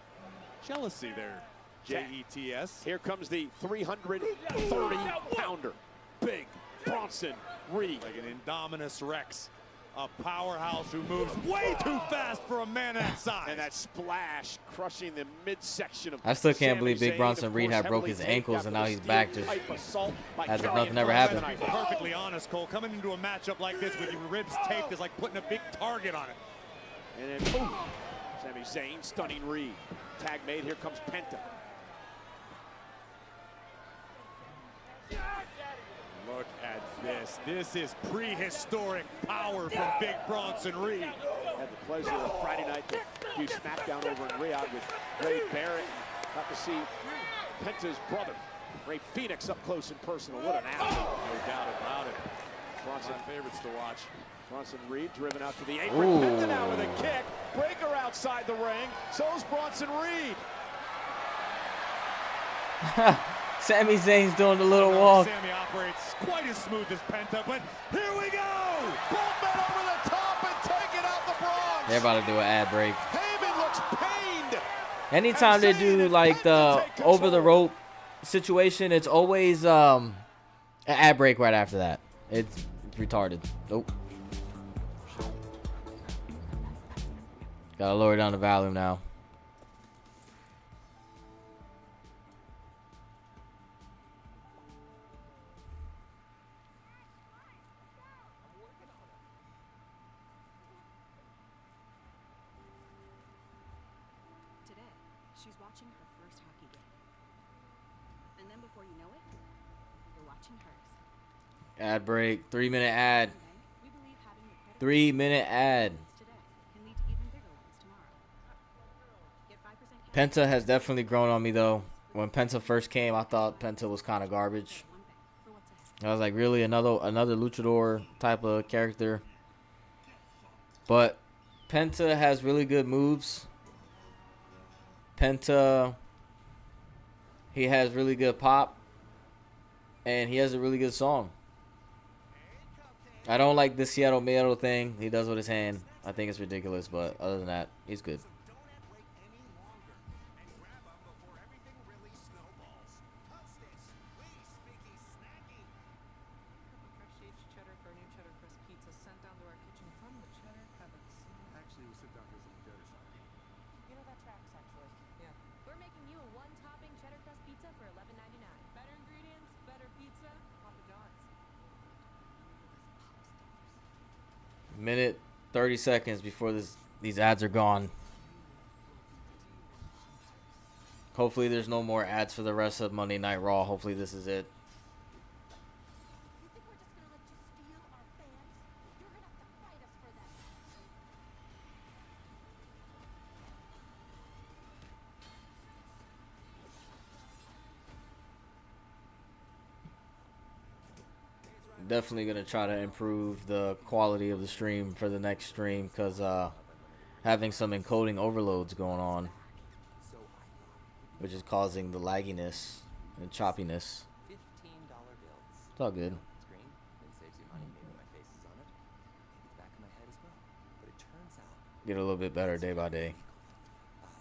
jealousy there. Jets. Here comes the 330-pounder. Big Bronson Reed. Like an Indominus Rex. A powerhouse who moves way too fast for a man that size. And that splash crushing the midsection of I still can't Sami believe Big Zayn, Bronson Reed had broke his ankles and now he's back just as if nothing ever happened. Perfectly honest, Cole. Coming into a matchup like this with your ribs taped is like putting a big target on it. And then boom, Sami Zayn stunning Reed. Tag made. Here comes Penta. Look at this. This is prehistoric power from Big Bronson Reed. Had the pleasure of Friday night to do SmackDown over in Riyadh with Ray Barrett. Got to see Penta's brother, Ray Phoenix, up close and personal. What an athlete. No doubt about it. Bronson favorites to watch. Bronson Reed driven out to the apron. Ooh. Penta now with a kick. Breaker outside the ring. So's Bronson Reed. Sami Zayn's doing the little walk. Sammy operates quite as smooth as Penta, but here we go! Both men over the top and taking out the Bronx. They're about to do an ad break. Heyman looks pained. Anytime they do like the over the rope situation, it's always an ad break right after that. It's retarded. Nope. Gotta lower down the volume now. She's watching her first hockey game. And then before you know it, you're watching hers. Ad break. 3-minute ad. 3-minute ad. Penta has definitely grown on me though. When Penta first came, I thought Penta was kind of garbage. I was like, really, another luchador type of character. But Penta has really good moves. Penta, he has really good pop. And he has a really good song. I don't like the Seattle Miedo thing he does with his hand. I think it's ridiculous, but other than that, he's good. Minute 30 seconds before these ads are gone. Hopefully there's no more ads for the rest of Monday Night Raw. Hopefully this is it. Definitely gonna try to improve the quality of the stream for the next stream, because having some encoding overloads going on, which is causing the lagginess and choppiness. It's all good. Get a little bit better day by day.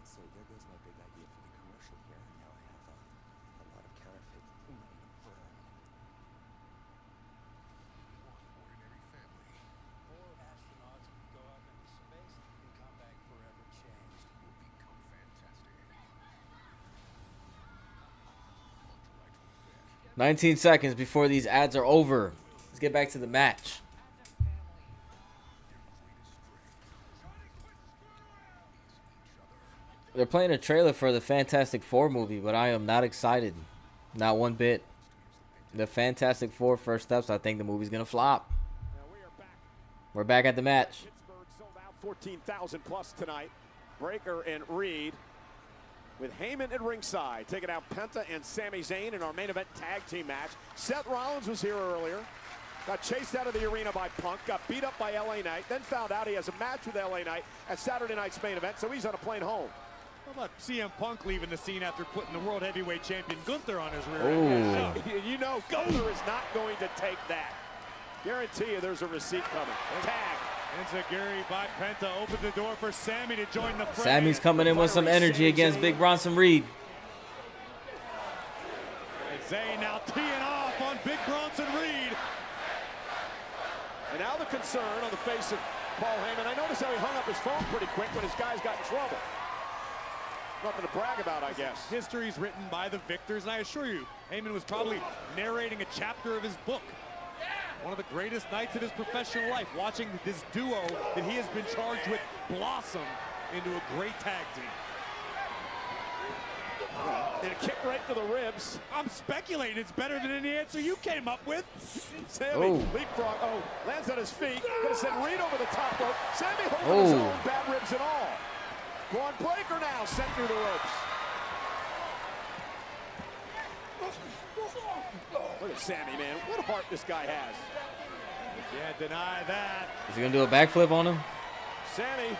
So there goes my big idea for the commercial here. Now I have a lot of counterfeit money to burn. Ordinary family. 4 astronauts go up into space and come back forever changed. Will become fantastic. 19 seconds before these ads are over. Let's get back to the match. They're playing a trailer for the Fantastic Four movie, but I am not excited. Not one bit. The Fantastic Four first steps, I think the movie's going to flop. We're back at the match. Pittsburgh sold out 14,000 plus tonight. Breaker and Reed with Heyman at ringside, taking out Penta and Sami Zayn in our main event tag team match. Seth Rollins was here earlier. Got chased out of the arena by Punk, got beat up by LA Knight, then found out he has a match with LA Knight at Saturday night's main event, so he's on a plane home. How about CM Punk leaving the scene after putting the World Heavyweight Champion Gunther on his rear Ooh. end? You know Gunther is not going to take that. Guarantee you there's a receipt coming. Tag. Enziguri by Penta opens the door for Sami to join the fray. Sammy's coming in with some energy against Big Bronson Reed. And Zayn now teeing off on Big Bronson Reed. And now the concern on the face of Paul Heyman. I noticed how he hung up his phone pretty quick when his guys got in trouble. Nothing to brag about, I guess. History's written by the victors, and I assure you, Heyman was probably narrating a chapter of his book. One of the greatest nights of his professional life, watching this duo that he has been charged with blossom into a great tag team. And a kick right to the ribs. I'm speculating it's better than any answer you came up with. Sammy leapfrog. Oh, lands on his feet. Gonna send Reed over the top rope. Sammy holding his own, bad ribs and all. Braun Breaker now sent through the ropes. Look at Sammy, man. What heart this guy has. Can't deny that. Is he going to do a backflip on him? Sammy.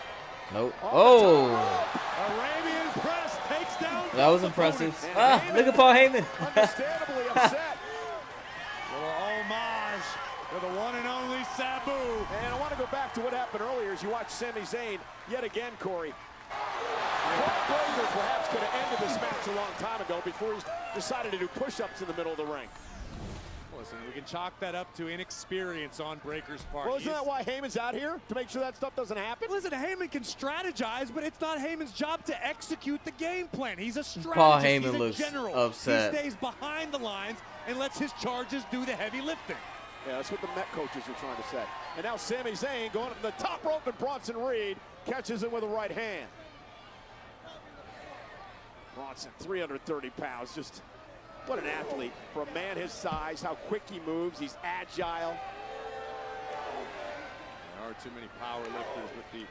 Nope. Oh. Arabian press takes down. That was impressive. Look at Paul Heyman. Understandably upset. Little homage to the one and only Sabu. And I want to go back to what happened earlier as you watch Sami Zayn yet again, Corey. Paul Breaker perhaps could have ended this match a long time ago before he decided to do push-ups in the middle of the ring. Listen, we can chalk that up to inexperience on Breaker's part. Well, isn't that why Heyman's out here? To make sure that stuff doesn't happen? Listen, Heyman can strategize, but it's not Heyman's job to execute the game plan. He's a strategist. Paul Heyman He's a looks general. upset. He stays behind the lines and lets his charges do the heavy lifting. Yeah, that's what the Met coaches are trying to say. And now Sami Zayn going up the top rope, and Bronson Reed catches him with a right hand. Bronson, 330 pounds, just what an athlete. For a man his size, how quick he moves, he's agile. There are too many power lifters with the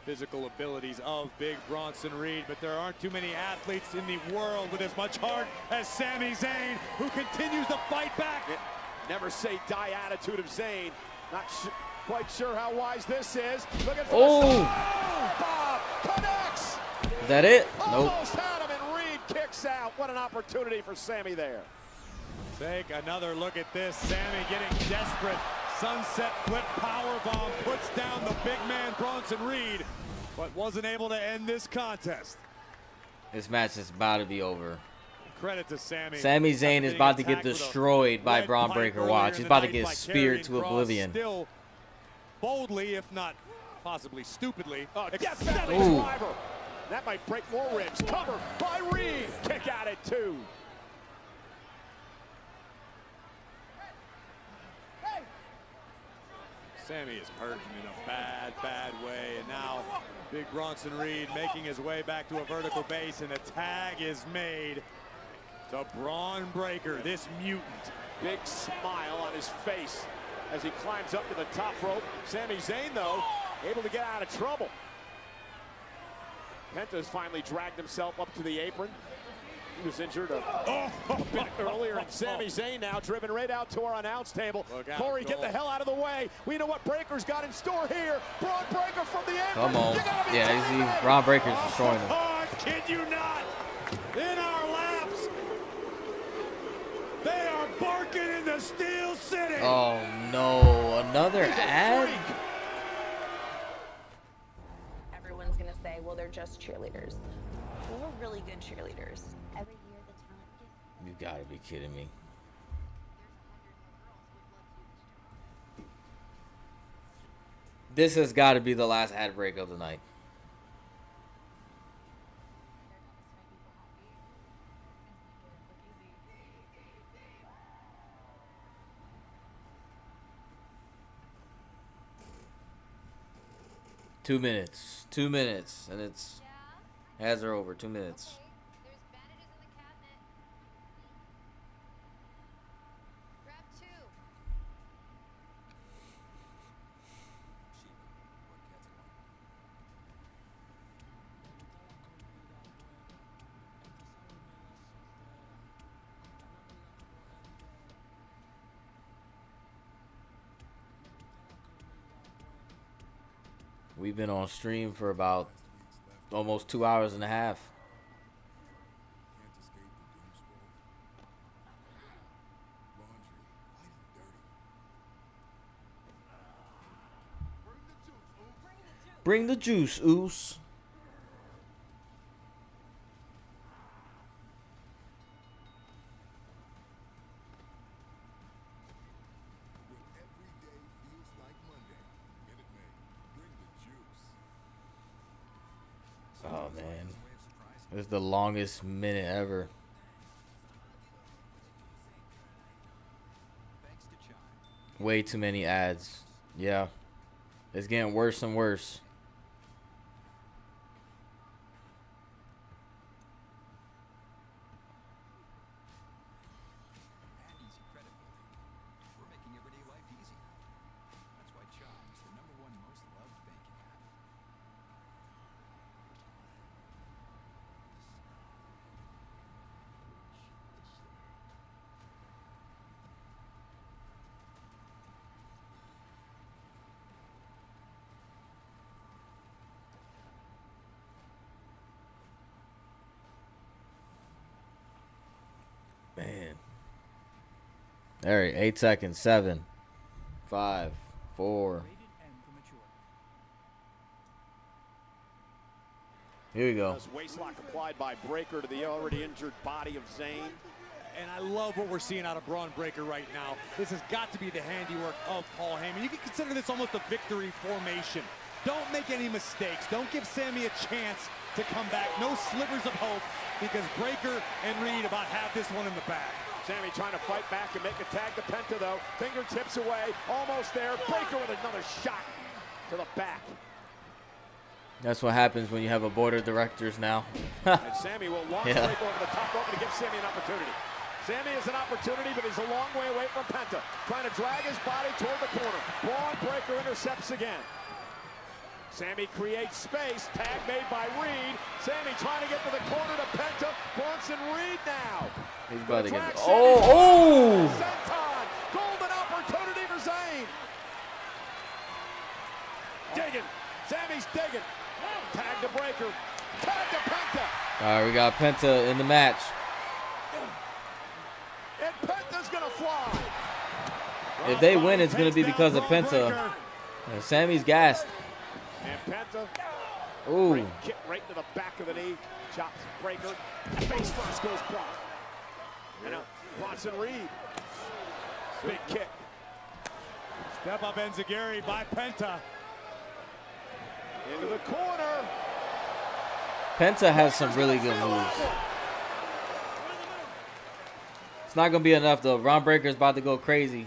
physical abilities of Big Bronson Reed, but there aren't too many athletes in the world with as much heart as Sami Zayn, who continues to fight back. Never say die attitude of Zayn. Not quite sure how wise this is. Looking for Oh! Bob connects. Is that it? Nope. Almost had him, and Reed kicks out. What an opportunity for Sammy there. Take another look at this. Sammy getting desperate. Sunset flip powerbomb puts down the big man Bronson Reed, but wasn't able to end this contest. This match is about to be over. Credit to Sammy. Sami Zayn is about to get destroyed by Braun Breaker. Watch. He's about to get speared to oblivion. Still boldly, if not possibly stupidly. Gets that driver. That might break more ribs. Cover by Reed. Kick out at 2. Sammy is hurting in a bad, bad way. And now big Bronson Reed making his way back to a vertical base, and a tag is made to Braun Breaker, this mutant. Big smile on his face as he climbs up to the top rope. Sami Zayn, though, able to get out of trouble. Penta's finally dragged himself up to the apron. He was injured a bit earlier, and Sami Zayn now driven right out to our announce table. Corey, get the hell out of the way. We know what Breaker's got in store here. Braun Breaker from the apron. Come on. Yeah, you see Braun Breaker's destroying him. Kid you not. In our laps. They are barking in the Steel City. Oh, no. Another ad? Everyone's going to say, well, they're just cheerleaders. Well, we're really good cheerleaders. Every year the talent gets... You gotta be kidding me. This has got to be the last ad break of the night. Two minutes, and it's ads are over. 2 minutes. We've been on stream for about almost 2 hours and a half. Bring the juice, Oos. Oh, man. It was the longest minute ever. Way too many ads. Yeah. It's getting worse and worse. Man. All right, 8 seconds. 7, 5, 4. Here we go. Waistlock applied by Breaker to the already injured body of Zayn. And I love what we're seeing out of Braun Breaker right now. This has got to be the handiwork of Paul Heyman. You can consider this almost a victory formation. Don't make any mistakes. Don't give Sammy a chance to come back. No slivers of hope, because Breaker and Reed about have this one in the bag. Sammy trying to fight back and make a tag to Penta, though. Fingertips away, almost there. Breaker with another shot to the back. That's what happens when you have a board of directors now. And Sammy will launch Breaker over the top rope to give Sammy an opportunity. Sammy has an opportunity, but he's a long way away from Penta. Trying to drag his body toward the corner. Braun Breaker intercepts again. Sammy creates space. Tag made by Reed. Sammy trying to get to the corner to Penta. Bronson Reed now. He's about to get. Oh! Senton. Golden Digging. Sammy's digging. Tag to Breaker. Tag to Penta. All right, we got Penta in the match. And Penta's gonna fly. If they win, it's going to be because of Penta. And Sammy's gassed. And Penta. Ooh. Great kick right to the back of the knee. Chops Breaker. Face first goes Brock. And now Bronson Reed. Big kick. Step up Enziguri by Penta. Into the corner. Penta has some really good moves. It's not going to be enough, though. Braun Breaker's about to go crazy.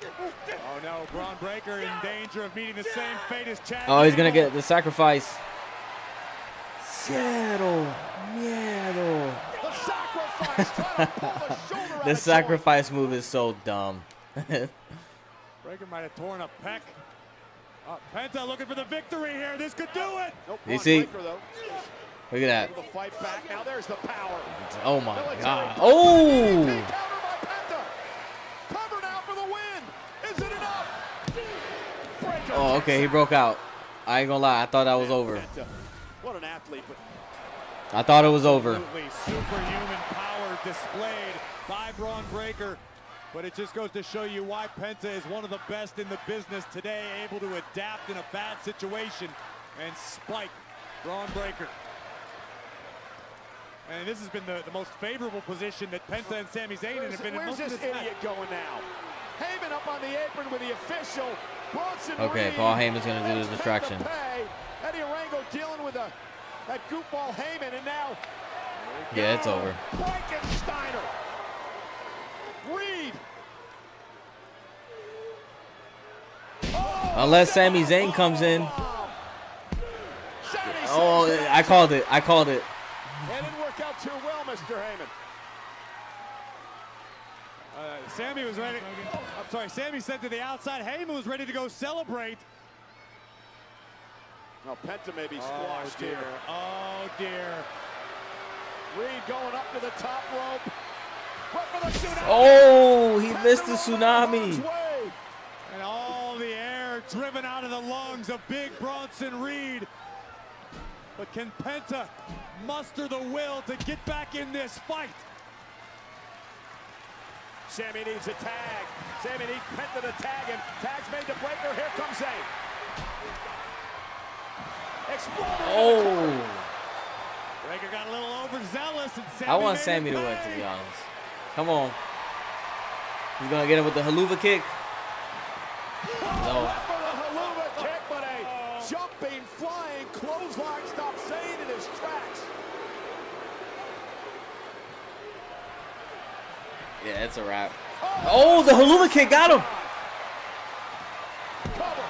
Oh, no. Braun Breaker in danger of meeting the same fate as Chad. Oh, he's going to get the sacrifice. Seattle. Seattle. The sacrifice. Trying to pull the shoulder out The of sacrifice move is so dumb. Breaker might have torn a pec. Penta looking for the victory here. This could do it. Nope, You see? Breaker, though. Look at that. The fight back. Now there's the power. Oh, my Military. God. Oh! Counter by Penta. Cover now for the win. Is it enough? Breaker Oh, okay. He broke out. I ain't going to lie. I thought that was over. Penta. What an athlete. But I thought it was over. Absolutely superhuman power displayed by Braun Breaker. But it just goes to show you why Penta is one of the best in the business today, able to adapt in a bad situation and spike Braun Breaker. And this has been the most favorable position that Penta and Sami Zayn have been in. Where's this idiot going now? Heyman up on the apron with the official. Bronson Okay, Reed. Paul Heyman's going to do the distraction. Eddie Orango dealing with that goofball Heyman, and now Yeah, it's over. Frankensteiner. Reed. Unless Sami Zayn comes in. Oh, I called it. I called it. That didn't work out too well, Mr. Heyman. Sami was ready. I'm sorry, Sami sent to the outside. Heyman was ready to go celebrate. Now Penta may be squashed dear. here. Oh, dear. Reed going up to the top rope. Right for the tsunami. Oh, he missed the tsunami. And all the air driven out of the lungs of big Bronson Reed. But can Penta muster the will to get back in this fight? Sami needs a tag. Sami needs Penta to tag him. Tag's made to Breaker. Here comes Zayn. Exploding. Oh. Breaker got a little overzealous. And Sami I want made Sami it to win, pay. to be honest. Come on. He's going to get him with the haluva kick. No. Went for the haluva kick, but a jumping, flying clothesline stops Zayn in his tracks. Yeah, it's a wrap. Oh, the haluva kick got him. Cover.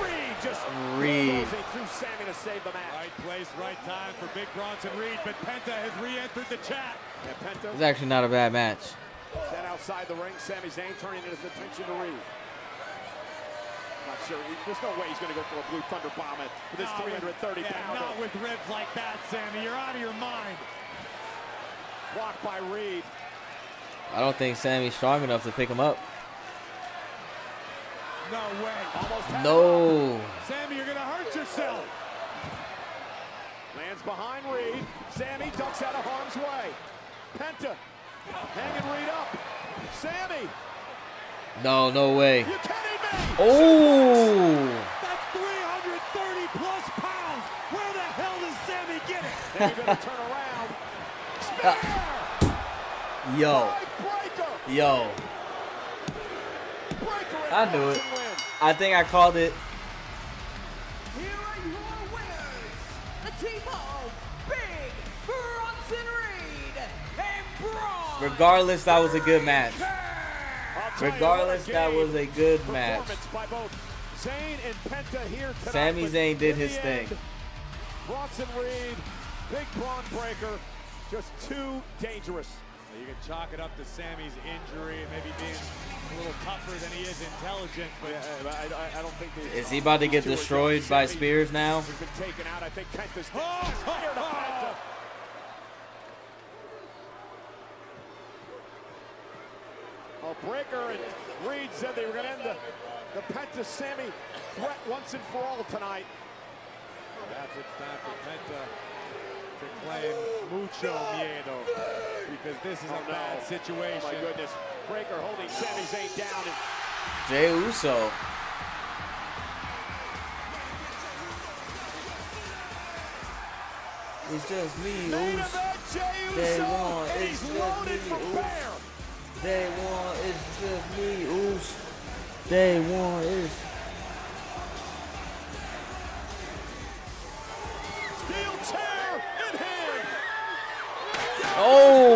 Reed just Reed. bulldozing through Sami to save the match. Right place, right time for big Bronson Reed, but Penta has re-entered the chat. And Penta It's actually not a bad match. then outside the ring. Sami Zayn turning his attention to Reed. Not sure. There's no way he's going to go for a Blue Thunder bomb with his 330 pounder. Not with ribs like that, Sami. You're out of your mind. Blocked by Reed. I don't think Sami's strong enough to pick him up. No way. Almost had No. him. Sami, you're going to hurt yourself. Lands behind Reed. Sami ducks out of harm's way. Penta hanging Reed up. Sami. No, no way. You kidding me? Oh. That's 330 plus pounds. Where the hell does Sami get it? Then you're going to turn around. Spear. Yo. Breaker. Yo. Breaker I knew it. win. I think I called it. Here are your winners, the team of Big Bronson Reed and Braun. Regardless, that was a good match. I'll tell you Regardless, what a that game was a good match. performance by both Zayn and Penta here tonight. Sami but Zayn did in his the thing. end, Bronson Reed, big Braun Breaker, just too dangerous. You can chalk it up to Sami's injury and maybe being a little tougher than he is intelligent. But I don't think Is he about to get destroyed by spears now? He's been taken out. I think Penta's spear to Penta. Oh, Breaker and Reed said they were going to end the Penta Sammy threat once and for all tonight. That's it's time for Penta to claim mucho miedo, because this is a bad situation. Oh my goodness. Breaker holding Sami Zayn down. And Jey Uso. It's just me, main Uso. event, Jey Day Uso, one, and it's he's just loaded me, from Uso. Bear. Day one is just me, Uso. Day one is. Steel chair in hand. Oh!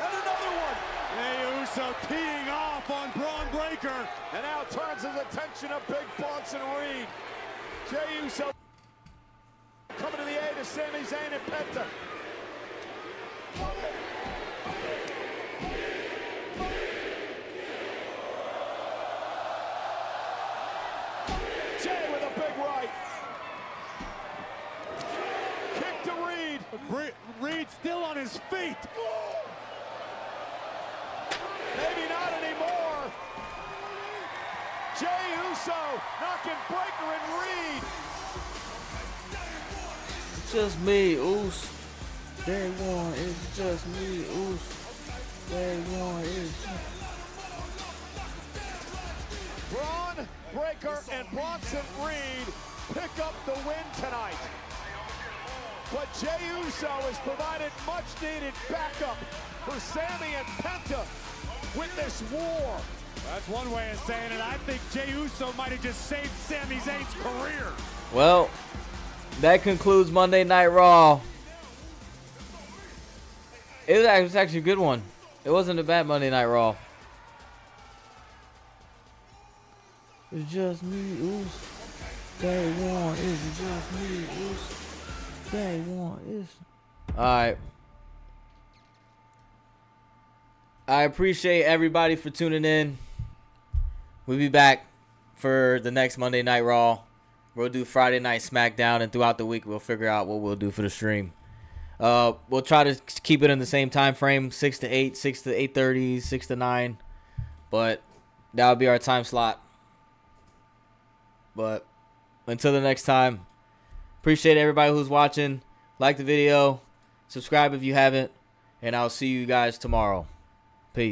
And another one. Jey Uso teeing off on Braun Breaker. And now turns his attention to Big Bronson Reed. Jey Uso coming to the aid of Sami Zayn and Penta. Jey with a big right. Kick to Reed. Reed still on his feet. Maybe not anymore. Jey Uso knocking Breaker and Reed. It's just me, Uso. Day one is just me, Uso. Day one is. Braun Breaker and Bronson Reed pick up the win tonight. But Jey Uso has provided much needed backup for Sami and Penta with this war. That's one way of saying it. I think Jey Uso might have just saved Sami Zayn's career. Well, that concludes Monday Night Raw. It was actually a good one. It wasn't a bad Monday Night Raw. It's just me, Uso. Day one is just me, Uso. Day one is. Alright. I appreciate everybody for tuning in. We'll be back for the next Monday Night Raw. We'll do Friday Night SmackDown, and throughout the week we'll figure out what we'll do for the stream. We'll try to keep it in the same time frame, 6 to 8, 6 to 8:30, 6 to 9. But that'll be our time slot. But until the next time, appreciate everybody who's watching. Like the video, subscribe if you haven't, and I'll see you guys tomorrow.